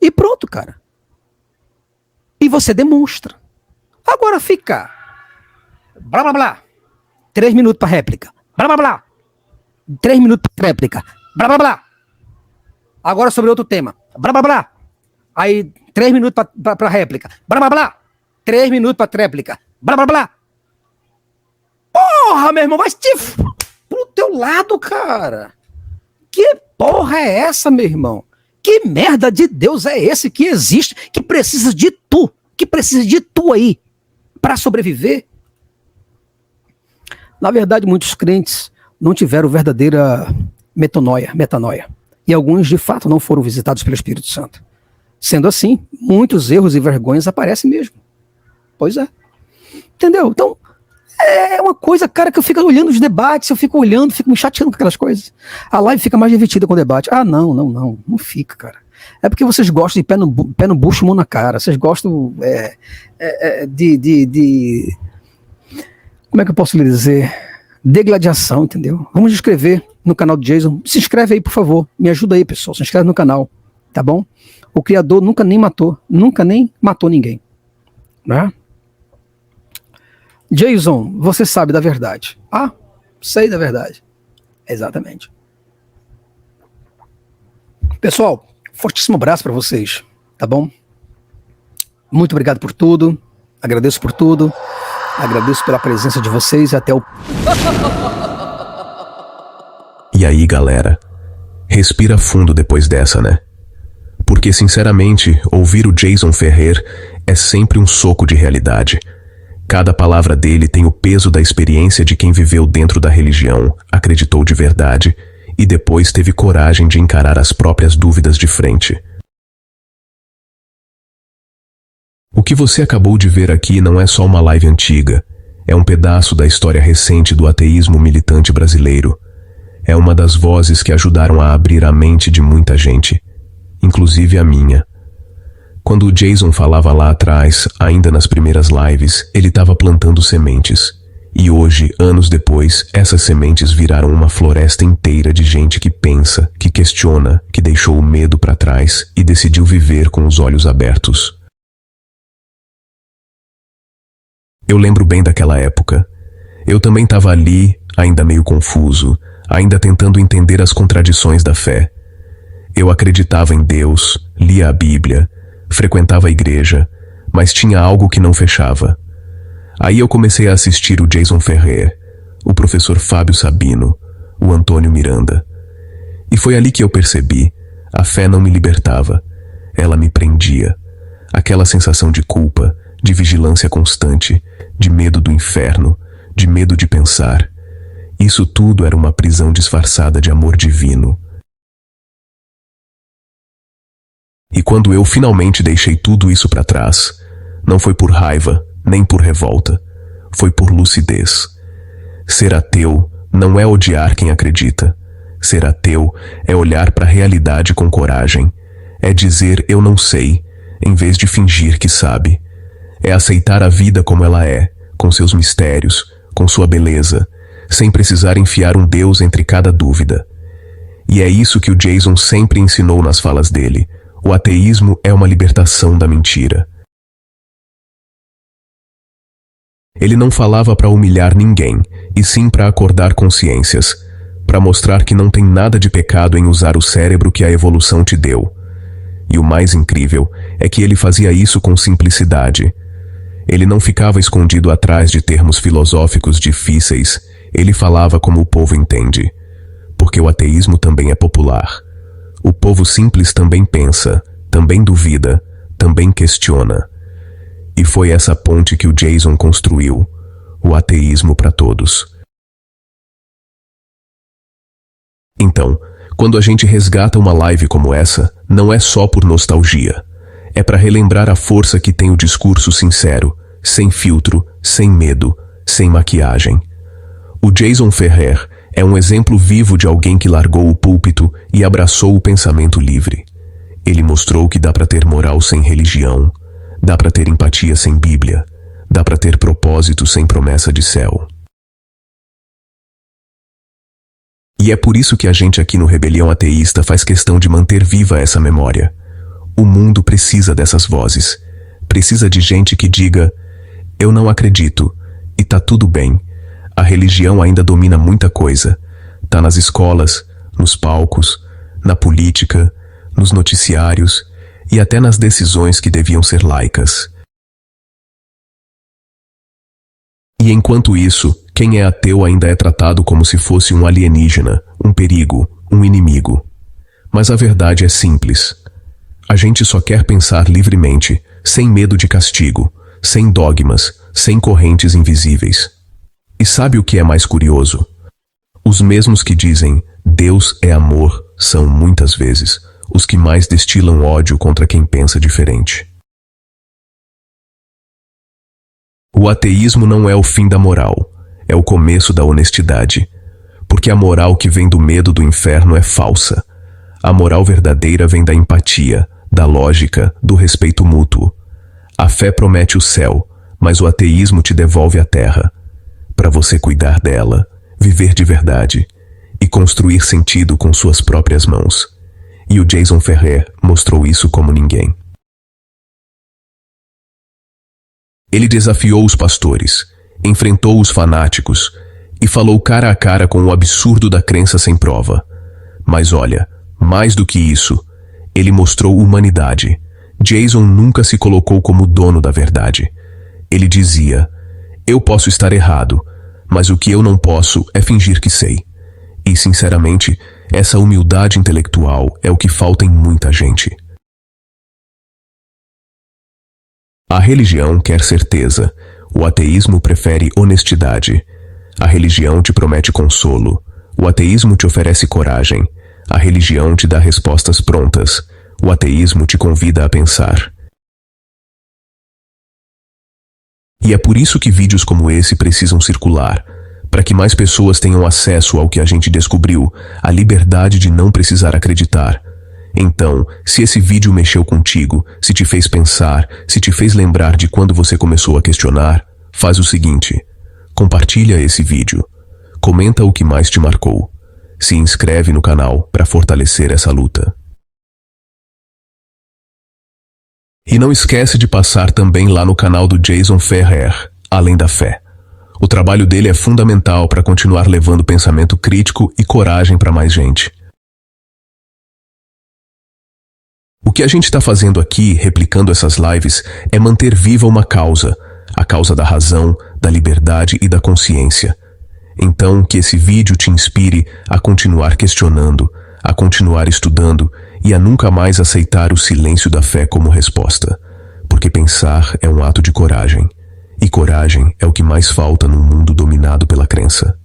E pronto, cara. E você demonstra. Agora fica. Blá, blá, blá. 3 minutos para réplica. Blá, blá, blá. 3 minutos para réplica. Blá, blá, blá. Agora sobre outro tema. Blá, blá, blá. Aí 3 minutos para réplica. Blá, blá, blá. 3 minutos para réplica. Blá, blá, blá. Porra, meu irmão, vai pro teu lado, cara. Que porra é essa, meu irmão? Que merda de Deus é esse que existe, que precisa de tu aí para sobreviver? Na verdade, muitos crentes não tiveram verdadeira metanoia. E alguns, de fato, não foram visitados pelo Espírito Santo. Sendo assim, muitos erros e vergonhas aparecem mesmo. Pois é. Entendeu? Então, é uma coisa, cara, que eu fico olhando os debates, fico me chateando com aquelas coisas. A live fica mais divertida com o debate. Ah, não fica, cara. É porque vocês gostam de pé no bucho, mão na cara. Vocês gostam de como é que eu posso lhe dizer? Degladiação, entendeu? Vamos inscrever no canal do Jason. Se inscreve aí, por favor. Me ajuda aí, pessoal. Se inscreve no canal, tá bom? O Criador nunca nem matou ninguém. Né? Jason, você sabe da verdade. Ah, sei da verdade. Exatamente. Pessoal, fortíssimo abraço para vocês, tá bom? Muito obrigado por tudo. Agradeço por tudo. Agradeço pela presença de vocês e até o... E aí, galera? Respira fundo depois dessa, né? Porque, sinceramente, ouvir o Jason Ferrer é sempre um soco de realidade. Cada palavra dele tem o peso da experiência de quem viveu dentro da religião, acreditou de verdade e depois teve coragem de encarar as próprias dúvidas de frente. O que você acabou de ver aqui não é só uma live antiga, é um pedaço da história recente do ateísmo militante brasileiro. É uma das vozes que ajudaram a abrir a mente de muita gente, inclusive a minha. Quando o Jason falava lá atrás, ainda nas primeiras lives, ele estava plantando sementes. E hoje, anos depois, essas sementes viraram uma floresta inteira de gente que pensa, que questiona, que deixou o medo para trás e decidiu viver com os olhos abertos. Eu lembro bem daquela época. Eu também estava ali, ainda meio confuso, ainda tentando entender as contradições da fé. Eu acreditava em Deus, lia a Bíblia, frequentava a igreja, mas tinha algo que não fechava. Aí eu comecei a assistir o Jason Ferrer, o professor Fábio Sabino, o Antônio Miranda. E foi ali que eu percebi, a fé não me libertava, ela me prendia. Aquela sensação de culpa, de vigilância constante, de medo do inferno, de medo de pensar. Isso tudo era uma prisão disfarçada de amor divino. E quando eu finalmente deixei tudo isso para trás, não foi por raiva, nem por revolta, foi por lucidez. Ser ateu não é odiar quem acredita. Ser ateu é olhar para a realidade com coragem. É dizer eu não sei, em vez de fingir que sabe. É aceitar a vida como ela é, com seus mistérios, com sua beleza, sem precisar enfiar um Deus entre cada dúvida. E é isso que o Jason sempre ensinou nas falas dele. O ateísmo é uma libertação da mentira. Ele não falava para humilhar ninguém, e sim para acordar consciências, para mostrar que não tem nada de pecado em usar o cérebro que a evolução te deu. E o mais incrível é que ele fazia isso com simplicidade. Ele não ficava escondido atrás de termos filosóficos difíceis, ele falava como o povo entende. Porque o ateísmo também é popular. O povo simples também pensa, também duvida, também questiona. E foi essa ponte que o Jason construiu, o ateísmo para todos. Então, quando a gente resgata uma live como essa, não é só por nostalgia. É para relembrar a força que tem o discurso sincero, sem filtro, sem medo, sem maquiagem. O Jason Ferrer é um exemplo vivo de alguém que largou o púlpito e abraçou o pensamento livre. Ele mostrou que dá para ter moral sem religião, dá para ter empatia sem Bíblia, dá para ter propósito sem promessa de céu. E é por isso que a gente aqui no Rebelião Ateísta faz questão de manter viva essa memória. O mundo precisa dessas vozes. Precisa de gente que diga: eu não acredito, e tá tudo bem. A religião ainda domina muita coisa. Tá nas escolas, nos palcos, na política, nos noticiários e até nas decisões que deviam ser laicas. E enquanto isso, Quem é ateu ainda é tratado como se fosse um alienígena, um perigo, um inimigo. Mas a verdade é simples. A gente só quer pensar livremente, sem medo de castigo, sem dogmas, sem correntes invisíveis. E sabe o que é mais curioso? Os mesmos que dizem Deus é amor são, muitas vezes, os que mais destilam ódio contra quem pensa diferente. O ateísmo não é o fim da moral, é o começo da honestidade, porque a moral que vem do medo do inferno é falsa. A moral verdadeira vem da empatia, da lógica, do respeito mútuo. A fé promete o céu, mas o ateísmo te devolve a terra, para você cuidar dela, viver de verdade e construir sentido com suas próprias mãos. E o Jason Ferrer mostrou isso como ninguém. Ele desafiou os pastores, enfrentou os fanáticos e falou cara a cara com o absurdo da crença sem prova. Mas olha, mais do que isso, ele mostrou humanidade. Jason nunca se colocou como dono da verdade. Ele dizia, eu posso estar errado, mas o que eu não posso é fingir que sei. E, sinceramente, essa humildade intelectual é o que falta em muita gente. A religião quer certeza, o ateísmo prefere honestidade. A religião te promete consolo, o ateísmo te oferece coragem. A religião te dá respostas prontas, o ateísmo te convida a pensar. E é por isso que vídeos como esse precisam circular, para que mais pessoas tenham acesso ao que a gente descobriu, a liberdade de não precisar acreditar. Então, se esse vídeo mexeu contigo, se te fez pensar, se te fez lembrar de quando você começou a questionar, faz o seguinte: compartilha esse vídeo, comenta o que mais te marcou, se inscreve no canal para fortalecer essa luta. E não esquece de passar também lá no canal do Jason Ferrer, Além da Fé. O trabalho dele é fundamental para continuar levando pensamento crítico e coragem para mais gente. O que a gente está fazendo aqui, replicando essas lives, é manter viva uma causa, a causa da razão, da liberdade e da consciência. Então, que esse vídeo te inspire a continuar questionando, a continuar estudando e a nunca mais aceitar o silêncio da fé como resposta. Porque pensar é um ato de coragem. E coragem é o que mais falta num mundo dominado pela crença.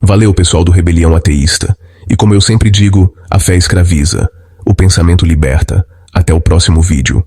Valeu, pessoal do Rebelião Ateísta. E como eu sempre digo, a fé escraviza, o pensamento liberta. Até o próximo vídeo.